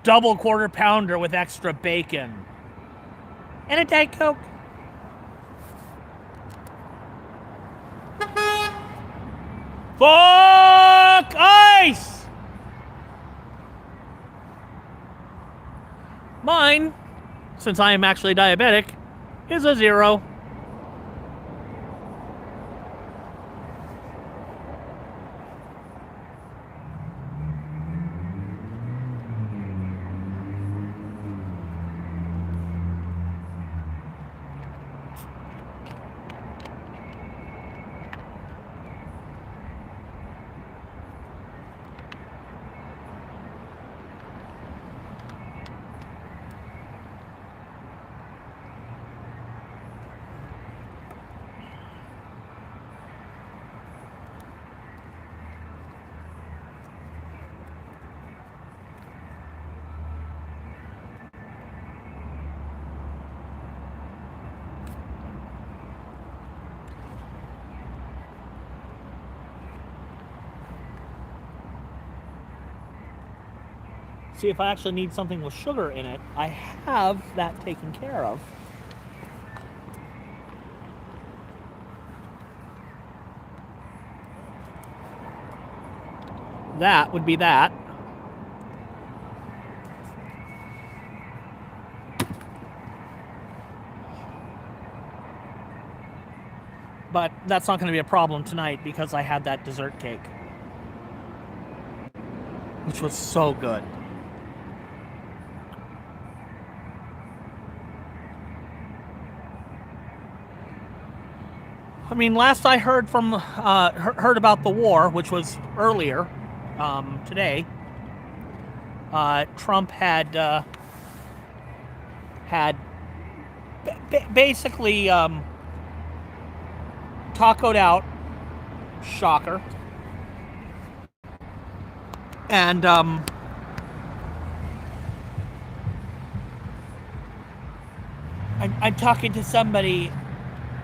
double quarter pounder with extra bacon. And a Diet Coke. Fuck ice! Mine, since I am actually diabetic, is a 0. see if I actually need something with sugar in it. I have that taken care of. That would be that. But that's not going to be a problem tonight because I had that dessert cake, which was so good. I mean, last I heard from heard about the war, which was earlier today, Trump had basically tacoed out, shocker, and I'm talking to somebody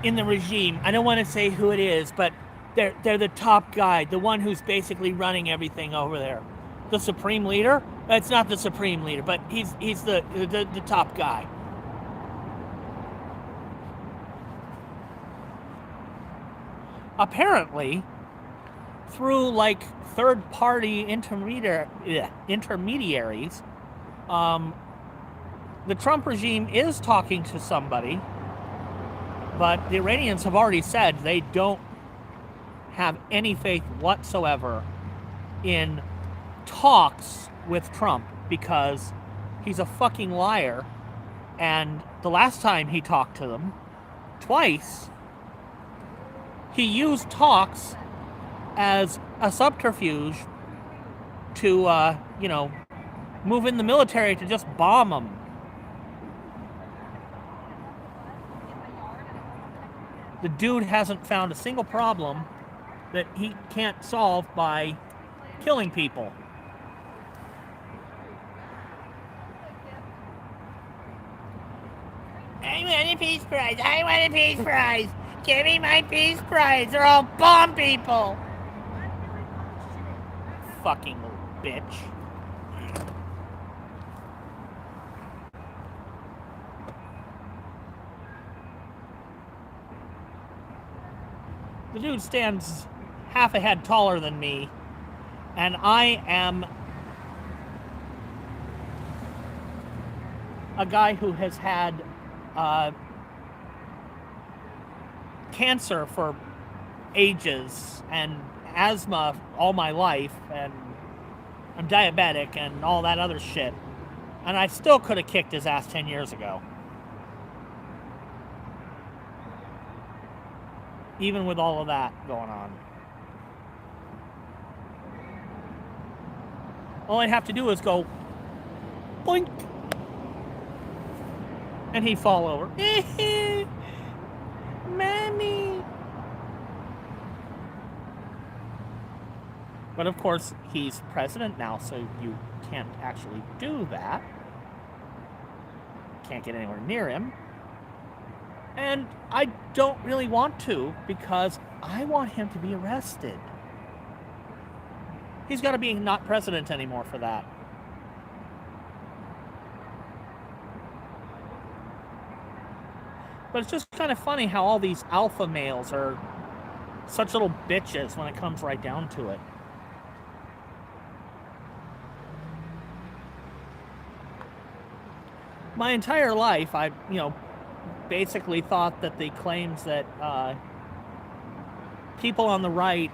in the regime. I don't want to say who it is, but they're the top guy, the one who's basically running everything over there. The supreme leader? It's not the supreme leader, but he's the top guy. Apparently, through like third-party intermediaries, the Trump regime is talking to somebody, but the Iranians have already said they don't have any faith whatsoever in talks with Trump because he's a fucking liar. And the last time he talked to them, twice, he used talks as a subterfuge to, move in the military to just bomb them. The dude hasn't found a single problem that he can't solve by killing people. I want a peace prize. I want a peace prize. Give me my peace prize or I'll bomb people. Fucking little bitch. The dude stands half a head taller than me, and I am a guy who has had cancer for ages and asthma all my life, and I'm diabetic and all that other shit, and I still could have kicked his ass 10 years ago. Even with all of that going on. All I'd have to do is go boink, and he'd fall over. Mommy. But of course, he's president now, so you can't actually do that. Can't get anywhere near him. And I don't really want to, because I want him to be arrested. He's got to be not president anymore for that. But it's just kind of funny how all these alpha males are such little bitches when it comes right down to it. My entire life, I, basically thought that the claims that people on the right,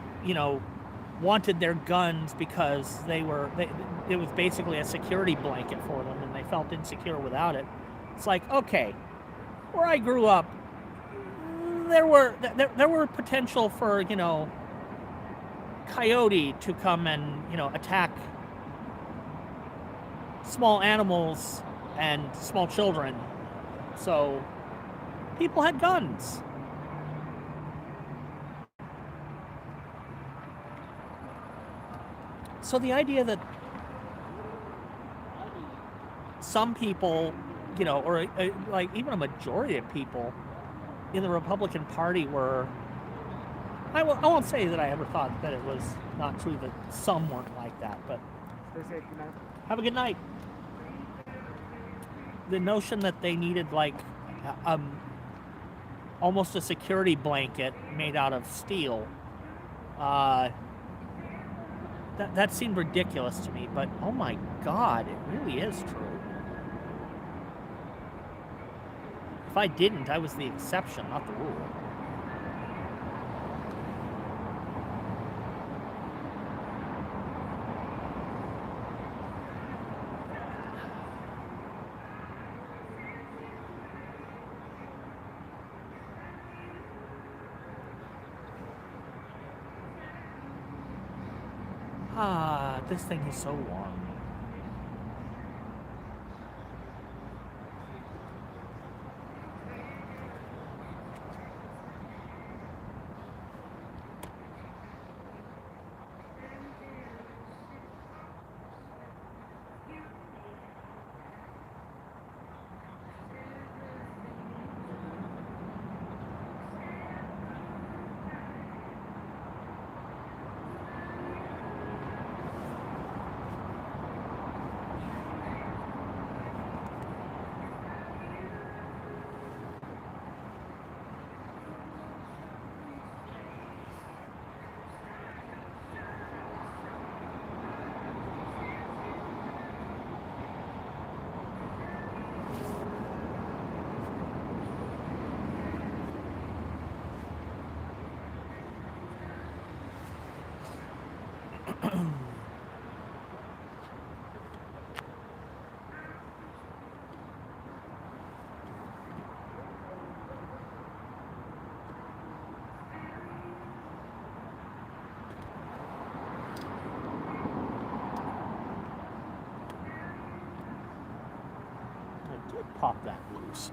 wanted their guns because it was basically a security blanket for them and they felt insecure without it. It's like, okay, where I grew up, there were potential for, coyote to come and, attack small animals and small children. So people had guns. So the idea that some people, or like even a majority of people in the Republican Party were, I won't say that I ever thought that it was not true that some weren't like that, but Have a good night. The notion that they needed like almost a security blanket made out of steel, that seemed ridiculous to me, but oh my God, it really is true. If I didn't, I was the exception, not the rule. Ah, this thing is so warm. Pop that loose.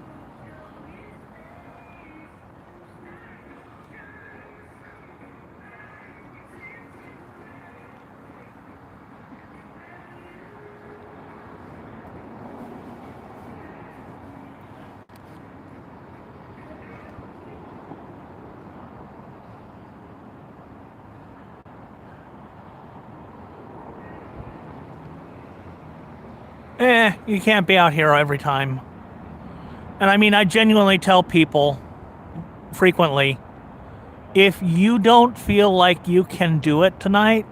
You can't be out here every time. And I mean, I genuinely tell people frequently, if you don't feel like you can do it tonight,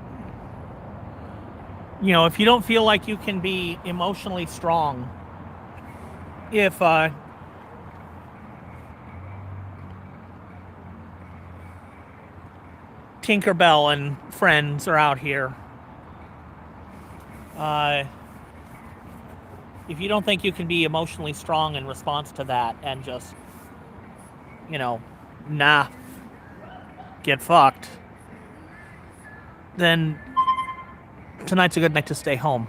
you know, if you don't feel like you can be emotionally strong, if Tinkerbell and friends are out here, if you don't think you can be emotionally strong in response to that and just, you know, nah, get fucked, then tonight's a good night to stay home.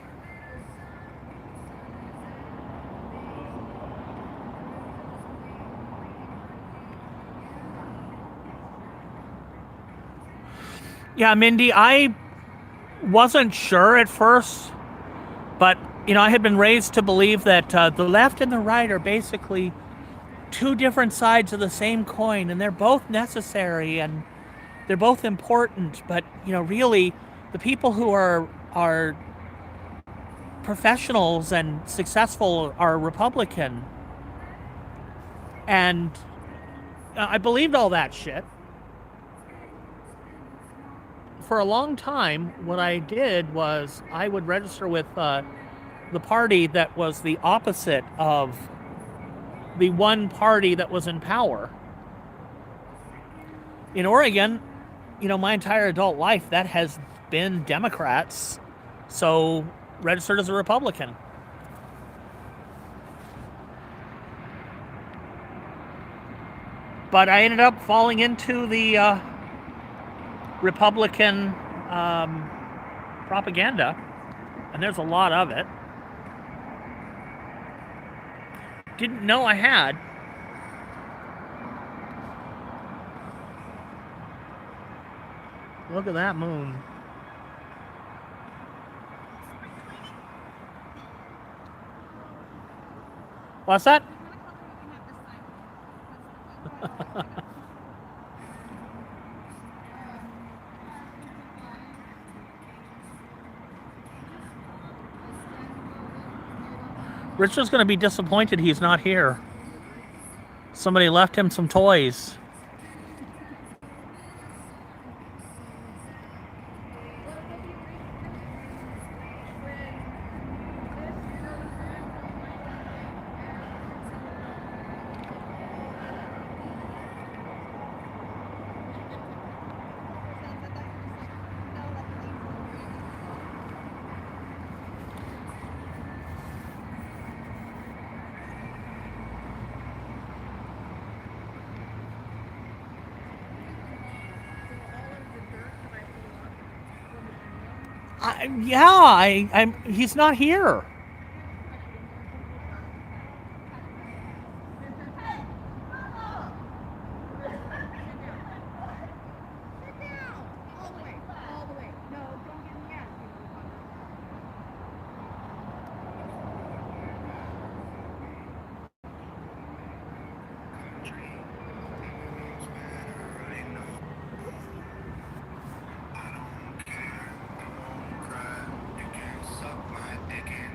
Yeah, Mindy, I wasn't sure at first, but you know, I had been raised to believe that the left and the right are basically two different sides of the same coin, and they're both necessary and they're both important. But you know, really, the people who are professionals and successful are Republican. And I believed all that shit. For a long time, what I did was I would register with the party that was the opposite of the one party that was in power. In Oregon, you know, my entire adult life, that has been Democrats, so registered as a Republican. But I ended up falling into the Republican propaganda, and there's a lot of it. Didn't know I had. Look at that moon. What's that? Richard's going to be disappointed he's not here. Somebody left him some toys. He's not here.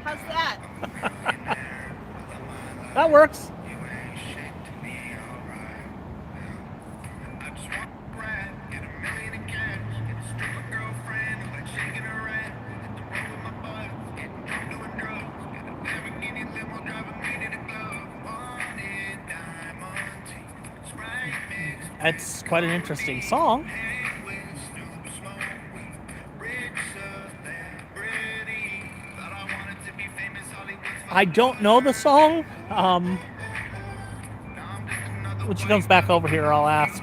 How's that? That works. It's quite an interesting song. I don't know the song. When she comes back over here, I'll ask.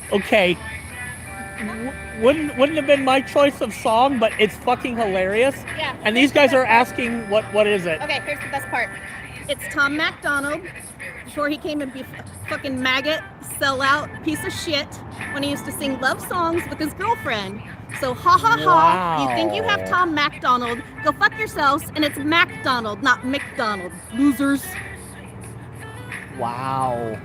Okay, wouldn't have been my choice of song, but it's fucking hilarious. Yeah. And these guys are asking what is it? Okay, here's the best part. It's Tom MacDonald before he came and be fucking maggot, sellout, piece of shit when he used to sing love songs with his girlfriend. So ha ha ha, Wow. You think you have Tom MacDonald, go fuck yourselves, and it's MacDonald, not McDonald. Losers. Wow.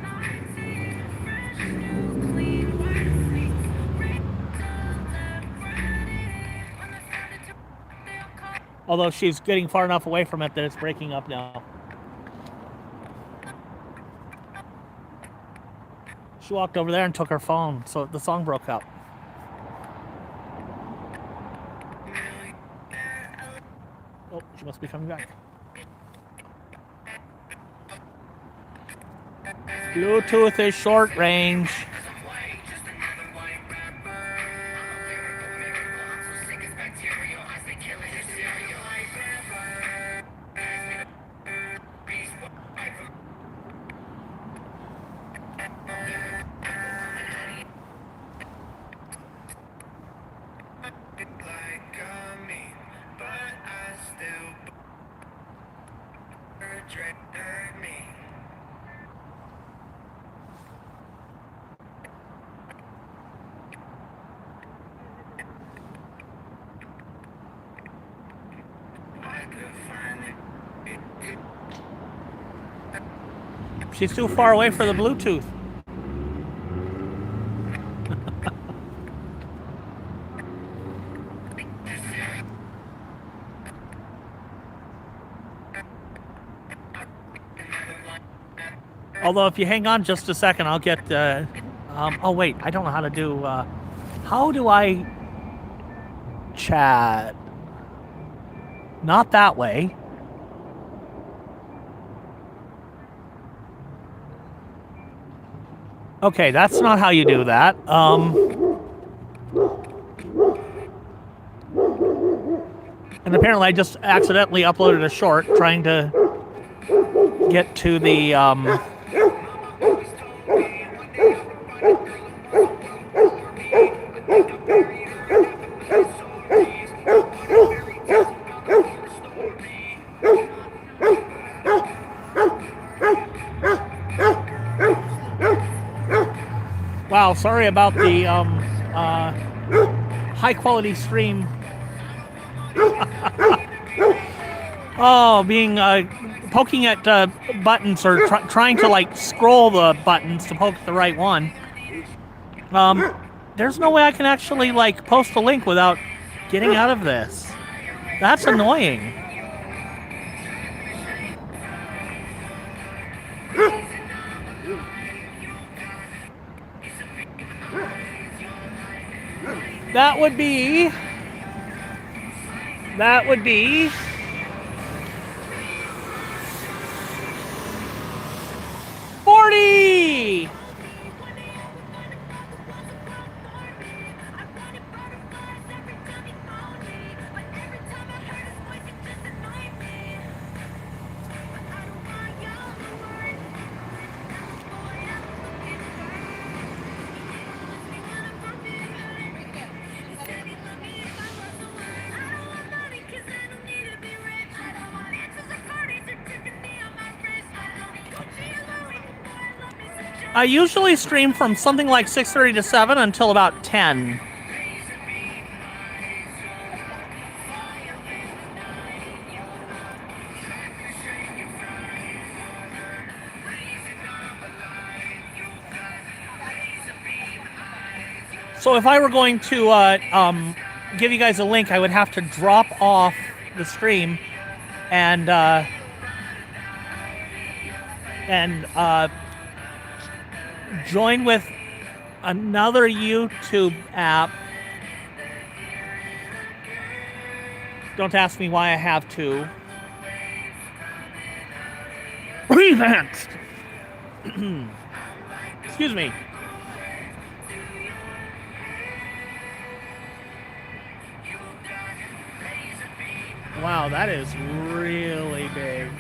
Although she's getting far enough away from it that it's breaking up now. She walked over there and took her phone, so the song broke up. Oh, she must be coming back. Bluetooth is short range. She's too far away for the Bluetooth. Although if you hang on just a second, I'll get, oh wait, I don't know how to do, how do I chat? Not that way. Okay, that's not how you do that. And apparently I just accidentally uploaded a short trying to get to the, wow, sorry about the, high quality stream. Oh, being poking at buttons or trying to like scroll the buttons to poke the right one. There's no way I can actually like post a link without getting out of this. That's annoying. That would be 40. I usually stream from something like 6:30 to 7 until about 10. So if I were going to give you guys a link, I would have to drop off the stream and join with another YouTube app. Don't ask me why I have to. Revanced. Excuse me. Wow, that is really big.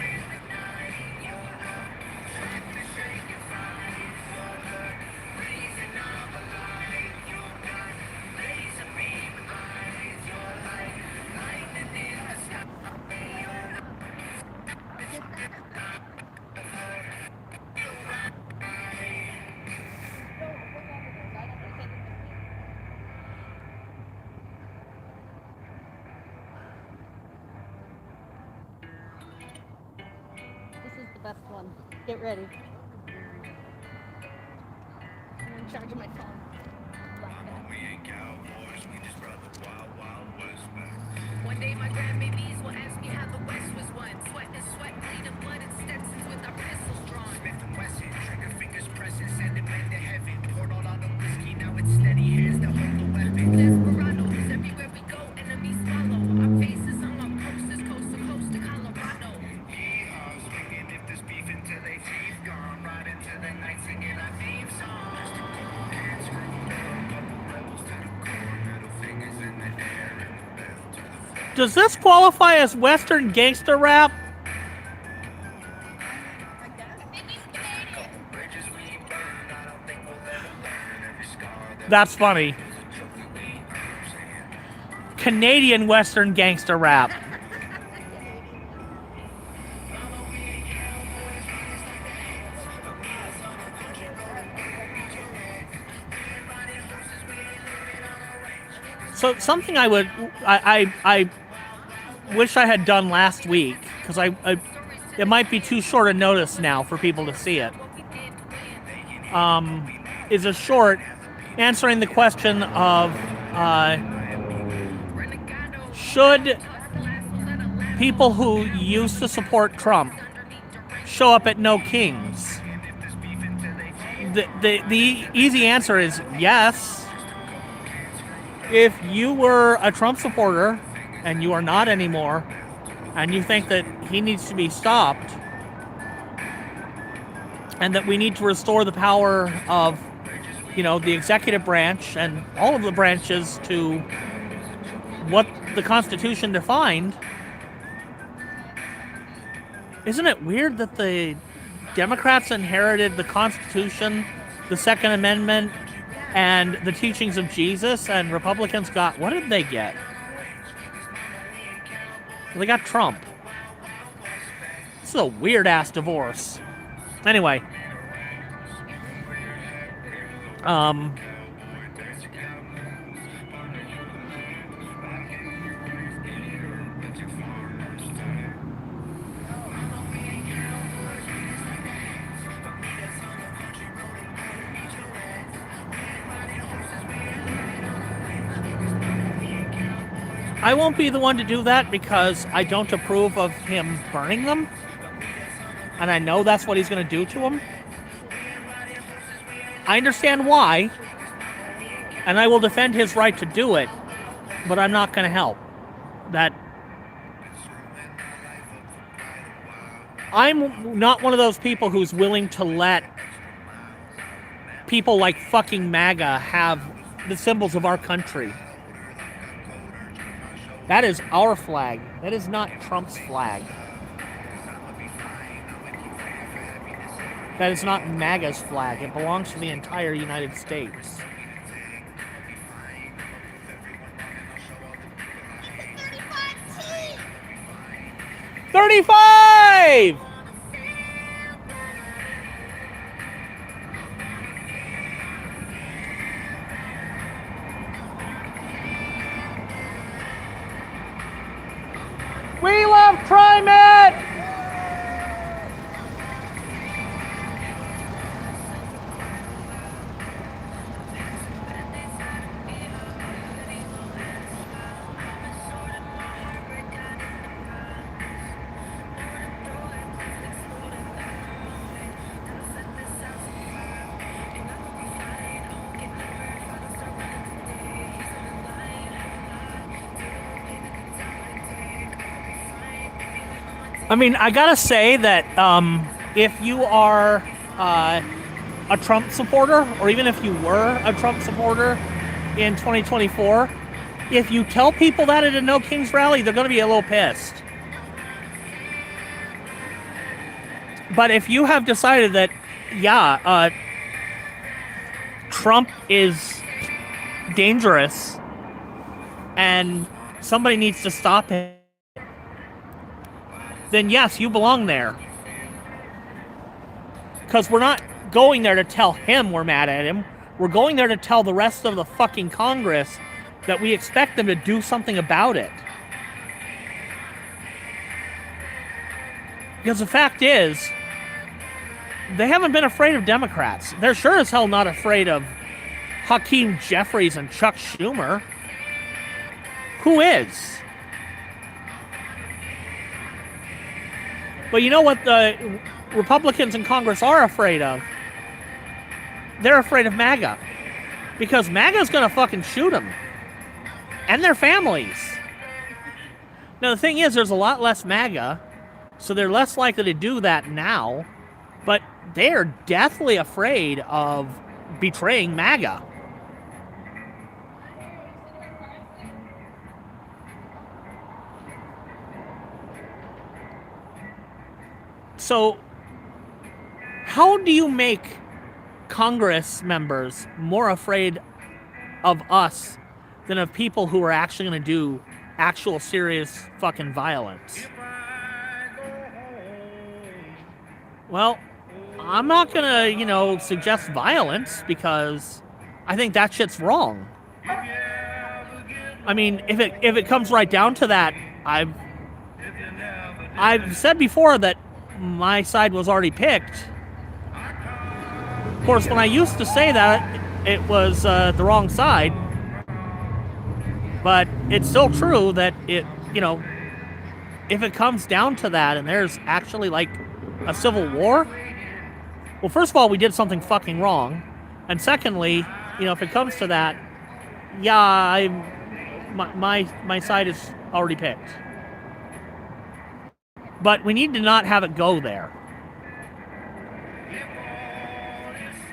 Best one. Get ready. I'm in charge of my phone. One day my grandbabies will ask me how the West was won. Sweat and sweat, bleeding blood and Stetsons with our pistols drawn. Smith and Wesson, trigger fingers pressing, send it back to heaven. Poured all out the whiskey, now it's steady hands that hold the weapon. Desperados, everywhere we go, enemies follow. Our faces on our posters, coast to coast to Colorado. Does this qualify as Western gangster rap? That's funny. Canadian Western gangster rap. So something I wish I had done last week, because it might be too short a notice now for people to see it, is a short answering the question of should people who used to support Trump show up at No Kings? The easy answer is yes. If you were a Trump supporter and you are not anymore, and you think that he needs to be stopped, and that we need to restore the power of, the executive branch and all of the branches to what the Constitution defined, isn't it weird that the Democrats inherited the Constitution, the Second Amendment, and the teachings of Jesus, and Republicans got, what did they get? They got Trump. This is a weird-ass divorce. Anyway. I won't be the one to do that because I don't approve of him burning them. And I know that's what he's going to do to them. I understand why. And I will defend his right to do it. But I'm not going to help. I'm not one of those people who's willing to let people like fucking MAGA have the symbols of our country. That is our flag. That is not Trump's flag. That is not MAGA's flag. It belongs to the entire United States. $35! We love climate! I mean, I gotta say that if you are a Trump supporter, or even if you were a Trump supporter in 2024, if you tell people that at a No Kings rally, they're gonna be a little pissed. But if you have decided that, yeah, Trump is dangerous and somebody needs to stop him, then yes, you belong there. Because we're not going there to tell him we're mad at him. We're going there to tell the rest of the fucking Congress that we expect them to do something about it. Because the fact is, they haven't been afraid of Democrats. They're sure as hell not afraid of Hakeem Jeffries and Chuck Schumer. Who is? But you know what the Republicans in Congress are afraid of? They're afraid of MAGA. Because MAGA's gonna fucking shoot them. And their families. Now the thing is, there's a lot less MAGA, so they're less likely to do that now. But they're deathly afraid of betraying MAGA. So, how do you make Congress members more afraid of us than of people who are actually going to do actual serious fucking violence? Well, I'm not going to, suggest violence because I think that shit's wrong. I mean, if it comes right down to that, I've said before that my side was already picked. Of course, when I used to say that, it was the wrong side. But it's still true that if it comes down to that and there's actually like a civil war, well, first of all, we did something fucking wrong. And secondly, if it comes to that, yeah, my side is already picked. But we need to not have it go there.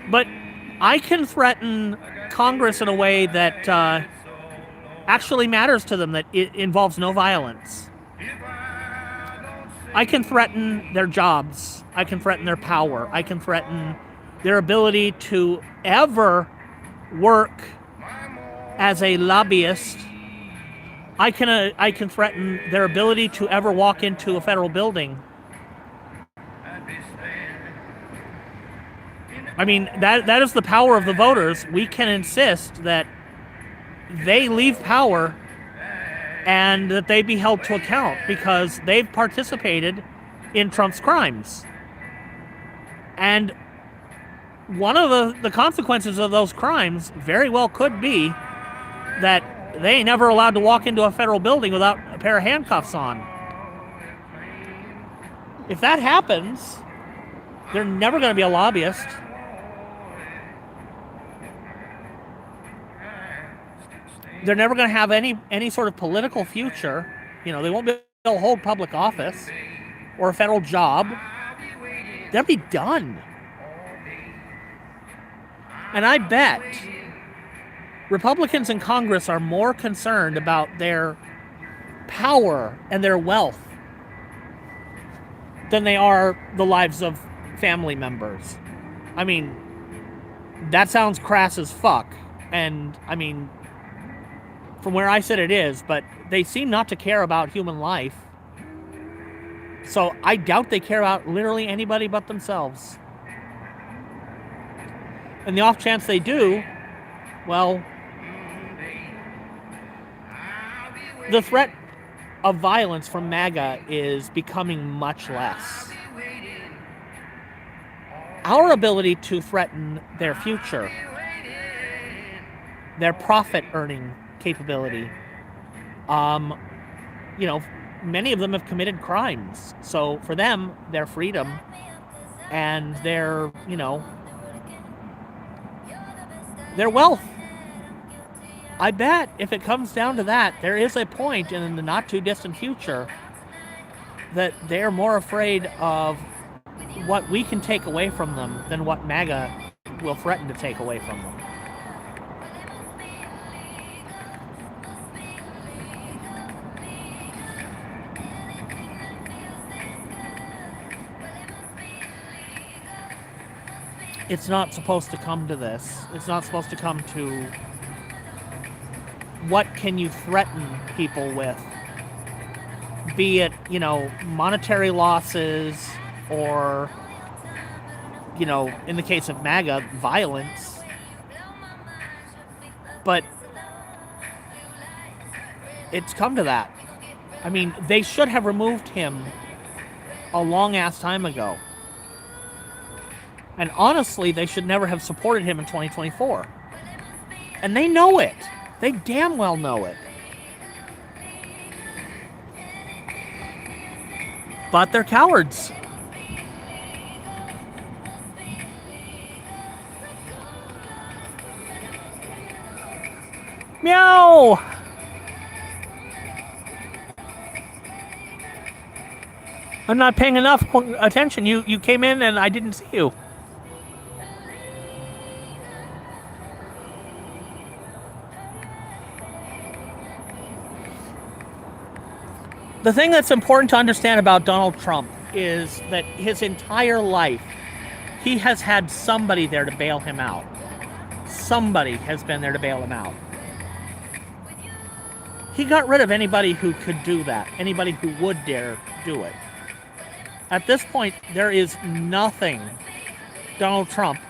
But I can threaten Congress in a way that actually matters to them, that it involves no violence. I can threaten their jobs. I can threaten their power. I can threaten their ability to ever work as a lobbyist. I can threaten their ability to ever walk into a federal building. I mean, that is the power of the voters. We can insist that they leave power and that they be held to account because they've participated in Trump's crimes. And one of the consequences of those crimes very well could be that they ain't never allowed to walk into a federal building without a pair of handcuffs on. If that happens, they're never going to be a lobbyist. They're never going to have any sort of political future. You know, they won't be able to hold public office or a federal job. They'll be done. And I bet Republicans in Congress are more concerned about their power and their wealth than they are the lives of family members. I mean, that sounds crass as fuck. And, I mean, from where I sit it is, but they seem not to care about human life. So I doubt they care about literally anybody but themselves. And the off chance they do, well, the threat of violence from MAGA is becoming much less. Our ability to threaten their future, their profit-earning capability, you know, many of them have committed crimes. So for them, their freedom and their, you know, their wealth. I bet if it comes down to that, there is a point in the not too distant future that they're more afraid of what we can take away from them than what MAGA will threaten to take away from them. It's not supposed to come to this. It's not supposed to come to what can you threaten people with, be it, you know, monetary losses or, you know, in the case of MAGA, violence. But it's come to that. I mean, they should have removed him a long ass time ago. And honestly, they should never have supported him in 2024. And they know it. They damn well know it. But they're cowards. Meow! I'm not paying enough attention. You came in and I didn't see you. The thing that's important to understand about Donald Trump is that his entire life, he has had somebody there to bail him out. Somebody has been there to bail him out. He got rid of anybody who could do that, anybody who would dare do it. At this point, there is nothing Donald Trump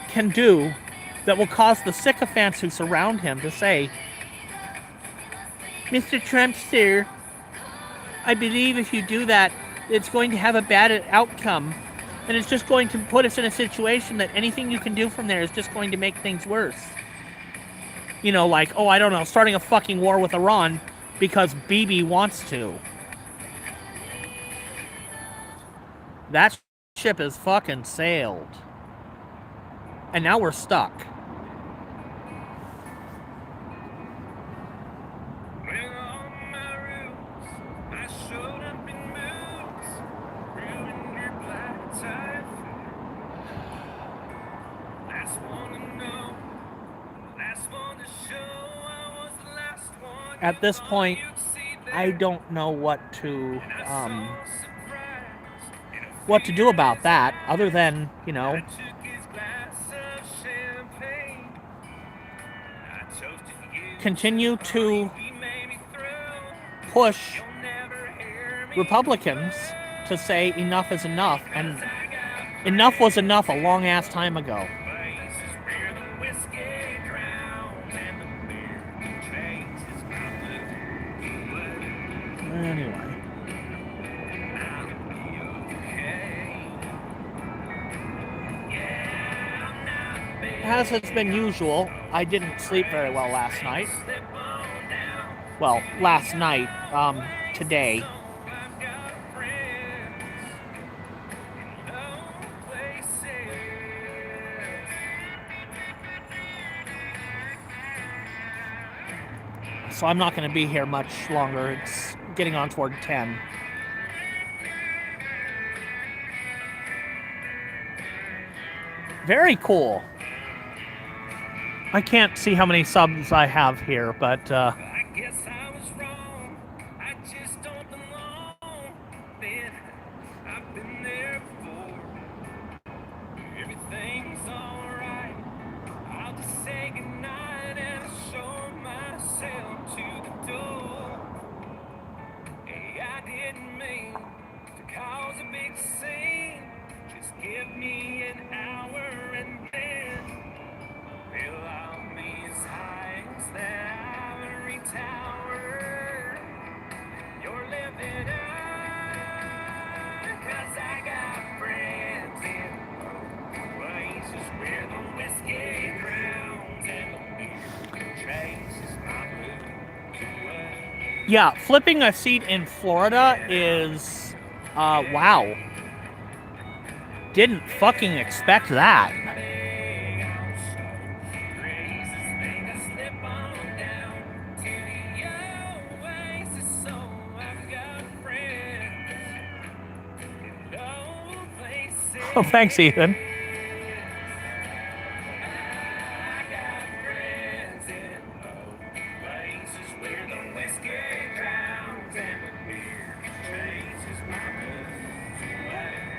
can do that will cause the sycophants who surround him to say, Mr. Trump, sir, I believe if you do that, it's going to have a bad outcome. And it's just going to put us in a situation that anything you can do from there is just going to make things worse. You know, like, oh, I don't know, starting a fucking war with Iran because Bibi wants to. That ship is fucking sailed. And now we're stuck. At this point, I don't know what to do about that, other than, you know, continue to push Republicans to say enough is enough, and enough was enough a long ass time ago. Anyway. As has been usual, I didn't sleep very well last night. Well, last night, today. So I'm not going to be here much longer. It's getting on toward 10. Very cool. I can't see how many subs I have here, but I guess I was wrong. I just don't belong. Man, I've been there before. Everything's alright. I'll just say goodnight and show myself to the door. Hey, I didn't mean to cause a big scene. Just give me an hour and then fill out these heights that ivory tower. You're living up, 'cause I got friends in places where the whiskey drowns and the beer chases my blues away. yeah, flipping a seat in Florida is, wow. Didn't fucking expect that. Oh, thanks, Ethan.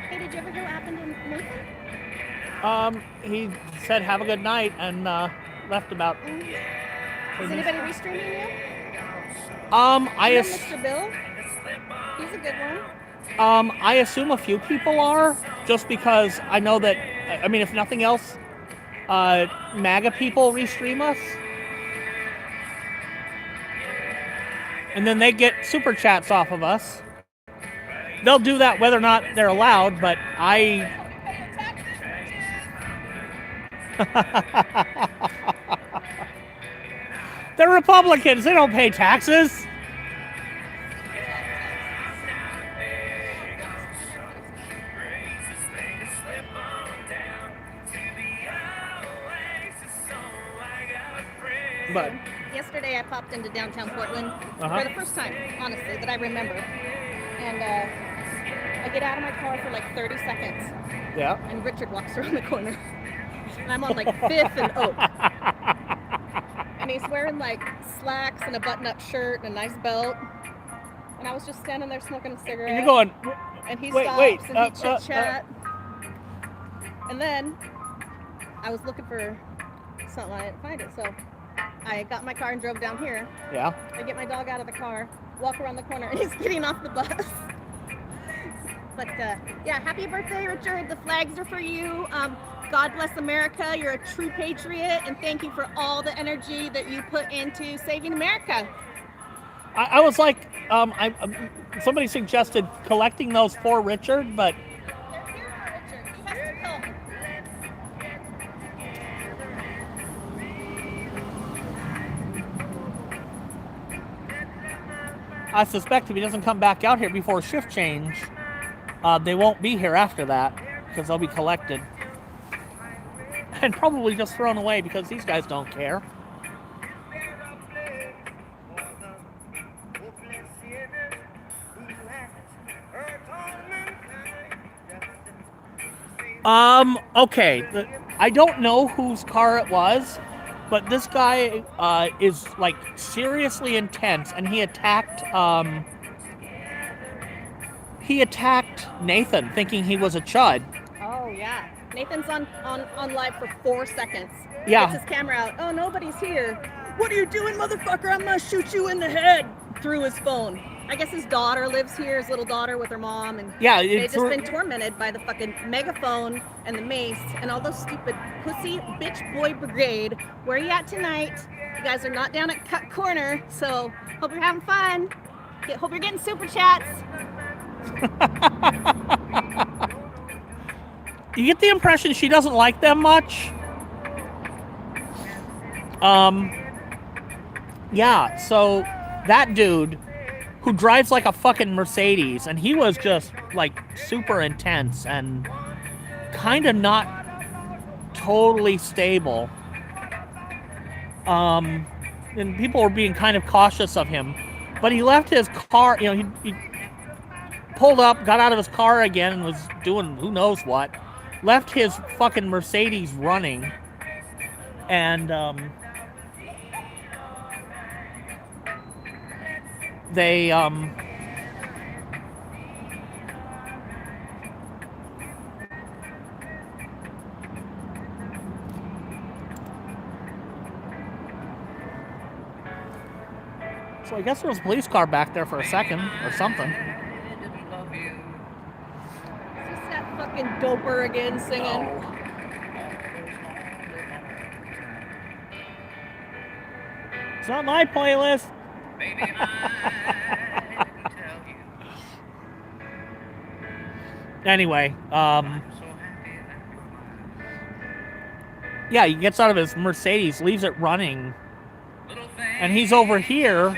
Hey, did you ever go up into Nathan? He said have a good night and left about. Is anybody restreaming you? I You know ass- Mr. Bill? He's a good one. I assume a few people are, just because I know that. I mean, if nothing else, MAGA people restream us, and then they get super chats off of us. They'll do that whether or not they're allowed, but I. They're Republicans. They don't pay taxes. But Yesterday I popped into downtown Portland Uh-huh. for the first time, honestly, that I remember. And I get out of my car for like 30 seconds, yeah. and Richard walks around the corner. And I'm on like 5th and Oak. And he's wearing like slacks and a button-up shirt and a nice belt. And I was just standing there smoking a cigarette. And you're going. And he Wait, stops wait, and he chit-chat. And then I was looking for something, I didn't find it, so I got in my car and drove down here. Yeah. I get my dog out of the car, walk around the corner, and he's getting off the bus. But yeah, happy birthday, Richard. The flags are for you. God bless America. You're a true patriot, and thank you for all the energy that you put into saving America. I was like, somebody suggested collecting those for Richard, but They're here for Richard. He has to come. I suspect if he doesn't come back out here before shift change, they won't be here after that because they'll be collected and probably just thrown away because these guys don't care. Okay. I don't know whose car it was, but this guy is like seriously intense, and he attacked Nathan, thinking he was a Chud. Oh yeah, Nathan's on live for 4 seconds. Yeah. Gets his camera out. Oh, nobody's here. What are you doing, motherfucker? I'm gonna shoot you in the head. Through his phone. I guess his daughter lives here, his little daughter with her mom, and Yeah, they've it's just been tormented by the fucking megaphone and the mace and all those stupid pussy bitch boy brigade. Where are you at tonight? You guys are not down at Cut Corner, so hope you're having fun. Hope you're getting super chats. You get the impression she doesn't like them much. Yeah, so that dude who drives like a fucking Mercedes, and he was just like super intense and kind of not totally stable. And people were being kind of cautious of him, but he left his car, you know, he pulled up, got out of his car again, and was doing who knows what, left his fucking Mercedes running, and they so I guess there was a police car back there for a second or something. Is this that fucking doper again singing? It's not my playlist. Anyway, yeah, he gets out of his Mercedes, leaves it running, and he's over here,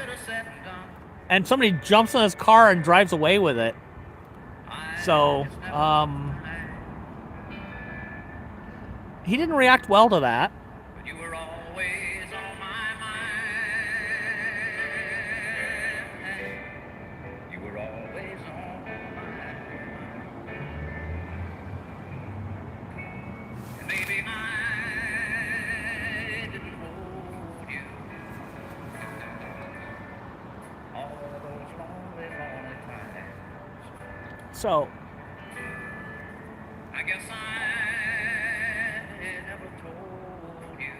and somebody jumps in his car and drives away with it. So, he didn't react well to that. So, I guess I never told you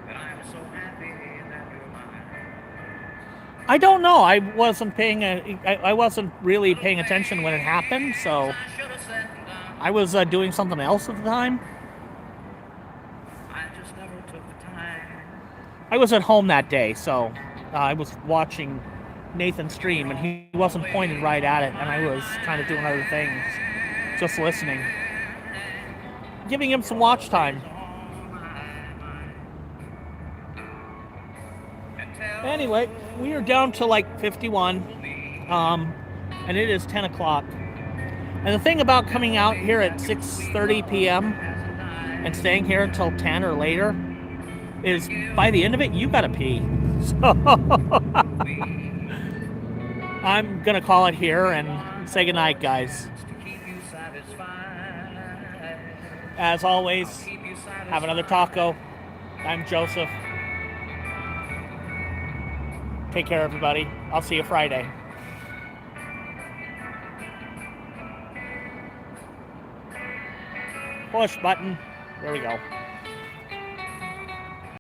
that I'm so happy that you're mine. I don't know. I wasn't really paying attention when it happened, so I was doing something else at the time. I just never took the time. I was at home that day, so I was watching Nathan's stream, and he wasn't pointed right at it, and I was kind of doing other things, just listening, giving him some watch time. Anyway, we are down to like 51, and it is 10 o'clock. And the thing about coming out here at 6:30 p.m. and staying here until 10 or later is by the end of it, you gotta pee. So I'm gonna call it here and say goodnight, guys. As always, have another taco. I'm Joseph. Take care, everybody. I'll see you Friday. Push button. There we go.